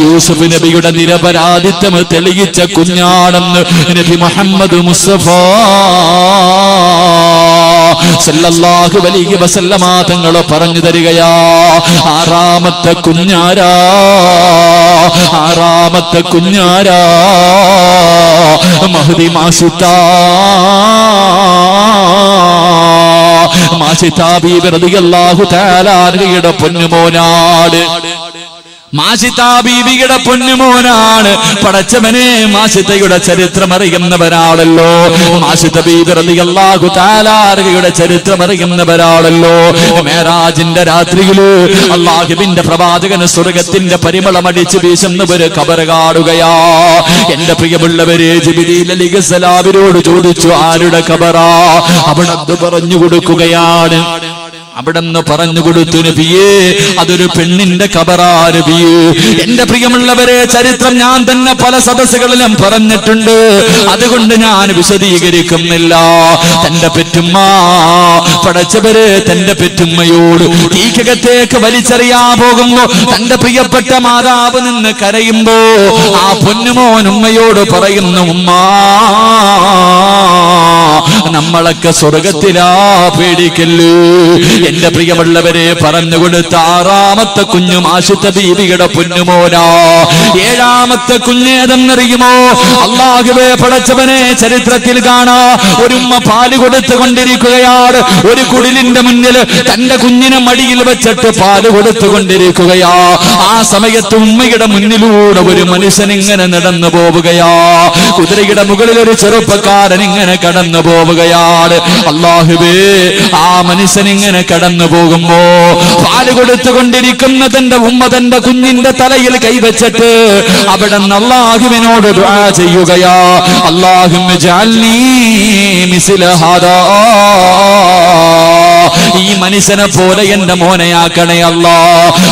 യൂസുഫ് നബിയുടെ നിരപരാധിത്വം തെളിയിച്ച കുഞ്ഞാണെന്ന് നബി മുഹമ്മദ് മുസ്തഫ സല്ലല്ലാഹു അലൈഹി വസല്ലമ തങ്ങൾ പറഞ്ഞു തരികയാ. ആറാമത്തെ കുഞ്ഞാരാ? ആറാമത്തെ കുഞ്ഞാരാ? മഹ്ദി മാഷിത്താ. മാഷിത്താ ബീബി റളിയല്ലാഹു തആല അൻഹയുടെ പൊന്നുമോനാണ്. മാഷിത്താ ബീവിയുടെ പൊന്നുമോനാണ്. പടച്ചവനെ, മാഷിത്തയുടെ ചരിത്രം അറിയുന്നവരാണല്ലോ. മാഷിത്ത ബീവി റളിയല്ലാഹു തആല അൻഹയുടെ ചരിത്രം അറിയുന്നവരാണല്ലോ. മേറാജിന്റെ രാത്രിയില് അല്ലാഹുവിന്റെ പ്രവാചകന് സ്വർഗത്തിന്റെ പരിമളമടിച്ച് വീശുന്നവര് ഖബർ കാണുകയാ. എന്റെ പ്രിയമുള്ളവരെ, ജിബ്രീൽ അലൈഹിസ്സലാമിനോട് ചോദിച്ചു, ആരുടെ ഖബറാ? അവിടെ പറഞ്ഞു കൊടുക്കുകയാണ്. അവിടെന്ന് പറഞ്ഞു കൊടുത്തു, നബിയേ, അതൊരു പെണ്ണിന്റെ ഖബറാ നബിയേ. എന്റെ പ്രിയമുള്ളവരെ, ചരിത്രം ഞാൻ തന്നെ പല സദസ്സുകളിലും പറഞ്ഞിട്ടുണ്ട്, അതുകൊണ്ട് ഞാൻ വിശദീകരിക്കുന്നില്ല. തന്റെ പെറ്റുമ്മ, പടച്ചവരെ, തന്റെ പെറ്റുമ്മയോട് തീക്കകത്തേക്ക് വലിച്ചെറിയാൻ പോകുമ്പോ തന്റെ പ്രിയപ്പെട്ട മാതാവ് നിന്ന് കരയുമ്പോ ആ പൊന്നുമോൻ ഉമ്മയോട് പറയുന്നു, ഉമ്മാ, നമ്മളൊക്കെ സ്വർഗത്തിലാ, പേടിക്കല്ലേ. എന്റെ പ്രിയമുള്ളവരെ, പറഞ്ഞുകൊടുത്ത ആറാമത്തെ കുഞ്ഞു മാഷിത്ത ബീവിയുടെ പൊന്നുമോനാ. ഏഴാമത്തെ കുഞ്ഞേതെന്നറിയുമോ? അല്ലാഹുവേ, പടച്ചവനെ, ചരിത്രത്തിൽ കാണാ, ഒരുമ്മ പാല് കൊടുത്തുകൊണ്ടിരിക്കുകയാണ്. ഒരു കുടിലിന്റെ മുന്നിൽ തന്റെ കുഞ്ഞിനെ മടിയിൽ വെച്ചിട്ട് പാല് കൊടുത്തുകൊണ്ടിരിക്കുകയാ. ആ സമയത്ത് ഉമ്മയുടെ മുന്നിലൂടെ ഒരു മനുഷ്യൻ ഇങ്ങനെ നടന്നു പോവുകയാ. കുതിരയുടെ മുകളിൽ ഒരു ചെറുപ്പക്കാരൻ ഇങ്ങനെ കടന്നു പോവുകയാണ്. അല്ലാഹുവേ, ആ മനുഷ്യൻ ഇങ്ങനെ കടന്നു പോകുമ്പോ പാല് കൊടുത്തുകൊണ്ടിരിക്കുന്ന തന്റെ ഉമ്മ തന്റെ കുഞ്ഞിന്റെ തലയിൽ കൈവച്ചിട്ട് അവിടെ അല്ലാഹുവിനോട് ദുആ ചെയ്യുകയാ. അല്ലാഹുമ്മ ജഅൽനീ മിസ്ല ഹാദാ, ഈ മനുഷ്യനെ പോലെ എന്റെ മോനെയാക്കണേ അല്ലാ.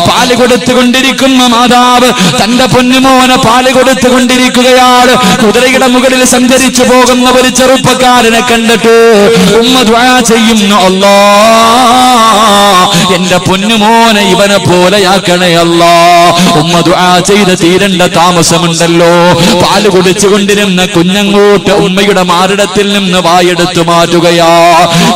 പാല് കൊടുത്തുകൊണ്ടിരിക്കുന്ന മാതാവ് തന്റെ പൊന്നുമോനെ പാല് കൊടുത്തുകൊണ്ടിരിക്കുകയാണ്. കുതിരയുടെ മുകളിൽ സഞ്ചരിച്ചു പോകുന്ന ഒരു ചെറുപ്പക്കാരനെ കണ്ടിട്ട് ഉമ്മ ദുആ ചെയ്യുന്നു, അല്ലാ, എന്റെ പൊന്നുമോനെ ഇവനെ പോലെയാക്കണേ അല്ലാ. ഉമ്മ ദുആ ചെയ്ത് തീരേണ്ട താമസമുണ്ടല്ലോ. പാല് കുടിച്ചുകൊണ്ടിരുന്ന കുഞ്ഞങ്ങോട്ട് ഉമ്മയുടെ മാറിടത്തിൽ നിന്ന് വായെടുത്തു മാറ്റുകയാ.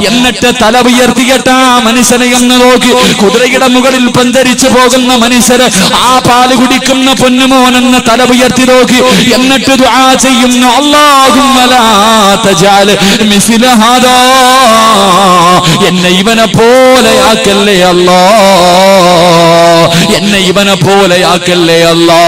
എന്നിട്ട് തല ഉയർത്തിയിട്ട് ആ മനുഷ്യനെ ഒന്ന് നോക്കി. കുതിരയുടെ മുകളിൽ സഞ്ചരിച്ചു പോകുന്ന മനുഷ്യര് ആ പാല് കുടിക്കുന്ന പൊന്നുമോനെന്ന് തല ഉയർത്തി നോക്കി. എന്നിട്ട് ദുആ ചെയ്യുന്നു, അല്ലാഹുമ്മ ലാ തജഅൽ മിസ്ല ഹാദാ, എന്നെ ഇവനെ പോലെയാക്കല്ലേ അല്ലാ, എന്നെ ഇവനെ പോലെയാക്കല്ലേ അല്ലാ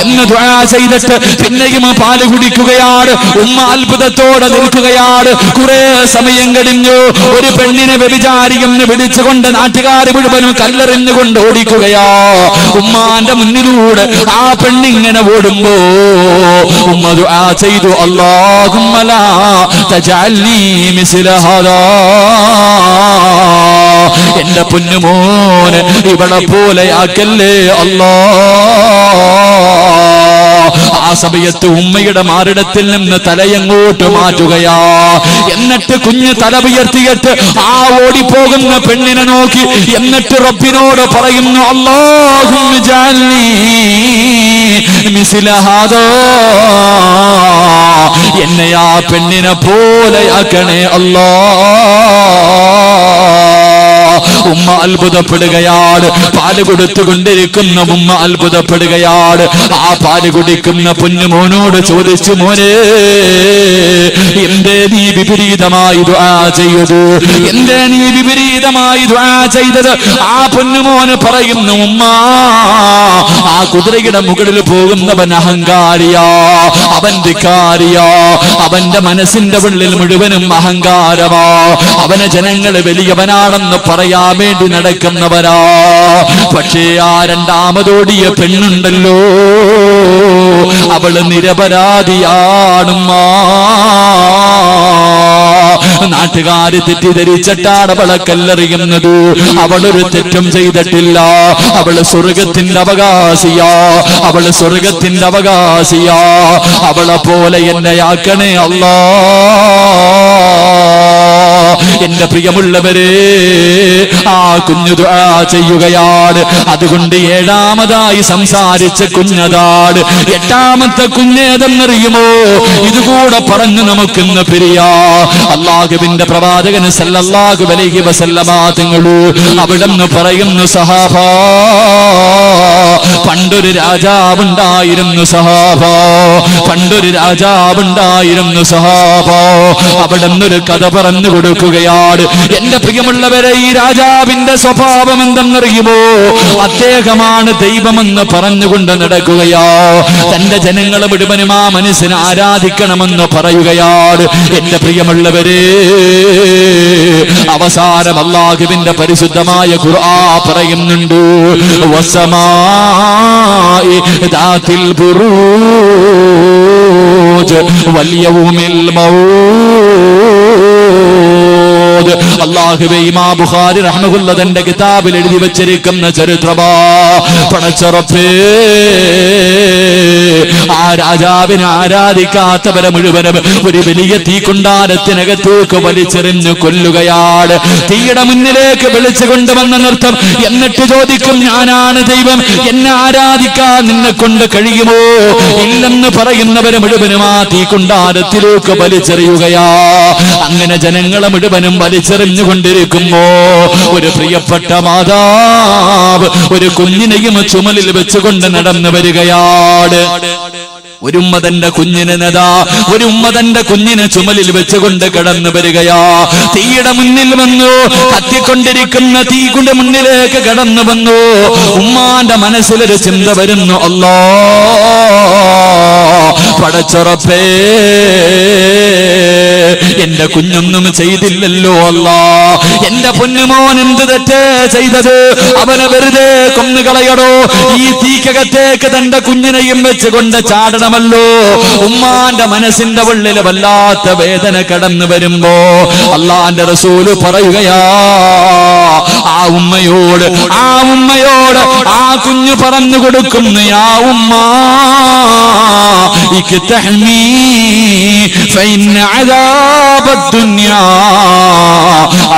എന്ന് ദുആ ചെയ്തിട്ട് പിന്നെയും പാല് കുടിക്കുകയാണ്. ഉമ്മ അത്ഭുതത്തോടെ നിൽക്കുകയാണ്. കുറെ സമയം കഴിഞ്ഞു. ഒരു പെണ്ണിനെ വ്യഭിചാരിയെന്ന് വിളിച്ചുകൊണ്ട് നാട്ടുകാർ മുഴുവനും കല്ലെറിഞ്ഞുകൊണ്ട് ഓടിക്കുകയാ. ഉമ്മാന്റെ മുന്നിലൂടെ ആ പെണ്ണിങ്ങനെ ഓടുമ്പോ ഉമ്മ ദുആ ചെയ്തു, അല്ലാഹുമ്മ ലാ തജഅൽനി മിസ്ല ഹാദാ, എന്റെ പൊന്നുമോനെ ഇവളെ പോലെയാക്കല്ലേ അല്ലാ. ആ സമയത്ത് ഉമ്മയുടെ മാറിടത്തിൽ നിന്ന് തലയങ്ങോട്ട് മാറ്റുകയാ. എന്നിട്ട് കുഞ്ഞ് തല ഉയർത്തിയിട്ട് ആ ഓടിപ്പോകുന്ന പെണ്ണിനെ നോക്കി എന്നിട്ട് റബ്ബിനോട് പറയുന്നു, അല്ലാഹുമ്മ ജഅൽനി മിസ്ല ഹാദാ, എന്നെ ആ പെണ്ണിനെ പോലെയാക്കണേ അല്ലാ. ഉമ്മ അത്ഭുതപ്പെടുകയാണ്. പാല് കൊടുത്തുകൊണ്ടിരിക്കുന്ന ഉമ്മ അത്ഭുതപ്പെടുകയാണ്. ആ പാല് കുടിക്കുന്ന പൊന്നുമോനോട് ചോദിച്ചു, മോനെ എന്തേ നീ വിപരീതമായി ദുആ ചെയ്തു? എന്തേ നീ വിപരീതമായി ദുആ ചെയ്തത്? ആ പൊന്നുമോന് പറയുന്നു, ഉമ്മ, ആ കുതിരയുടെ മുകളിൽ പോകുന്നവൻ അഹങ്കാരിയാ, അവൻ ധിക്കാരിയാ, അവന്റെ മനസ്സിന്റെ ഉള്ളിൽ മുഴുവനും അഹങ്കാരമാ, അവനെ ജനങ്ങൾ വലിയവനാണെന്ന് പറയാൻ വേണ്ടി നടക്കുന്നവരാ. പക്ഷേ ആ രണ്ടാമതോടിയ പെണ്ണുണ്ടല്ലോ, അവള് നിരപരാധിയാണുമ്മ. നാട്ടുകാര് തെറ്റിദ്ധരിച്ചിട്ടാണ് അവളെ കല്ലെറിയുന്നത്. അവളൊരു തെറ്റും ചെയ്തിട്ടില്ല. അവള് സ്വർഗത്തിന്റെ അവകാശിയാ, അവള് സ്വർഗത്തിന്റെ അവകാശിയാ. അവളെ പോലെ എന്നെ ആക്കണേ അല്ലാ. എന്റെ പ്രിയമുള്ളവരെ, ആ കുഞ്ഞു ദുആ ചെയ്യുകയാണ്. അതുകൊണ്ട് ഏഴാമതായി സംസാരിച്ച കുഞ്ഞതാണ്. എട്ടാമത്തെ കുഞ്ഞേതെന്നറിയുമോ? ഇതുകൂടെ പറഞ്ഞു നമുക്കിന്ന് പിരിയാ. അല്ലാഹുവിന്റെ പ്രവാചകൻ സല്ലല്ലാഹു അലൈഹി വസല്ലമ തങ്ങൾ അവിടെന്ന് പറയുന്നു, സഹാബാ, പണ്ടൊരു രാജാവുണ്ടായിരുന്നു സഹാബാ, പണ്ടൊരു രാജാവുണ്ടായിരുന്നു സഹാബാ. അവിടെന്നൊരു കഥ പറഞ്ഞു കൊടുക്കുകയാണ്. എന്റെ പ്രിയമുള്ളവരെ, ഈ രാജാവിന്റെ സ്വഭാവം എന്തെന്നറിയുമോ? അദ്ദേഹമാണ് ദൈവമെന്ന് പറഞ്ഞുകൊണ്ട് നടക്കുകയാ. തന്റെ ജനങ്ങളെ മുഴുവനും ആ മനസ്സിനെ ആരാധിക്കണമെന്ന് പറയുകയാണ്. എന്റെ പ്രിയമുള്ളവരെ, അവസാനം അല്ലാഹുവിന്റെ പരിശുദ്ധമായ ഖുർആൻ പറയുന്നുണ്ട്, വസമായി ദാത്തിൽ ബുറൂജ് വൽ യൗമിൽ മൗദ്. അല്ലാഹുവേ, ഇമാം ബുഖാരി റഹ്മഹുല്ലാഹ് തന്റെ കിതാബിൽ എഴുതി വെച്ചിരിക്കുന്ന ചരിത്രമാ. പടച്ച റബ്ബേ, ആ രാജാവിനെ ആരാധിക്കാത്തവരെ മുഴുവനും ഒരു വലിയ തീക്കുണ്ടാരത്തിനകത്തേക്ക് വലിച്ചെറിഞ്ഞു കൊല്ലുകയാണ്. തീയുടെ മുന്നിലേക്ക് വിളിച്ചു കൊണ്ടുവന്ന നൃത്തം. എന്നിട്ട് ചോദിക്കും, ഞാനാണ് ദൈവം, എന്നെ ആരാധിക്കാൻ നിന്നെ കൊണ്ട് കഴിയുമോ? ഇല്ലെന്ന് പറയുന്നവരെ മുഴുവനും ആ തീക്കുണ്ടാരത്തിലേക്ക് വലിച്ചെറിയുകയാ. അങ്ങനെ ജനങ്ങളെ മുഴുവനും വലിച്ചെറിഞ്ഞുകൊണ്ടിരിക്കുമ്പോ ഒരു പ്രിയപ്പെട്ട മാതാവ് ഒരു കുഞ്ഞിനെയും ചുമലിൽ വെച്ചുകൊണ്ട് നടന്നു വരികയാണ്. ഒരു ഉമ്മ തന്റെ കുഞ്ഞിനെ ഒരു ഉമ്മ തന്റെ കുഞ്ഞിനെ ചുമലിൽ വെച്ചുകൊണ്ട് കടന്നു വരികയാ. തീയുടെ മുന്നിൽ വന്നു, കത്തിക്കൊണ്ടിരിക്കുന്ന തീയുടെ മുന്നിലേക്ക് കടന്നു വന്നു. ഉമ്മാന്റെ മനസ്സിലൊരു ചിന്ത വരുന്നു, അല്ലാ, പടച്ച റബ്ബേ, എന്റെ കുഞ്ഞൊന്നും ചെയ്തില്ലല്ലോ അല്ലാ, എന്റെ പൊന്നുമോൻ എന്ത് തെറ്റേ ചെയ്തത്? അവനെ വെറുതെ കൊന്നുകളയടോ. ഈ തീക്കകത്തേക്ക് തന്റെ കുഞ്ഞിനെയും വെച്ചുകൊണ്ട് ചാടണമല്ലോ. ഉമ്മാന്റെ മനസ്സിന്റെ ഉള്ളിൽ വല്ലാത്ത വേദന കടന്നു വരുമ്പോ അല്ലാഹുവിന്റെ റസൂല് പറയുകയാ, ആ ഉമ്മയോട് ആ കുഞ്ഞു പറഞ്ഞു കൊടുക്കുന്നു, യാ ഉമ്മ, ഇക്തഹ്മി ഫഇന്ന അദാബദ് ദുനിയാ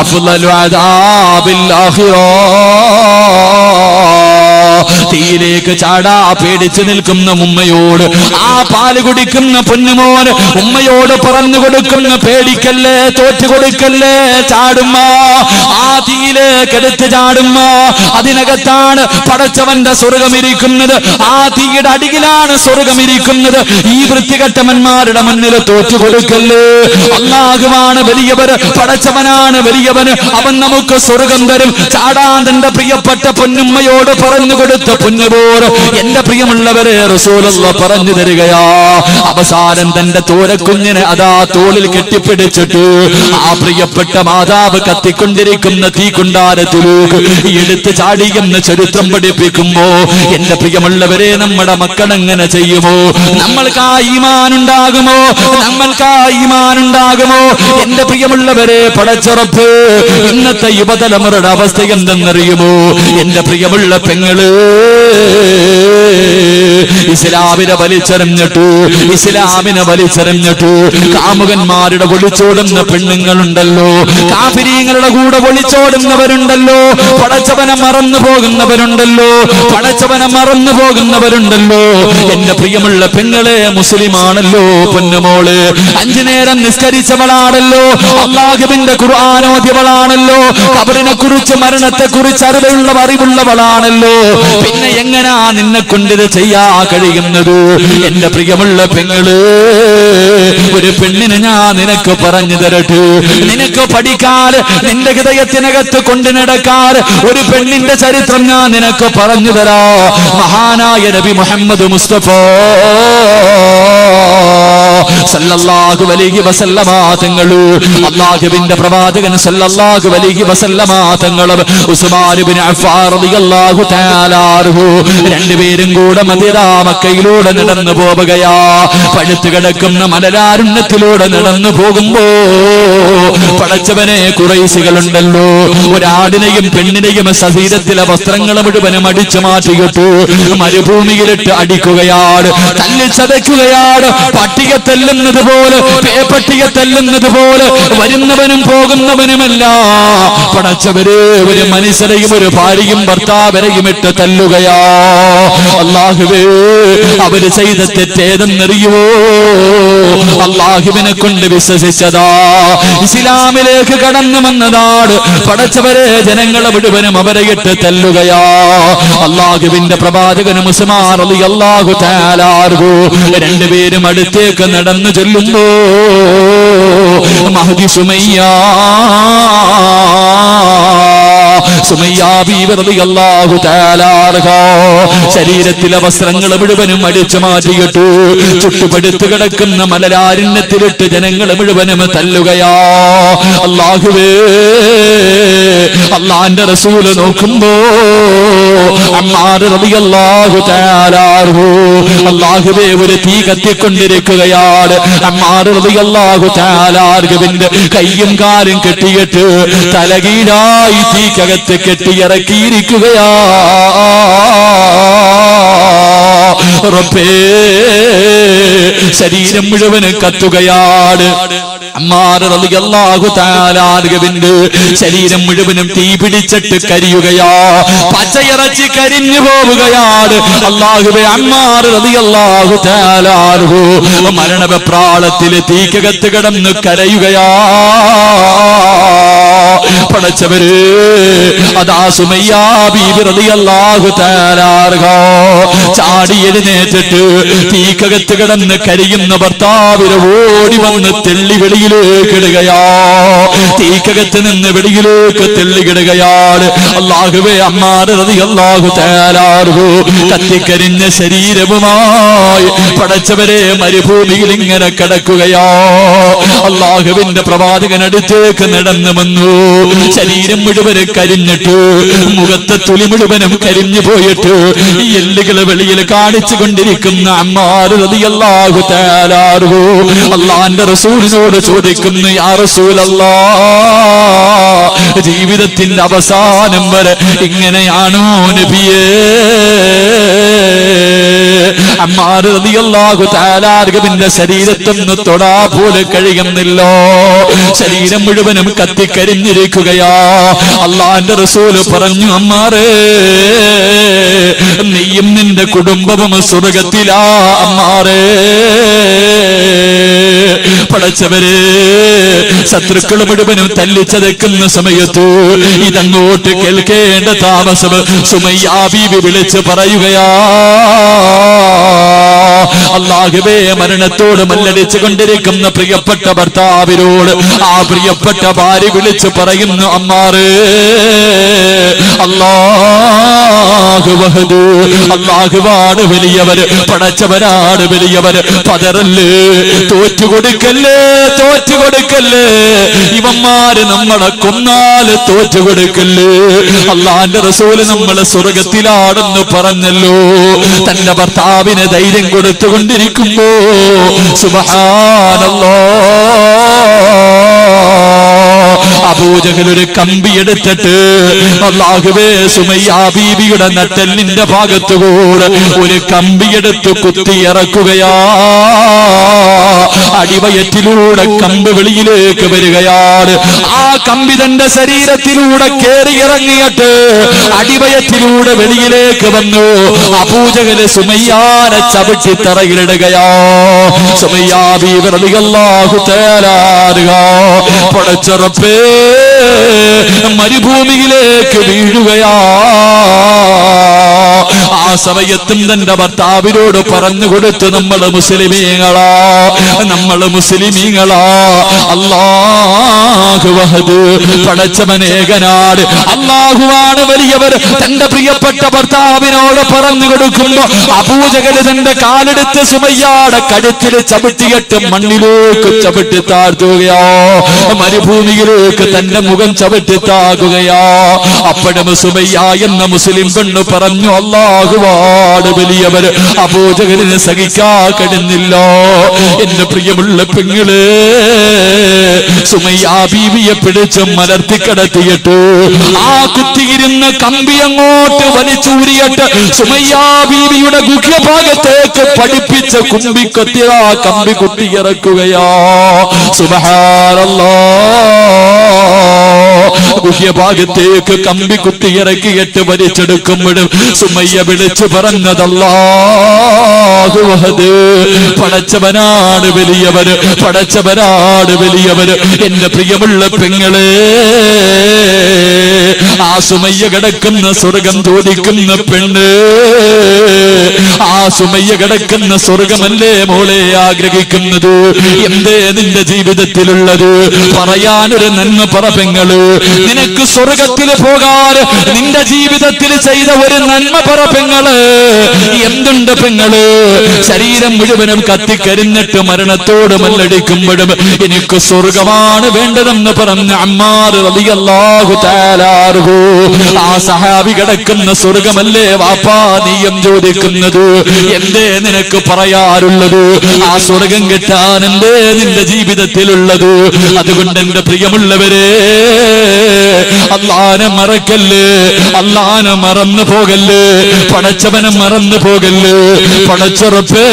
അഫ്ളലു അദാബിൽ ആഖിറ. തീയിലേക്ക് ചാടാ പേടിച്ചു നിൽക്കുന്ന ഉമ്മയോട് ആ പാല് കുടിക്കുന്ന പൊന്നുമോന് ഉമ്മയോട് പറഞ്ഞു കൊടുക്കുന്ന, പേടിക്കല്ലേ, തോറ്റു കൊടുക്കല്ലേ, ചാടുമ്മ, ആ തീയിലേക്ക് എടുത്ത് ചാടുമ്മ. അതിനകത്താണ് പടച്ചവന്റെ സ്വർഗമിരിക്കുന്നത്, ആ തീയുടെ അടിയിലാണ് സ്വർഗമിരിക്കുന്നത്. ഈ വൃത്തികെട്ടവന്മാരുടെ മുന്നിൽ തോറ്റു കൊടുക്കല്ലേ. അല്ലാഹുവാണ് വലിയവര്, പടച്ചവനാണ് വലിയവന്, അവൻ നമുക്ക് സ്വർഗം തരും. ചാടാൻ തന്റെ പ്രിയപ്പെട്ട പൊന്നുമ്മയോട് പറഞ്ഞു കൊടുക്കും. കൊടുത്ത പൊന്നുപോർ എന്റെ പ്രിയമുള്ളവരെ റസൂലുള്ളാഹി പറഞ്ഞു തരികയാ. അവസാനം തന്റെ തോരക്കുഞ്ഞിനെ അതാ തോളിൽ കെട്ടിപ്പിടിച്ചിട്ട് ആ പ്രിയപ്പെട്ട മാതാവ് കത്തിക്കൊണ്ടിരിക്കുന്ന തീക്കുണ്ടാരത്തിലേക്ക് എടുത്ത് ചാടിയെന്ന് ചരിത്രം പഠിപ്പിക്കുമ്പോ എന്റെ പ്രിയമുള്ളവരെ നമ്മുടെ മക്കൾ എങ്ങനെ ചെയ്യുമോ? നമ്മൾക്ക് ആ ഈമാൻ ഉണ്ടാകുമോ? എന്റെ പ്രിയമുള്ളവരെ, പടച്ചുറപ്പ് ഇന്നത്തെ യുവതലമുറയുടെ അവസ്ഥ എന്തെന്നറിയുമോ? എന്റെ പ്രിയമുള്ള പെങ്ങള് ഇസ്ലാമിനെ വലിച്ചെറിഞ്ഞിട്ട് കാമുകന്മാരുടെ ഒളിച്ചോടുന്ന പെണ്ണുങ്ങളുണ്ടല്ലോ, കാഫിരീങ്ങളുടെ കൂടെ ഒളിച്ചോടുന്നവരുണ്ടല്ലോ, പടച്ചവനെ മറന്നു പോകുന്നവരുണ്ടല്ലോ. എന്റെ പ്രിയമുള്ള പെങ്ങളെ, മുസ്ലിമാണല്ലോ പൊന്നുമോള്, 5 നേരം നിസ്കരിച്ചവളാണല്ലോ, അല്ലാഹുവിന്റെ ഖുർആൻ ഓതിയവളാണല്ലോ, ഖബറിനെ കുറിച്ച് മരണത്തെ കുറിച്ച് അറിവുള്ളവളാണല്ലോ. പിന്നെ എങ്ങനാ നിന്നെ കൊണ്ടിത് ചെയ്യാ കഴിയുന്നത്? എന്റെ പ്രിയമുള്ള പെങ്ങള്, ഒരു പെണ്ണിനെ ഞാൻ നിനക്ക് പറഞ്ഞു തരട്ടെ. നിനക്ക് പഠിക്കാൻ, നിന്റെ ഹൃദയത്തിനകത്ത് കൊണ്ടു നടക്കാൻ ഒരു പെണ്ണിന്റെ ചരിത്രം ഞാൻ നിനക്ക് പറഞ്ഞു തരാ. മഹാനായ നബി മുഹമ്മദ് മുസ്തഫ സല്ലല്ലാഹു അലൈഹി വസല്ലമ തങ്ങള്, അല്ലാഹുവിന്റെ പ്രവാചകൻ സല്ലല്ലാഹു അലൈഹി വസല്ലമ തങ്ങളും ഉസ്മാൻ ഇബ്നു അഫ്ഫാൻ റളിയല്ലാഹു തആല അൻഹു രണ്ടുപേരും കൂടെ മക്കയിലൂടെ നടന്നു പോവുകയാ. പഴുത്തു കിടക്കുന്ന മലരാരുണ്യത്തിലൂടെ നടന്നു പോകുമ്പോ പടച്ചവനെ, ഖുറൈശികളുണ്ടല്ലോ, ഒരാടിനെയും പെണ്ണിനെയും ശരീരത്തിലെ വസ്ത്രങ്ങൾ മുഴുവനും അടിച്ചു മാറ്റിയിട്ടു മരുഭൂമിയിലിട്ട് അടിക്കുകയാണ്, തല്ലിച്ചതയ്ക്കുകയാണ്. പട്ടിക തെല്ലുന്നത് പോലെ, പേപ്പട്ടിക തെല്ലുന്നത് പോലെ വരുന്നവനും പോകുന്നവനുമല്ല പടച്ചവര് ഒരു മനുഷ്യരെയും ഒരു ഭാര്യയും ഭർത്താവരെയും ഇട്ട് തല്ലുകയാ. അല്ലാഹുവേ, അവര് ചെയ്ത തെറ്റേതെന്നറിയുവോ? അല്ലാഹുവിനെ കൊണ്ട് വിശ്വസിച്ചതാ, ഇസ്ലാമിലേക്ക് കടന്നു വന്നതാണ്. പടച്ചവരെ, ജനങ്ങളെ മുഴുവനും അവരെ ഇട്ട് തല്ലുകയാ. അല്ലാഹുവിന്റെ പ്രവാചകനും ഉസ്മാൻ റളിയല്ലാഹു തആല അൻഹു രണ്ടുപേരും അടുത്തേക്ക് നടന്നു ചെല്ലുമ്പോ മഹദി സുമയ്യ ബീവി റളിയല്ലാഹു തആല അൻഹാ ശരീരത്തിലെ വസ്ത്രങ്ങൾ മുഴുവനും അടിച്ചു മാറ്റിയിട്ടു ചുട്ടുപടുത്തു കിടക്കുന്ന മലരാരണ്യത്തിലിട്ട് ജനങ്ങളെ മുഴുവനും തല്ലുകയാ. അല്ലാഹുവേ, അല്ലാഹുവിന്റെ റസൂല് നോക്കുമ്പോ അമ്മാർ റളിയല്ലാഹു തആല അൻഹു, അല്ലാഹുവേ, ഒരു തീ കത്തിക്കൊണ്ടിരിക്കുകയാണ്. അമ്മാർ റളിയല്ലാഹു തആല അൻഹുവിന്റെ കയ്യും കാലും കെട്ടിയിട്ട് തലകീഴായി തീക്കകത്ത് കെട്ടിയിറക്കിയിരിക്കുകയാ. റബ്ബേ, ശരീരം മുഴുവനും കത്തുകയാണ്. അമ്മാർ റളിയല്ലാഹു തആല അൻഹുവിന്റെ ശരീരം മുഴുവനും തീ പിടിച്ചിട്ട് കരിയുകയാ. പച്ചയിറച്ചി കരിഞ്ഞു പോവുകയാണ്. അല്ലാഹുവേ, അമ്മാർ റളിയല്ലാഹു തആല അൻഹു മരണവെപ്രാളത്തിൽ തീക്കകത്ത് കിടന്ന് കരയുകയാ. പടച്ചവര്, അതാ സുമയ്യ ബീവി റളിയല്ലാഹു തആല അൻഹാ ചാടി എഴുന്നേറ്റിട്ട് തീക്കകത്ത് കിടന്ന് കരിയുന്ന ഭർത്താവിനെ ഓടി വന്ന് തെള്ളി വെളിയിലേക്ക് ഇടുകയാ. തീക്കകത്ത് നിന്ന് വെളിയിലേക്ക് തെള്ളിക്കിടുകയാണ്. അല്ലാഹുവേ, അമ്മാർ റളിയല്ലാഹു തആല അൻഹു കത്തിക്കരിഞ്ഞ ശരീരവുമായി പടച്ചവരെ മരുഭൂമിയിൽ ഇങ്ങനെ കിടക്കുകയാ. അല്ലാഹുവിന്റെ പ്രവാചകൻ അടുത്തേക്ക് നടന്നു വന്നു. ശരീരം മുഴുവനും കരിഞ്ഞിട്ട്, മുഖത്തെ തൊലി മുഴുവനും കരിഞ്ഞു പോയിട്ട് എല്ലുകള് വെളിയിൽ കാണിച്ചു കൊണ്ടിരിക്കുന്ന അമ്മാർ റളിയല്ലാഹു തആല അൻഹു അല്ലാഹുവിന്റെ റസൂലിനോട് ചോദിക്കുന്നു, യാ റസൂലല്ലാഹ്, ജീവിതത്തിന്റെ അവസാനം വരെ ഇങ്ങനെയാണോ നബിയേ? അമ്മാർ റളിയല്ലാഹു തആല അൻഹുവിന്റെ ശരീരത്തൊന്ന് തൊടാ പോലെ കഴിയുന്നില്ലോ. ശരീരം മുഴുവനും കത്തിക്കരിഞ്ഞിരിക്കുകയാ. അല്ലാഹുവിന്റെ റസൂല് പറഞ്ഞു, അമ്മാറേ, നീയും നിന്റെ കുടുംബവും സ്വർഗത്തിലാ. അമ്മാറേ, പടച്ചവരെ, ശത്രുക്കൾ മുഴുവനും തല്ലിച്ചതക്കുന്ന സമയത്ത് ഇതങ്ങോട്ട് കേൾക്കേണ്ട താമസം സുമയ്യ ബീവി വിളിച്ച് പറയുകയാ, അല്ലാഹുവേ, മരണത്തോട് മല്ലടിച്ചു കൊണ്ടിരിക്കുന്ന പ്രിയപ്പെട്ട ഭർത്താവിനോട് ആ പ്രിയപ്പെട്ട ഭാര്യ വിളിച്ചു പറയുന്നു, അമ്മാറ്, അല്ലാഹുവാണ് വലിയവര്, പടച്ചവരാണ് വലിയവര്, പതറല്ലേ, തോറ്റുകൊടുക്കല്ലേ, തോറ്റുകൊടുക്കല്ലേ, ഇവന്മാര് നമ്മളെ കൊന്നാല് തോറ്റുകൊടുക്കല്ലേ. അല്ലാഹുവിന്റെ റസൂല് നമ്മളെ സ്വർഗത്തിലാണെന്ന് പറഞ്ഞല്ലോ. തന്റെ ഭർത്താവിന് ധൈര്യം കൊടുത്തുകൊണ്ടിരിക്കുമ്പോ സുബ്ഹാനല്ലാഹ്, അബൂജഹൽ ഒരു കമ്പി എടുത്തിട്ട് അല്ലാഹുവേ സുമയ്യ ബീവിയുടെ നട്ടെല്ലിന്റെ ഭാഗത്തുകൂടെ ഒരു കമ്പിയെടുത്ത് കുത്തിയിറക്കുകയാ. അടിവയറ്റിലൂടെ കമ്പ് വെളിയിലേക്ക് വരികയാണ്. ആ കമ്പി തന്റെ ശരീരത്തിലൂടെ കേറിയിറങ്ങിയിട്ട് അടിവയറ്റിലൂടെ വെളിയിലേക്ക് വന്നു. അബൂജഹൽ സുമയ്യാനെ ചവിട്ടി തറയിലിടുകയാ. സുമയ്യ ബീവി റളിയല്ലാഹു തആല അൻഹാ പടച്ച റബ്ബേ മരുഭൂമിയിലേക്ക് വീഴുകയാ. ആ സമയത്തും തന്റെ ഭർത്താവിനോട് പറഞ്ഞു കൊടുത്തു, നമ്മള് മുസ്ലിമീങ്ങളാ, നമ്മള് മുസ്ലിമീങ്ങളാ, അല്ലാഹു വഹദ്, പടച്ചവനേകനാണ്, അല്ലാഹുവാണ് വലിയവർ. തന്റെ പ്രിയപ്പെട്ട ഭർത്താവിനോട് പറഞ്ഞു കൊടുക്കുമ്പോ അബൂജഹൽ തന്റെ കാലെടുത്ത് സുമയ്യയുടെ കഴുത്തിൽ ചവിട്ടിയിട്ട് മണ്ണിലേക്ക് ചവിട്ടി താഴ്ത്തുകയോ, മരുഭൂമിയിലേക്ക് തന്റെ മുഖം ചവിട്ടി താകുകയോ. അപ്പോഴും സുമയ്യ എന്ന മുസ്ലിം പെണ്ണ് പറഞ്ഞു, അല്ലാഹുവാണ് വലിയവർ. അബൂജഹലിനെ സഹിക്കാൻ കഴിയുന്നില്ല. എന്റെ പ്രിയമുള്ള പെങ്ങളെ, സുമയ്യ ബീവിയെ പിടിച്ച് മലർത്തി കടത്തിയിട്ട് ആ കുത്തിയിരുന്ന കമ്പി അങ്ങോട്ട് വലിച്ചൂരിയിട്ട് സുമയ്യ ബീവിയുടെ ഗുഹ്യഭാഗത്തേക്ക് പഠിപ്പിച്ച കുമ്പിക്കൊത്തി ആ കമ്പി കുത്തിയിറക്കുകയാ. സുബ്ഹാനല്ലാഹ്, ഗുഹ്യഭാഗത്തേക്ക് കമ്പി കുത്തിയിറക്കിയിട്ട് വലിച്ചെടുക്കുമ്പോഴും സുമയ്യ വിളിച്ചു പറഞ്ഞത്, അല്ലാഹു വഹദ്, പടച്ചവനാണ് വലിയവര്, പടച്ചവനാണ് വലിയവര്. എന്റെ പ്രിയമുള്ള പെങ്ങളെ, ആ സുമയ്യ കിടക്കുന്ന സ്വർഗം ചോദിക്കുന്ന പെണ്ണ്, ആ സുമയ്യ കിടക്കുന്ന സ്വർഗമല്ലേ മോളെ ആഗ്രഹിക്കുന്നത്? എന്തേ നിന്റെ ജീവിതത്തിലുള്ളത്? പറയാനൊരു നന്മ പറ പെങ്ങള്. നിനക്ക് സ്വർഗത്തിൽ പോകാൻ നിന്റെ ജീവിതത്തിൽ ചെയ്ത ഒരു നന്മ പറ പെങ്ങള്. എന്തുണ്ട് പെങ്ങള്? ശരീരം മുഴുവനും കത്തിക്കരിഞ്ഞിട്ട് മരണത്തോട് മല്ലടിക്കുമ്പോഴും എനിക്ക് സ്വർഗമാണ് വേണ്ടതെന്ന് പറഞ്ഞ അമ്മാർ റളിയല്ലാഹു തആല അൻഹു, ആ സഹാബി കിടക്കുന്ന സ്വർഗമല്ലേ വാപ്പാ നീയം ചോദിക്കുന്നത്? എന്തേ നിനക്ക് പറയാറുള്ളത്? ആ സ്വർഗം കിട്ടാൻ എന്തേ നിന്റെ ജീവിതത്തിലുള്ളത്? അതുകൊണ്ട് എന്റെ പ്രിയമുള്ളവരെ, അല്ലാഹനെ മറക്കല്ലേ, അല്ലാഹനെ മറന്നു പോകല്ലേ, പടച്ചവനെ മറന്നു പോകല്ലേ. പടച്ചുറപ്പേ,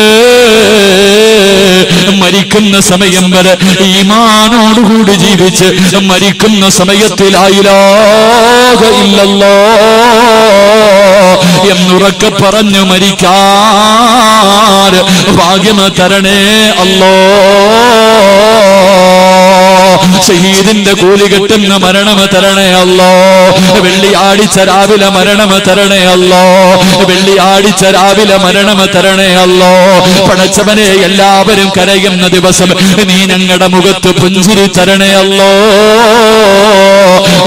മരിക്കുന്ന സമയം വരെ ഈമാനോടുകൂടി ജീവിച്ച് മരിക്കുന്ന സമയത്തിൽ ലാ ഇലാഹ ഇല്ലല്ലാഹ് എന്നുറക്കെ പറഞ്ഞു മരിക്കാൻ ഭാഗ്യം തരണേ അല്ലാഹ്. ഷഹീദിന്റെ കൂലി കിട്ടുന്ന മരണം തരണേ അല്ലാഹ്. വെള്ളിയാഴ്ച രാവിലെ മരണം തരണേ അല്ലാഹ്. വെള്ളിയാഴ്ച രാവിലെ മരണം തരണേ അല്ലാഹ്. പടച്ചവനെ, എല്ലാവരും കരയുന്ന ദിവസം നീ ഞങ്ങളുടെ മുഖത്ത് പുഞ്ചിരി തരണേ അല്ലാഹ്.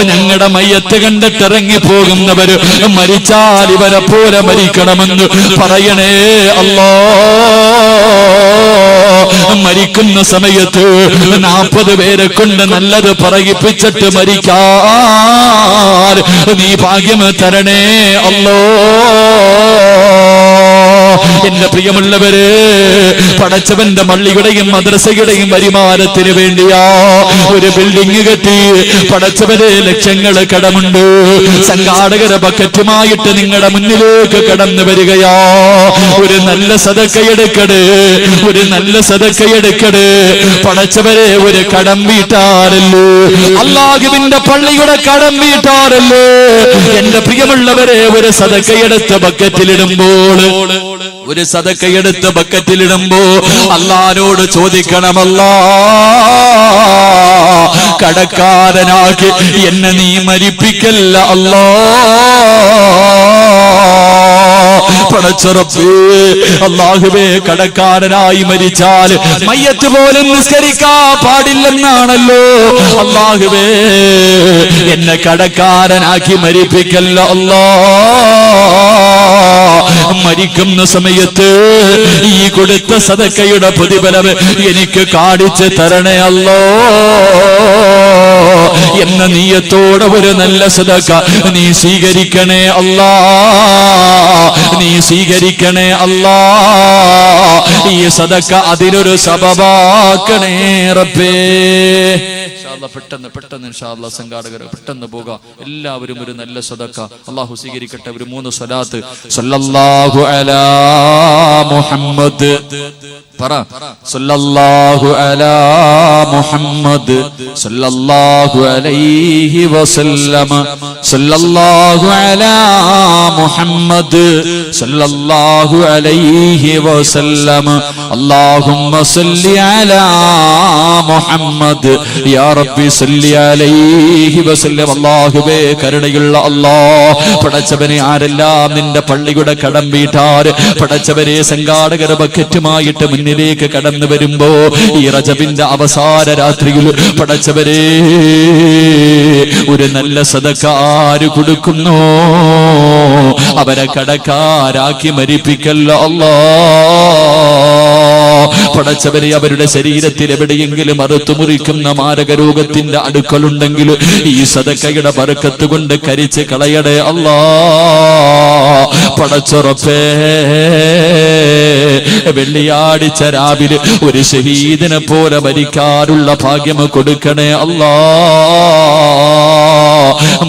ഞങ്ങളുടെ മയ്യത്ത് കണ്ടിട്ട് ഇറങ്ങി പോകുന്നവര് മരിച്ചാൽ ഇവരെ പോലെ മരിക്കണമെന്ന് പറയണേ അല്ലാഹ്. മരിക്കുന്ന സമയത്ത് 40 പേരെ കൊണ്ട് നല്ലത് പറയിപ്പിച്ചിട്ട് മരിക്കാൻ നീ ഭാഗ്യം തരണേ അല്ലാഹ്. എന്റെ പ്രിയമുള്ളവരെ, പടച്ചവന്റെ പള്ളിയുടെയും മദ്രസയുടെയും വരുമാനത്തിന് വേണ്ടിയാ ഒരു ബിൽഡിംഗ് കെട്ടി. പടച്ചവരെ, ലക്ഷങ്ങൾ കടമുണ്ട്. സംഘാടകരെ ബക്കറ്റുമായിട്ട് നിങ്ങളുടെ മുന്നിലേക്ക് കടന്നു വരികയാ. ഒരു നല്ല സദക്കയെടുക്കട്, ഒരു നല്ല സദക്കയെടുക്കട്. പടച്ചവരെ, ഒരു കടം വീട്ടാറല്ലോ, അല്ലാഹുവിന്റെ പള്ളിയുടെ കടം വീട്ടാറല്ലോ. എന്റെ പ്രിയമുള്ളവരെ, ഒരു സദക്കയെടുത്ത് ബക്കറ്റിലിടുമ്പോൾ ഒരു സദക്കയെടുത്ത് ബക്കറ്റിലിടുമ്പോ അല്ലാഹുവോട് ചോദിക്കണമല്ലാ, കടക്കാരനാക്കി എന്നെ നീ മരിപ്പിക്കല്ല അല്ലാ. പടച്ചറപ്പേ, അല്ലാഹുവേ, കടക്കാരനായി മരിച്ചാൽ മയ്യത്ത് പോലും നിസ്കരിക്കാൻ പാടില്ലെന്നാണല്ലോ. അല്ലാഹുവേ, എന്നെ കടക്കാരനാക്കി മരിപ്പിക്കല്ല അല്ലാ. മരിക്കുന്ന സമയത്ത് ഈ കൊടുത്ത സദക്കയുടെ പ്രതിഫലം എനിക്ക് കാണിച്ച് തരണേ അല്ലാ എന്ന നിയ്യത്തോടെ ഒരു നല്ല സദക്ക നീ സ്വീകരിക്കണേ അല്ലാ, നീ സ്വീകരിക്കണേ അല്ലാ. ഈ സദക്ക അതിനൊരു സബബാക്കണേ റബ്ബേ. പെട്ടെന്ന് പെട്ടെന്ന് ഇൻഷാ അല്ലാഹ് സംഘാടകർ പെട്ടെന്ന് പോകാം. എല്ലാവരും ഒരു നല്ല സദക്ക അല്ലാഹു സ്വീകരിക്കട്ടെ. ഒരു 3 സ്വലാത്ത്. സല്ലല്ലാഹു അലാ മുഹമ്മദ് പറ. സല്ലല്ലാഹു അലാ മുഹമ്മദ് സല്ലല്ലാഹു അലൈഹി വസല്ലം. സല്ലല്ലാഹു അലാ മുഹമ്മദ് സല്ലല്ലാഹു അലൈഹി വസല്ലം. അല്ലാഹുമ്മ സല്ലി അലാ മുഹമ്മദ് യാ റബ്ബി സല്ലി അലൈഹി വസല്ലം. അല്ലാഹുവേ, കരുണയുള്ള അല്ലാഹ്, പടച്ചവനെ, ആരെല്ലാം നിന്റെ പള്ളിയുടെ കടം വീട്ടാറ് പടച്ചവരെ സംഘാടകർ ബക്കറ്റുമായിട്ട് മുന്നിലേക്ക് കടന്നു വരുമ്പോ ഈ റജബിന്റെ അവസാന രാത്രിയിൽ പടച്ചവരെ ഒരു നല്ല സദക്ക ആര് കൊടുക്കുന്നു അവരെ കടക്കാരാക്കി മരിപ്പിക്കല്ല അല്ലാ. പടച്ചവരെ, അവരുടെ ശരീരത്തിൽ എവിടെയെങ്കിലും അറുത്തു മുറിക്കുന്ന മാരകരോഗത്തിന്റെ അടുക്കളുണ്ടെങ്കിൽ ഈ സദക്കയുടെ ബർക്കത്ത് കൊണ്ട് കരിച്ച് കളയടേ അല്ലാ. പടച്ചുറപ്പേ, വെള്ളിയാഴ്ച രാവിലെ ഒരു ഷഹീദിനെ പോലെ മരിക്കാനുള്ള ഭാഗ്യം കൊടുക്കണേ അല്ലാ.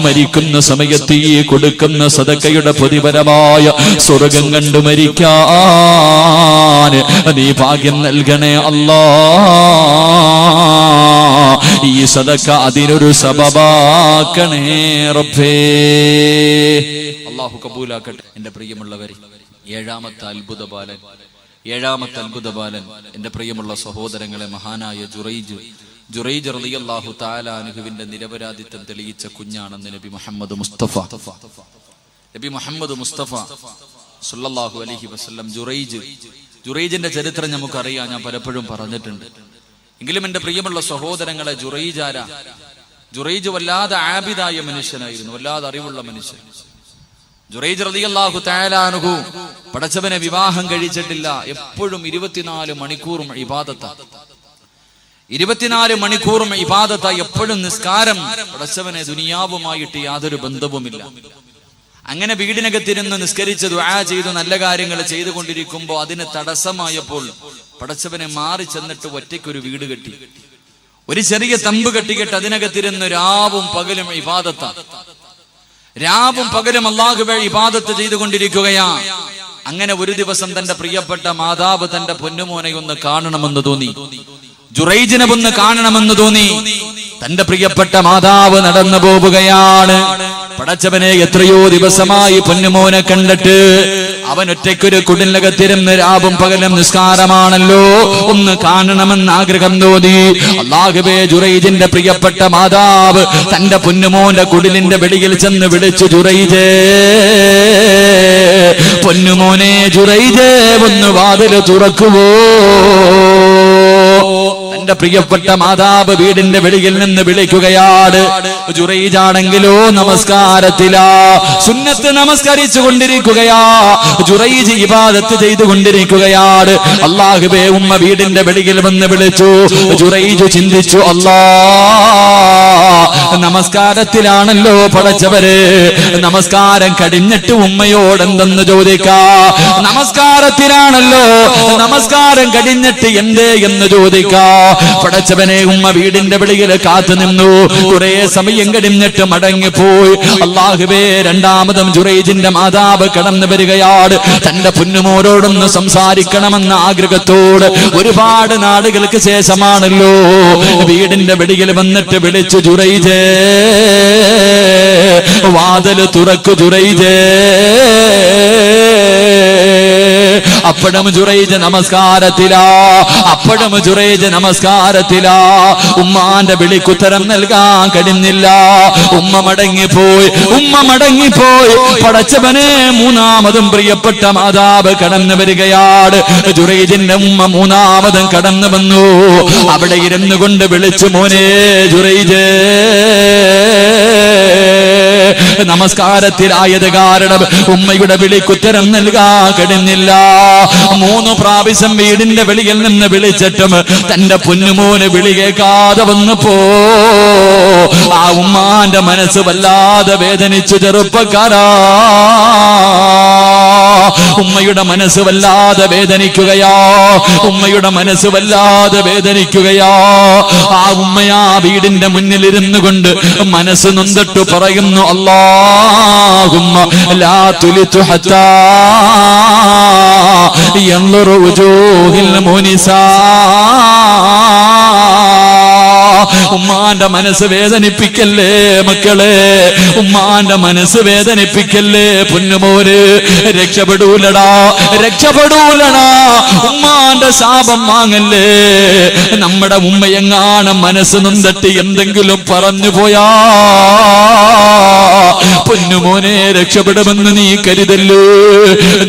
മരിക്കുന്ന സമയത്ത് ഈ കൊടുക്കുന്ന സദക്കയുടെ പ്രതിഫലമായ സ്വർഗം കണ്ടു മരിക്കാൻ നീ ഭാഗ്യം നൽകണേ അല്ലാ. ഈ സദക്ക അതിനൊരു സബബാക്കണേ റബ്ബേ. അല്ലാഹു കബൂലാക്കട്ടെ. എന്റെ പ്രിയമുള്ളവരെ, ഏഴാമത്തെ അത്ഭുത ബാലൻ എന്റെ പ്രിയമുള്ള സഹോദരങ്ങളെ, മഹാനായ ജുറൈജ് റളിയല്ലാഹു തആല അൻഹുവിന്റെ നിരപരാധിത്വം തെളിയിച്ച കുഞ്ഞാണെന്ന് നബി മുഹമ്മദ് മുസ്തഫ സല്ലല്ലാഹു അലൈഹി വസല്ലം. ജുറൈജിന്റെ ചരിത്രം നമുക്കറിയാം, ഞാൻ പലപ്പോഴും പറഞ്ഞിട്ടുണ്ട്. എങ്കിലും എന്റെ പ്രിയമുള്ള സഹോദരങ്ങളെ, ജുറൈജ് വല്ലാതെ ആബിദായ മനുഷ്യനായിരുന്നു, വല്ലാതെ അറിവുള്ള മനുഷ്യൻ. ജുറൈജ് റളിയല്ലാഹു തആല അൻഹു പടച്ചവനെ വിവാഹം കഴിച്ചിട്ടില്ല. എപ്പോഴും 24 മണിക്കൂറും ഇബാദത്താ, 24 മണിക്കൂറും ഇബാദത്താ. എപ്പോഴും നിസ്കാരം. പടച്ചവനെ ദുനിയാവുമായിട്ട് യാതൊരു ബന്ധവുമില്ല. അങ്ങനെ വീടിനകത്തിരുന്ന് നിസ്കരിച്ച് ദുആ ചെയ്തു നല്ല കാര്യങ്ങൾ ചെയ്തുകൊണ്ടിരിക്കുമ്പോൾ അതിന് തടസ്സമായപ്പോൾ പടച്ചവനെ മാറി ചെന്നിട്ട് ഒറ്റയ്ക്കൊരു വീട് കെട്ടി, ഒരു ചെറിയ തമ്പ് കെട്ടിക്കെട്ട് അതിനകത്തിരുന്ന് രാവും പകലും ഇബാദത്താ. രാവും പകലും അല്ലാഹുവേ ഇബാദത്ത് ചെയ്തുകൊണ്ടിരിക്കുകയാ. അങ്ങനെ ഒരു ദിവസം തന്റെ പ്രിയപ്പെട്ട മാതാവ് തന്റെ പൊന്നുമോനെ ഒന്ന് കാണണമെന്ന് തോന്നി, ജുറൈജിനെ ഒന്ന് കാണണമെന്ന് തോന്നി. തന്റെ പ്രിയപ്പെട്ട മാതാവ് നടന്നു പോവുകയാണ്. പടച്ചവനെ, എത്രയോ ദിവസമായി പൊന്നുമോനെ കണ്ടിട്ട് അവൻ ഒറ്റയ്ക്കൊരു കുടിലകത്തിരുന്ന് രാവും പകലും നിസ്കാരമാണല്ലോ, ഒന്ന് കാണണമെന്ന് ആഗ്രഹം തോന്നി. അല്ലാഹുവേ, ജുറൈജിന്റെ പ്രിയപ്പെട്ട മാതാവ് തന്റെ പൊന്നുമോന്റെ കുടിലിന്റെ വെളിയിൽ ചെന്ന് വിളിച്ചു, ജുറൈജേ, പൊന്നുമോനെ ജുറൈജേ, ഒന്ന് വാതില് തുറക്കുവോ? തന്റെ പ്രിയപ്പെട്ട മാതാവ് വീടിന്റെ വെളിയിൽ നിന്ന് വിളിക്കുകയാണ്. ജുറൈജാണെങ്കിലോ നമസ്കാരത്തിലാ, സുന്നത്ത് നമസ്കരിച്ചു കൊണ്ടിരിക്കുകയാ. ജുറൈജ് ഇബാദത്ത് ചെയ്തുകൊണ്ടിരിക്കുകയാണ്. അല്ലാഹുവേ, ഉമ്മ വീടിന്റെ വെളിയിൽ വന്ന് വിളിച്ചു. ജുറൈജ് ചിന്തിച്ചു, അല്ലാ, നമസ്കാരത്തിലാണല്ലോ പടച്ചവര്, നമസ്കാരം കഴിഞ്ഞിട്ട് ഉമ്മയോട് എന്തെന്ന് ചോദിക്കാ. നമസ്കാരത്തിലാണല്ലോ, നമസ്കാരം കഴിഞ്ഞിട്ട് എന്തേ എന്ന് ചോദിക്കാ. പടച്ചവനെ, ഉമ്മ വീടിന്റെ വെളിയിൽ കാത്തു നിന്നു. കുറെ സമയം കഴിഞ്ഞിട്ട് മടങ്ങിപ്പോയി. അല്ലാഹുവേ, രണ്ടാമതും ജുറൈജിന്റെ മാതാവ് കടന്നു വരികയാണ്. തന്റെ പൊന്നുമോരോടൊന്ന് സംസാരിക്കണമെന്ന ആഗ്രഹത്തോട് ഒരുപാട് നാളുകൾക്ക് ശേഷമാണല്ലോ വീടിന്റെ വെളിയിൽ വന്നിട്ട് വിളിച്ചു, ജുറൈജേ, വാതില് തുറക്കു ജുറൈജേ. അപ്പോഴും ജുറൈജ് നമസ്കാരത്തിലാ, അപ്പോഴും ജുറൈജ് നമസ്കാരത്തിലാ. ഉമ്മാന്റെ വിളിക്കുത്തരം നൽകാൻ കഴിഞ്ഞില്ല. ഉമ്മ മടങ്ങിപ്പോയി, ഉമ്മ മടങ്ങിപ്പോയി. പടച്ചവനെ, മൂന്നാമതും പ്രിയപ്പെട്ട മാതാവ് കടന്നു വരികയാണ്. ജുറൈജിന്റെ ഉമ്മ മൂന്നാമതും കടന്നു വന്നു. അവിടെ ഇരുന്നു കൊണ്ട് വിളിച്ചു, മോനെ ജുറൈജ്. നമസ്കാരത്തിലായത് കാരണം ഉമ്മയുടെ വിളിക്കുത്തരം നൽകാൻ കഴിഞ്ഞില്ല. 3 പ്രാവശ്യം വീടിന്റെ വെളിയിൽ നിന്ന് വിളിച്ചിട്ടും തന്റെ പൊന്നുമോന് വിളി കേൾക്കാതെ വന്നപ്പോ ആ ഉമ്മാന്റെ മനസ്സ് വല്ലാതെ വേദനിച്ചു. ചെറുപ്പക്കാരാ, ഉമ്മയുടെ മനസ്സ് വല്ലാതെ വേദനിക്കുകയാ, ഉമ്മയുടെ മനസ്സ് വല്ലാതെ വേദനിക്കുകയാ. ആ ഉമ്മയാ വീടിന്റെ മുന്നിലിരുന്നു കൊണ്ട് മനസ്സ് നൊന്നിട്ട് പറയുന്നു, അല്ലാഹുമ്മ ലാ തുലിതു ഹത്താ യൻളുറു വജൂഹിൽ മുനിസാ. ഉമ്മാന്റെ മനസ്സ് വേദനിപ്പിക്കല്ലേ മക്കളെ, ഉമ്മാന്റെ മനസ്സ് വേദനിപ്പിക്കല്ലേ പൊന്നുമോര്. രക്ഷപ്പെടൂലടാ, രക്ഷപ്പെടൂലടാ. ഉമ്മാന്റെ ശാപം വാങ്ങല്ലേ. നമ്മുടെ ഉമ്മയെങ്ങാനും മനസ്സ് നൊന്നിട്ട് എന്തെങ്കിലും പറഞ്ഞു പോയാ പൊന്നുമോനെ രക്ഷപ്പെടുമെന്ന് നീ കരുതല്ലോ.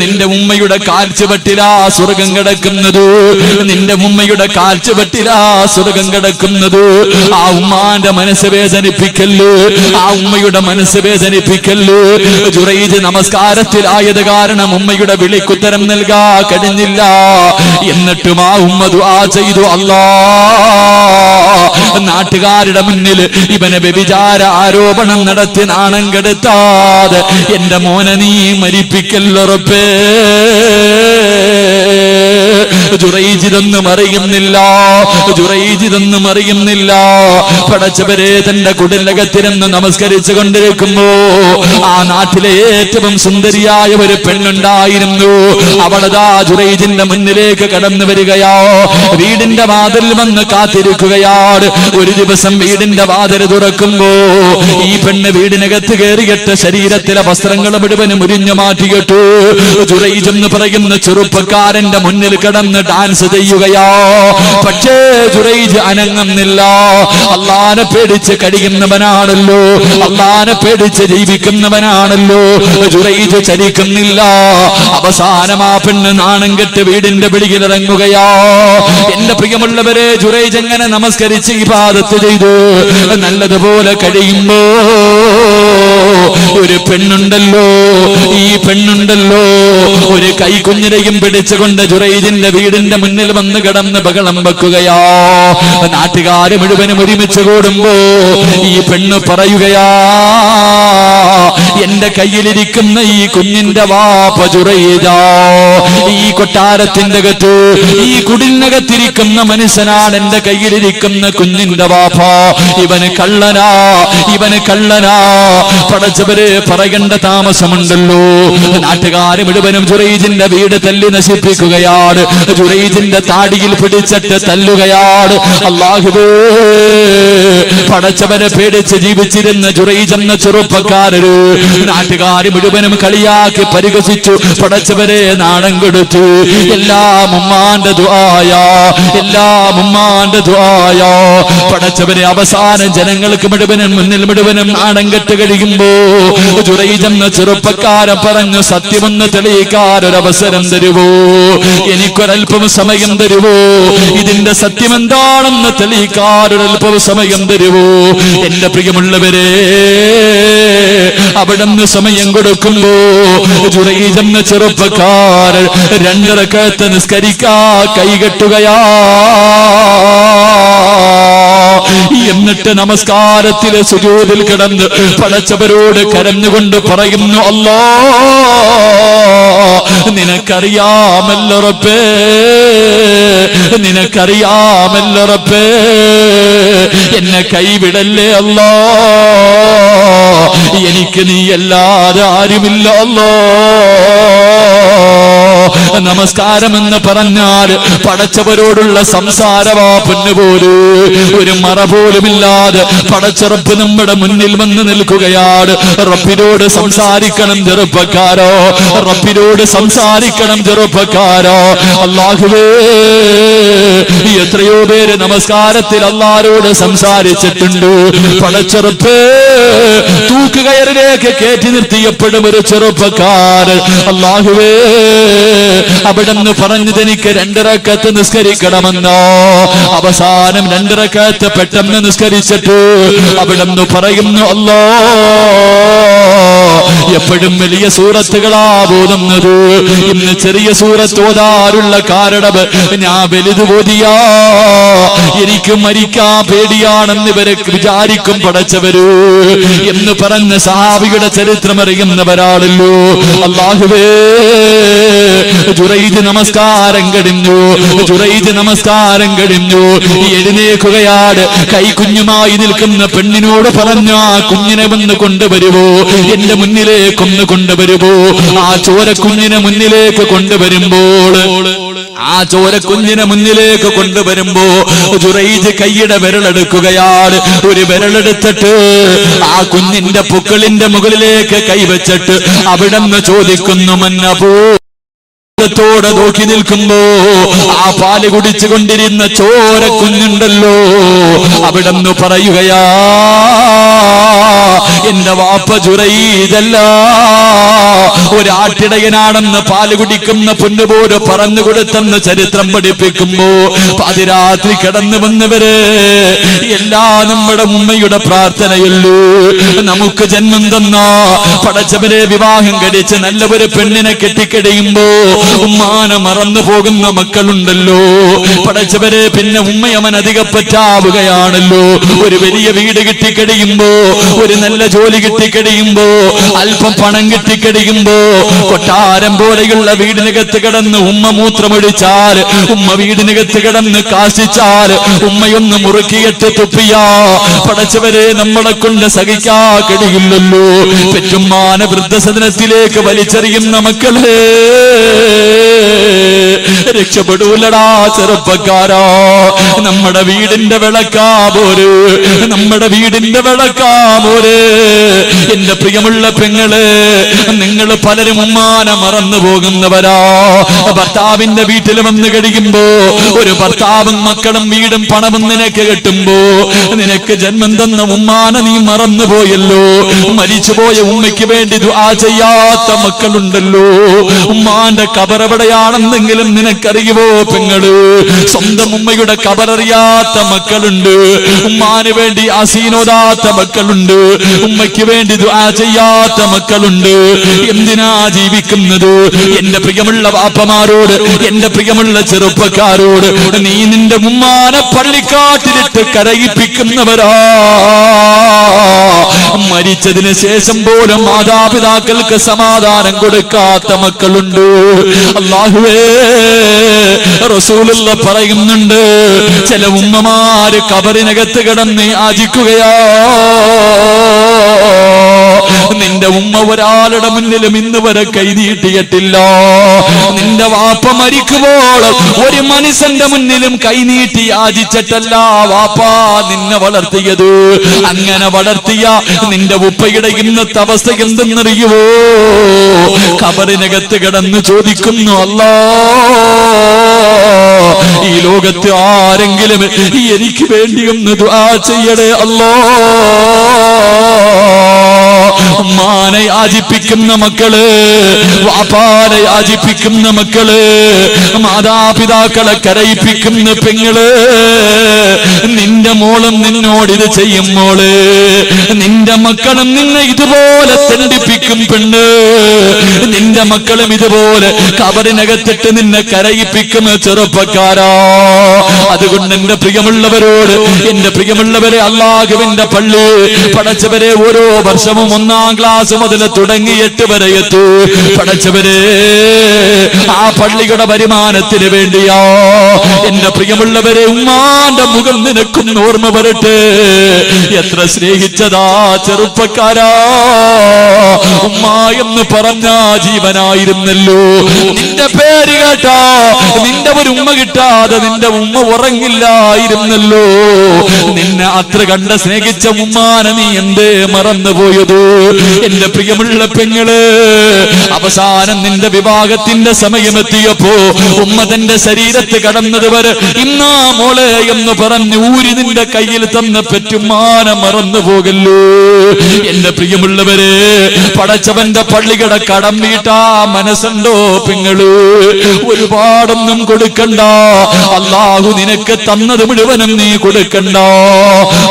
നിന്റെ ഉമ്മയുടെ കാൽച്ചുവട്ടിലാ സ്വർഗം കിടക്കുന്നത്, നിന്റെ ഉമ്മയുടെ കാൽച്ചുവട്ടിലാ സ്വർഗം കിടക്കുന്നത്. ആ ഉമ്മാന്റെ മനസ്സ് വേദനിപ്പിക്കല്ലോ, ആ ഉമ്മയുടെ മനസ്സ് വേദനിപ്പിക്കല്ലോ. ജുറൈജ് നമസ്കാരത്തിലായത് കാരണം ഉമ്മയുടെ വിളിക്കുത്തരം നൽകാ കഴിഞ്ഞില്ല. എന്നിട്ടും ആ ഉമ്മ ദുആ ചെയ്തു, അല്ലാഹ് നാട്ടുകാരുടെ മുന്നിൽ ഇവനെ വ്യഭിചാര ആരോപണം നടത്തി നാണം കെടുത്താതെ എന്റെ മോനെ നീ മരിപ്പിക്കല്ലുറപ്പേ. ജുറൈജിതൊന്നും അറിയുന്നില്ല, ജുറൈജിതൊന്നും അറിയുന്നില്ല. പടച്ചവരെ, തന്റെ കുടിലകത്തിരുന്ന് നമസ്കരിച്ചു കൊണ്ടിരിക്കുമ്പോ ആ നാട്ടിലെ ഏറ്റവും സുന്ദരിയായ ഒരു പെണ്ണുണ്ടായിരുന്നു. അവളതാ ജുറൈജിന്റെ മുന്നിലേക്ക് കടന്നു വരികയാ. വീടിന്റെ വാതിൽ വന്ന് കാത്തിരിക്കുകയാണ്. ഒരു ദിവസം വീടിന്റെ വാതിൽ തുറക്കുമ്പോ ഈ പെണ്ണ് വീടിനകത്ത് കയറിയിട്ട് ശരീരത്തിലെ വസ്ത്രങ്ങൾ മുഴുവനും ഉരിഞ്ഞു മാറ്റിയിട്ടു. ജുറൈജ് എന്ന് പറയുന്ന ചെറുപ്പക്കാരന്റെ മുന്നിൽ കിടന്ന് ഡാൻസ് ചെയ്യുകയാ. പക്ഷേ ജുറൈജ് അനങ്ങുന്നില്ല. അള്ളാനെ പേടിച്ച് കഴിയുന്നവനാണല്ലോ, അള്ളാനെ പേടിച്ച് ജീവിക്കുന്നവനാണല്ലോ. ജുറൈജ് ചലിക്കുന്നില്ല. അവസാനം ആ പെണ്ണ് നാണം കെട്ട് വീടിന്റെ വെളിയിലിറങ്ങുകയാ. എന്റെ പ്രിയമുള്ളവരെ, ജുറൈജ് എങ്ങനെ നമസ്കരിച്ച് ഇബാദത്ത് ചെയ്തു നല്ലതുപോലെ കഴിയുമ്പോ ഒരു പെണ്ണുണ്ടല്ലോ, ഈ പെണ്ണുണ്ടല്ലോ ഒരു കൈക്കുഞ്ഞിനെയും പിടിച്ചുകൊണ്ട് ജുറൈജിന്റെ വീടിന്റെ മുന്നിൽ വന്ന് കിടന്ന് ബഹളം വെക്കുകയാ. നാട്ടുകാര് മുഴുവനും ഒരുമിച്ച് കൂടുമ്പോ ഈ പെണ്ണ് പറയുകയാ, എന്റെ കയ്യിലിരിക്കുന്ന ഈ കുഞ്ഞിന്റെ വാപ്പ ജുറൈജാ. ഈ കൊട്ടാരത്തിന്റെ അകത്ത്, ഈ കുടിലിനകത്തിരിക്കുന്ന മനുഷ്യനാണ് എന്റെ കയ്യിലിരിക്കുന്ന കുഞ്ഞിന്റെ വാപ്പ. ഇവന് കള്ളനാ, ഇവന് കള്ളനാ. പടച്ചവര് പറയേണ്ട താമസമുണ്ടല്ലോ. നാട്ടുകാര് മുഴുവനും ജുറൈജിന്റെ വീട് തല്ലി നശിപ്പിക്കുകയാണ്. ജുറൈജിന്റെ താടിയിൽ പിടിച്ചിട്ട് തല്ലുകയാണ്. അല്ലാഹുവേ, പടച്ചവനെ പേടിച്ച് ജീവിച്ചിരുന്ന ജുറൈജ് എന്ന ചെറുപ്പക്കാരര് നാട്ടുകാര് മുഴുവനും കളിയാക്കി പരിഹസിച്ചു. പടച്ചവരെ നാണം കൊടുത്തു. എല്ലാം ഉമ്മാന്റെ ദുആയാ, എല്ലാം ഉമ്മാന്റെ ദുആയാ. പടച്ചവരെ അവസാനം ജനങ്ങൾക്ക് മുഴുവനും മുന്നിൽ മുഴുവനും നാണം കെട്ട് കഴിയുമ്പോ ജുറൈജ് എന്ന ചെറുപ്പക്കാരൻ പറഞ്ഞു, സത്യമെന്ന് തെളിയിക്കാൻ ഒരവസരം തരുവോ, എനിക്കൊരൽപ്പം സമയം തരുവോ, ഇതിന്റെ സത്യം എന്താണെന്ന് തെളിയിക്കാൻ ഒരൽപ്പം സമയം തരുവോ. എന്റെ പ്രിയമുള്ളവരെ, അവിടുന്ന് സമയം കൊടുക്കുമ്പോ ജുറൈജ് എന്ന ചെറുപ്പക്കാരൻ 2 റക്അത്ത് നിസ്കരിക്കാ കൈകെട്ടുകയാ. എന്നിട്ട് നമസ്കാരത്തിലെ സുജൂദിൽ കിടന്ന് പടച്ചവരോട് കരഞ്ഞുകൊണ്ട് പറയുന്നു, അല്ലാഹ് നിനക്കറിയാമല്ലോ റബ്ബേ, നിനക്കറിയാമല്ലോ റബ്ബേ, എന്നെ കൈവിടല്ലേ അല്ലാ, എനിക്ക് നീ അല്ലാതെ ആരുമില്ല അല്ലാ. നമസ്കാരം എന്ന് പറഞ്ഞാൽ പടച്ചവരോടുള്ള സംസാരമാ പൊന്നുപോല്. ഒരു മറ പോലുമില്ലാതെ പടച്ചറപ്പ് നമ്മുടെ മുന്നിൽ വന്ന് നിൽക്കുകയാണ്. റബ്ബിനോട് സംസാരിക്കണം ചെറുപ്പക്കാരോ, റബ്ബിനോട് സംസാരിക്കണം ചെറുപ്പക്കാരോ. അല്ലാഹുവേ, എത്രയോ പേര് നമസ്കാരത്തിൽ അല്ലാഹുവോട് സംസാരിച്ചിട്ടുണ്ട്. പടച്ചറപ്പ് തൂക്കുകയറിലേക്ക് കയറ്റി നിർത്തിയപ്പെടും ഒരു ചെറുപ്പക്കാരൻ. അല്ലാഹുവേ, അവിടെന്ന് പറഞ്ഞത് എനിക്ക് 2 റക്അത്ത് നിസ്കരിക്കണമെന്നോ. അവസാനം 2 റക്അത്ത് പെട്ടെന്ന് നിസ്കരിച്ചിട്ട് അവിടെന്ന് പറയുന്നു, അല്ലാ, എപ്പോഴും വലിയ സൂറത്തുകളാ ഓതുന്നത്, ഇന്ന് ചെറിയ സൂറത്ത് ഓതാറുള്ള കാരണം ഞാൻ വലുത് ഓതിയാ എനിക്ക് മരിക്കാൻ പേടിയാണെന്ന് ഇവരെ വിചാരിക്കും പടച്ചവര് എന്ന് പറഞ്ഞ സഹാബിയുടെ ചരിത്രം അറിയുന്നവരാണല്ലോ. അല്ലാഹുവേ, ജുറൈദ് നമസ്കാരം കഴിഞ്ഞു, ജുറൈദ് നമസ്കാരം കഴിഞ്ഞു. എഴുന്നേൽക്കുകയാണ്. കൈക്കുഞ്ഞുമായി നിൽക്കുന്ന പെണ്ണിനോട് പറഞ്ഞ കുഞ്ഞിനെ വന്ന് കൊണ്ടുവരുവോ, എന്റെ മുന്നിലേക്കൊന്ന് കൊണ്ടുവരുവോ. ആ ചോരക്കുഞ്ഞിനെ മുന്നിലേക്ക് കൊണ്ടുവരുമ്പോൾ, ആ ചോരക്കുഞ്ഞിനെ മുന്നിലേക്ക് കൊണ്ടുവരുമ്പോ ജുറൈദ് കൈയുടെ വിരലെടുക്കുകയാണ്. ഒരു വിരലെടുത്തിട്ട് ആ കുഞ്ഞിന്റെ പുക്കളിന്റെ മുകളിലേക്ക് കൈവച്ചിട്ട് അവിടെന്ന് ചോദിക്കുന്നു, മന്നബൂ. ത്തോടെ നോക്കി നിൽക്കുമ്പോ ആ പാല് കുടിച്ചു കൊണ്ടിരുന്ന ചോര കുഞ്ഞുണ്ടല്ലോ, അവിടെന്ന് പറയുകയാ, എന്റെ വാപ്പ ജുറൈദല്ല, ഒരാട്ടിടയനാണെന്ന് പാല് കുടിക്കുന്ന പൊന്നുപോലെ പറഞ്ഞു കൊടുത്തെന്ന് ചരിത്രം പഠിപ്പിക്കുമ്പോ പാതിരാത്രി കിടന്നു വന്നവര് എല്ലാം നമ്മുടെ ഉമ്മയുടെ പ്രാർത്ഥനയുള്ളൂ. നമുക്ക് ജന്മം തന്ന പടച്ചവരെ വിവാഹം കഴിച്ച് നല്ല ഒരു പെണ്ണിനെ കെട്ടിക്കഴിയുമ്പോ ഉമ്മാനെ മറന്നു പോകുന്ന മക്കളുണ്ടല്ലോ പടച്ചവരെ. പിന്നെ ഉമ്മയവൻ അധികം പറ്റാവുകയാണല്ലോ. ഒരു വലിയ വീട് കിട്ടിക്കഴിയുമ്പോ, ഒരു നല്ല ജോലി കിട്ടിക്കഴിയുമ്പോ, അല്പം പണം കിട്ടിക്കഴിയുമ്പോ, കൊട്ടാരം പോലെയുള്ള വീടിനകത്ത് കിടന്ന് ഉമ്മ മൂത്രമൊഴിച്ചാൽ, ഉമ്മ വീടിനകത്ത് കിടന്ന് കാശിച്ചാൽ, ഉമ്മയൊന്ന് മുറുക്കിയിട്ട് തുപ്പിയാ പടച്ചവരെ നമ്മളെ കൊണ്ട് സഹിക്കാ കഴിയില്ലല്ലോ. പെറ്റുമ്മാന വൃദ്ധസദനത്തിലേക്ക് വലിച്ചെറിയുന്ന മക്കളെ രക്ഷപ്പെടൂലടാ ചെറുപ്പക്കാരാ. നമ്മുടെ വീടിന്റെ വിളക്കാ പോര്, നമ്മുടെ വീടിന്റെ വിളക്കാ പോര്. എന്റെ പ്രിയമുള്ള പെങ്ങള്, നിങ്ങൾ പലരും ഉമ്മാനെ മറന്നു പോകുന്നവരാ. ഭർത്താവിന്റെ വീട്ടിൽ വന്ന് കഴിയുമ്പോ ഒരു ഭർത്താവും മക്കളും വീടും പണവും നിനക്ക് കിട്ടുമ്പോ നിനക്ക് ജന്മം തന്ന ഉമ്മാനെ നീ മറന്നുപോയല്ലോ. മരിച്ചുപോയ ഉമ്മയ്ക്ക് വേണ്ടി ദുആ ചെയ്യാത്ത മക്കളുണ്ടല്ലോ. ഉമ്മാന്റെ കബറെവിടെയാണെന്നെങ്കിലും നിനക്കറിയുമോ പെങ്ങള്? സ്വന്തം ഉമ്മയുടെ കബററിയാത്ത മക്കളുണ്ട്. ഉമ്മാന് വേണ്ടി ആസീനോദാത്ത മക്കളുണ്ട്. ഉമ്മയ്ക്ക് വേണ്ടി ദുആ ചെയ്യാത്ത മക്കളുണ്ട്. എന്തിനാ ജീവിക്കുന്നത്? എന്റെ പ്രിയമുള്ള വാപ്പമാരോട്, എന്റെ പ്രിയമുള്ള ചെറുപ്പക്കാരോട്, നീ നിന്റെ ഉമ്മാനെ പള്ളിക്കാട്ടിലിട്ട് കരയിപ്പിക്കുന്നവരാ. മരിച്ചതിന് ശേഷം പോലും മാതാപിതാക്കൾക്ക് സമാധാനം കൊടുക്കാത്ത മക്കളുണ്ട്. അല്ലാഹുവേ, റസൂലുള്ള പറയുന്നുണ്ട്, ചില ഉമ്മമാര് കബറിനകത്ത് കിടന്ന് യാചിക്കുകയാ. നിന്റെ ഉമ്മ ഒരാളുടെ മുന്നിലും ഇന്ന് വരെ കൈനീട്ടിയിട്ടില്ല. നിന്റെ വാപ്പ മരിക്കുമ്പോൾ ഒരു മനുഷ്യന്റെ മുന്നിലും കൈനീട്ടി യാചിച്ചിട്ടല്ല വാപ്പാ നിന്നെ വളർത്തിയത്. അങ്ങനെ വളർത്തിയ നിന്റെ ഉപ്പയുടെ ഇന്നത്തെ അവസ്ഥ എന്തെന്നറിയുവോ? ഖബറിനകത്ത് കിടന്ന് ചോദിക്കുന്നു, അല്ലാ, ഈ ലോകത്ത് ആരെങ്കിലും എനിക്ക് വേണ്ടി ഒന്ന് ദുആ ചെയ്യണേ അല്ലാ. ഉമ്മാനെ യാചിപ്പിക്കുന്ന മക്കള്, വാപ്പാനെ യാചിപ്പിക്കുന്ന മക്കള്, മാതാപിതാക്കളെ കരയിപ്പിക്കുന്ന പെങ്ങള്, നിന്റെ മോളും നിന്നോട് ഇത് ചെയ്യും മോള്, നിന്റെ മക്കളും നിന്നെ ഇതുപോലെ തെണ്ടിപ്പിക്കും പെണ്ണ്, നിന്റെ മക്കളും ഇതുപോലെ കബറിനകത്തിട്ട് നിന്നെ കരയിപ്പിക്കും ചെറുപ്പക്കാരാ. അതുകൊണ്ട് എന്റെ പ്രിയമുള്ളവരോട്, എന്റെ പ്രിയമുള്ളവരെ, അല്ലാഹുവിന്റെ പള്ളി പടച്ചവരെ ഓരോ വർഷവും 1 ക്ലാസ് മുതൽ തുടങ്ങി 8 വരെ എത്തൂ. പടച്ചവരെ, ആ പള്ളിയുടെ വരുമാനത്തിന് വേണ്ടിയോ എന്റെ പ്രിയമുള്ളവരെ, ഉമ്മാന്റെ മുഖം നിനക്കൊന്ന് ഓർമ്മ വരട്ടെ. എത്ര സ്നേഹിച്ചതാ ചെറുപ്പക്കാരാ. ഉമ്മ എന്ന് പറഞ്ഞ ജീവനായിരുന്നല്ലോ. നിന്റെ പേര് കേട്ടാ നിന്റെ ഒരു ഉമ്മ കിട്ടാതെ നിന്റെ ഉമ്മ ഉറങ്ങില്ലായിരുന്നല്ലോ. നിന്നെ അത്ര കണ്ട സ്നേഹിച്ച ഉമ്മാനെ നീ എന്തേ മറന്നുപോയത്? എന്റെ പ്രിയമുള്ള പെങ്ങള്, അവസാനം നിന്റെ വിവാഹത്തിന്റെ സമയമെത്തിയപ്പോ ഉമ്മ തന്റെ ശരീരത്ത് കടന്നത് വരെ ഇന്നാ മോളെ എന്ന് പറഞ്ഞ് ഊരി നിന്റെ കയ്യിൽ തന്ന പെറ്റുമ്മാനെ മറന്നു പോകല്ലോ. എന്റെ പ്രിയമുള്ളവരെ, പടച്ചവന്റെ പള്ളിയുടെ കടം വീട്ടാ മനസ്സുണ്ടോ പെങ്ങള്? ഒരുപാടൊന്നും കൊടുക്കണ്ട. അല്ലാഹു നിനക്ക് തന്നത് മുഴുവനും നീ കൊടുക്കണ്ട.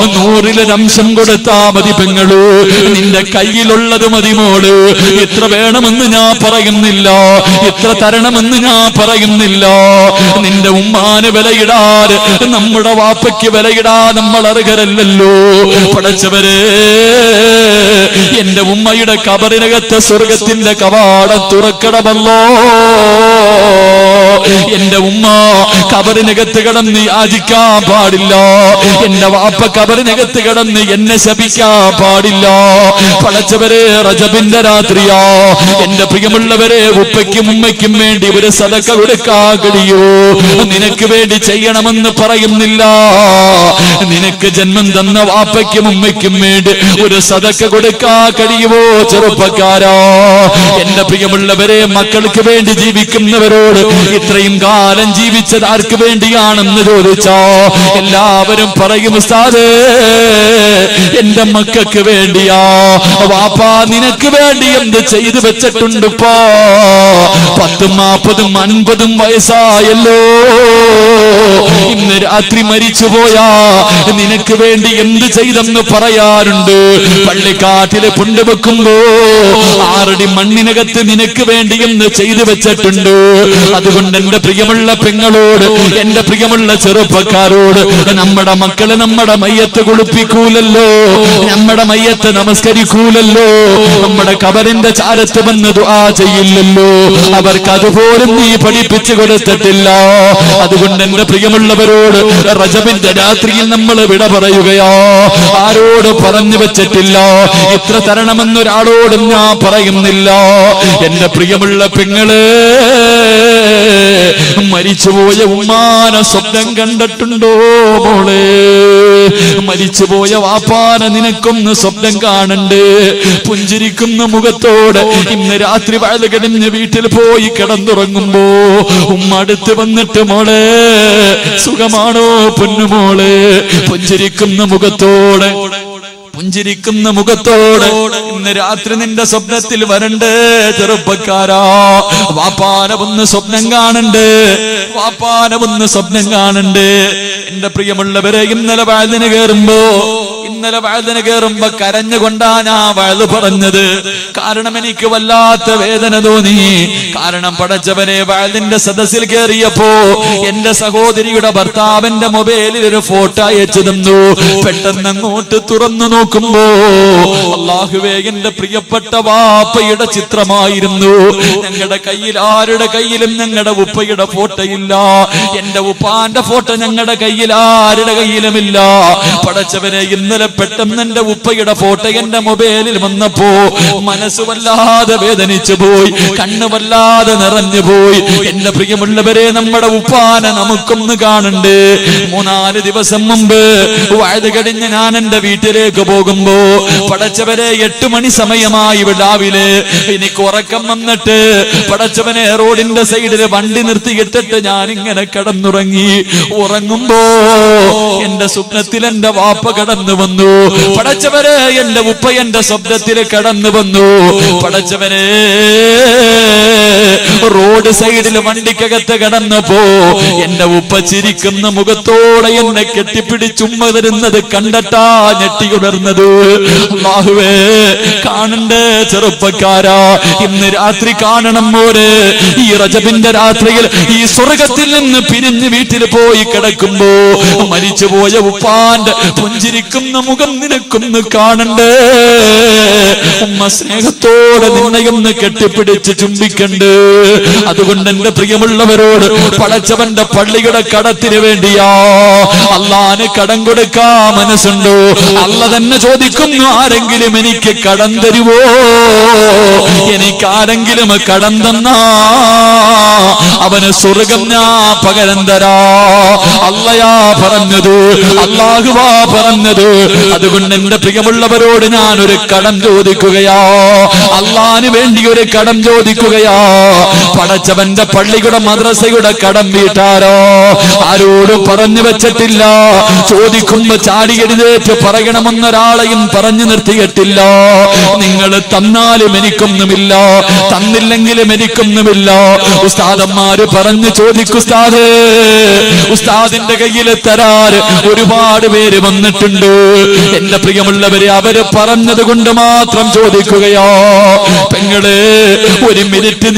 100-ൽ-1 കൊടുത്താ മതി പെങ്ങള്. നിന്റെ കയ്യിലുള്ളത് മതി മോള്. ഇത്ര വേണമെന്ന് ഞാൻ പറയുന്നില്ല, ഇത്ര തരണമെന്ന് ഞാൻ പറയുന്നില്ല. നിന്റെ ഉമ്മാന് വിലയിടാൻ, നമ്മുടെ വാപ്പയ്ക്ക് വിലയിടാൻ നമ്മൾ അർഹരല്ലല്ലോ. പടച്ചവരെ, എന്റെ ഉമ്മയുടെ കബറിനകത്ത് സ്വർഗത്തിന്റെ കവാടം തുറക്കണമല്ലോ. എന്റെ ഉമ്മ കബറിനകത്ത് കിടന്ന് യാചിക്കാൻ പാടില്ല. എന്റെ വാപ്പ കബറിനകത്ത് കിടന്ന് എന്നെ ശപിക്കാൻ പാടില്ല. പടച്ചവരെ, റജബിന്റെ രാത്രിയാ. എന്റെ പ്രിയമുള്ളവരെ, ഉപ്പയ്ക്കും ഉമ്മയ്ക്കും വേണ്ടി ഒരു സദക്ക കൊടുക്കാൻ കഴിയോ? നിനക്ക് വേണ്ടി ചെയ്യണമെന്ന് പറയുന്നില്ല. നിനക്ക് ജന്മം തന്ന വാപ്പയ്ക്കും ഉമ്മയ്ക്കും വേണ്ടി ഒരു സദക്ക കൊടുക്കാൻ കഴിയുമോ ചെറുപ്പക്കാരാ? എന്റെ പ്രിയമുള്ളവരെ, മക്കൾക്ക് വേണ്ടി ജീവിക്കുന്നവരോട് ഇത്രയും കാലം ജീവിച്ചത് ആർക്ക് വേണ്ടിയാണെന്ന് ചോദിച്ചോ എല്ലാവരും പറയും, ഉസ്താദേ എന്റെ മക്കൾക്ക് വേണ്ടിയാ. വാപ്പാ, നിനക്ക് വേണ്ടി എന്ത് ചെയ്തു വെച്ചിട്ടുണ്ട്? ഇപ്പോ 10, 40, 50 വയസ്സായല്ലോ. ഇന്ന് രാത്രി മരിച്ചുപോയാ നിനക്ക് വേണ്ടി എന്ത് ചെയ്തെന്ന് പറയാറുണ്ട്. പള്ളിക്കാട്ടില് കൊണ്ടുവെക്കുമ്പോ 6 അടി മണ്ണിനകത്ത് നിനക്ക് വേണ്ടി എന്ന് ചെയ്തു വെച്ചിട്ടുണ്ട്. അതുകൊണ്ട് എന്റെ പ്രിയമുള്ള പെങ്ങളോട്, എന്റെ പ്രിയമുള്ള ചെറുപ്പക്കാരോട്, നമ്മുടെ മക്കള് നമ്മുടെ മയ്യത്ത് കുളിപ്പിക്കൂലല്ലോ, നമ്മുടെ മയ്യത്ത് നമസ്കരിക്കൂലല്ലോ, നമ്മുടെ കബറിന്റെ ചാരത്ത് വന്ന് ദുആ ചെയ്യില്ലല്ലോ. അവർക്ക് അതുപോലും നീ പഠിപ്പിച്ചു കൊടുത്തിട്ടില്ല. അതുകൊണ്ട് എന്റെ പ്രിയമുള്ളവരോട്, റജബിന്റെ രാത്രിയിൽ നമ്മൾ വിട പറയുകയോ ആരോട് പറഞ്ഞു വെച്ചിട്ടില്ല. ഇത്ര തരണമെന്നൊരാളോടും ഞാൻ പറയുന്നില്ല. എന്റെ പ്രിയമുള്ള പെങ്ങള്, മരിച്ചുപോയ ഉമ്മാനെ സ്വപ്നം കണ്ടിട്ടുണ്ടോ മോളെ? മരിച്ചുപോയ വാപ്പാനെ നിനക്കൊന്ന് സ്വപ്നം കാണണ്ട്. പുഞ്ചിരിക്കുന്ന മുഖത്തോടെ ഇന്ന് രാത്രി വയല് കഴിഞ്ഞ് വീട്ടിൽ പോയി കിടന്നുറങ്ങുമ്പോ ഉമ്മ അടുത്ത് വന്നിട്ട്, മോളെ സുഖമാണോ പൊന്നുമോളെ? പുഞ്ചിരിക്കുന്ന മുഖത്തോടെ ഇന്ന് രാത്രി നിന്റെ സ്വപ്നത്തിൽ വരണ്ട് ചെറുപ്പക്കാരാ. വാപ്പാനെ ഒന്ന് സ്വപ്നം കാണണ്ട്, വാപ്പാനെ ഒന്ന് സ്വപ്നം കാണണ്ട്. എന്റെ പ്രിയമുള്ളവരെ, ഇന്നലെ വയലിന് കയറുമ്പോ കരഞ്ഞുകൊണ്ടാ ഞാൻ വയല് പറഞ്ഞത്. കാരണം എനിക്ക് വല്ലാത്ത വേദന തോന്നി. കാരണം പടച്ചവനെ, വയലിന്റെ സദസ്സിൽ കയറിയപ്പോ എന്റെ സഹോദരിയുടെ ഭർത്താവിന്റെ മൊബൈലിൽ ഒരു ഫോട്ടോ അയച്ചു തന്നു. പെട്ടെന്ന് അങ്ങോട്ട് തുറന്നു നോക്കുമ്പോ അല്ലാഹുവേ, എന്റെ പ്രിയപ്പെട്ട വാപ്പയുടെ ചിത്രമായിരുന്നു. ഞങ്ങളുടെ കയ്യിൽ, ആരുടെ കയ്യിലും ഞങ്ങളുടെ ഉപ്പയുടെ ഫോട്ടോ ഇല്ല. എന്റെ ഉപ്പാന്റെ ഫോട്ടോ ഞങ്ങളുടെ കയ്യിൽ ആരുടെ കയ്യിലുമില്ല. പടച്ചവനെ, ഇന്നലെ പെട്ടെന്ന് എന്റെ ഉപ്പയുടെ ഫോട്ടോ എന്റെ മൊബൈലിൽ വന്നപ്പോ മനസ്സ് വല്ലാതെ വേദനിച്ചു പോയി, കണ്ണ് വല്ലാതെ നിറഞ്ഞു പോയി. എന്റെ പ്രിയമുള്ളവരെ, നമ്മുടെ ഉപ്പാനെ നമുക്കൊന്ന് കാണണ്ട്. 3-4 ദിവസം മുമ്പ് വയത് കഴിഞ്ഞ് ഞാൻ എന്റെ വീട്ടിലേക്ക് പോകുമ്പോ പടച്ചവരെ 8 മണി സമയമായി രാവിലെ. എനിക്ക് ഉറക്കം വന്നിട്ട് പടച്ചവനെ റോഡിന്റെ സൈഡിൽ വണ്ടി നിർത്തിയിട്ടിട്ട് ഞാൻ ഇങ്ങനെ കിടന്നുറങ്ങി. ഉറങ്ങുമ്പോ എന്റെ സ്വപ്നത്തിൽ എന്റെ വാപ്പ കടന്നു വന്നു. പടച്ചവരെ, എന്റെ ഉപ്പ എന്റെ സ്വപ്നത്തിൽ കടന്നു വന്നു. പടച്ചവനെ, റോഡ് സൈഡിൽ വണ്ടിക്കകത്ത് കിടന്നപ്പോ എന്റെ ഉപ്പ ചിരിക്കുന്ന മുഖത്തോടെ എന്നെ കെട്ടിപ്പിടിച്ചുമ്മ തരുന്നത് കണ്ടട്ടാ ഞെട്ടി ഉണർന്നത്. അല്ലാഹുവേ, കാണണ്ടേ ചെറുപ്പക്കാരാ, ഇന്ന് രാത്രി കാണണം മോരെ. ഈ റജബിന്റെ രാത്രിയിൽ ഈ സ്വർഗത്തിൽ നിന്ന് പിരിഞ്ഞ് വീട്ടിൽ പോയി കിടക്കുമ്പോ മരിച്ചുപോയ ഉപ്പാന്റെ പുഞ്ചിരിക്കുന്ന മുഖം നിനക്കൊന്ന് കാണണ്ടേ. ഉമ്മ സ്നേഹത്തോടെ നിന്നെയൊന്ന് കെട്ടിപ്പിടിച്ച് ചുംബിക്കണ്ട്. അതുകൊണ്ട് എന്റെ പ്രിയമുള്ളവരോട്, പടച്ചവന്റെ പള്ളിയുടെ കടത്തിന് വേണ്ടിയാ അള്ളാന് കടം കൊടുക്കാ മനസ്സുണ്ടോ? അല്ല തന്നെ ചോദിക്കുന്നു, ആരെങ്കിലും എനിക്ക് കടം തരുവോ? എനിക്കാരെങ്കിലും കടം തന്നാ അവന് സ്വർഗം ഞാൻ പകരം തരാ. അല്ലയാ പറഞ്ഞത്, അല്ലാഹുവാ പറഞ്ഞത്. അതുകൊണ്ട് എന്റെ പ്രിയമുള്ളവരോട് ഞാനൊരു കടം ചോദിക്കുകയാ, അള്ളാന് വേണ്ടി ഒരു കടം ചോദിക്കുകയാ. പടച്ചവന്റെ പള്ളിയുടെ മദ്രസയുടെ കടം വീട്ടാരോ ആരോടും പറഞ്ഞു വെച്ചിട്ടില്ല. ചോദിക്കുമ്പോ ചാടി എഴുന്നേറ്റ് പറയണമെന്നൊരാളെയും പറഞ്ഞു നിർത്തിയിട്ടില്ല. നിങ്ങൾ തന്നാലും എനിക്കൊന്നുമില്ല, തന്നില്ലെങ്കിലും എനിക്കൊന്നുമില്ല. ഉസ്താദന്മാര് പറഞ്ഞു ചോദിക്കും, ഉസ്താദേ, ഉസ്താദിന്റെ കയ്യിൽ തരാൻ ഒരുപാട് പേര് വന്നിട്ടുണ്ട്. എന്റെ പ്രിയമുള്ളവരെ, അവര് പറഞ്ഞത് കൊണ്ട് മാത്രം ചോദിക്കുകയോ? പെങ്ങളെ, ഒരു മിനിറ്റ്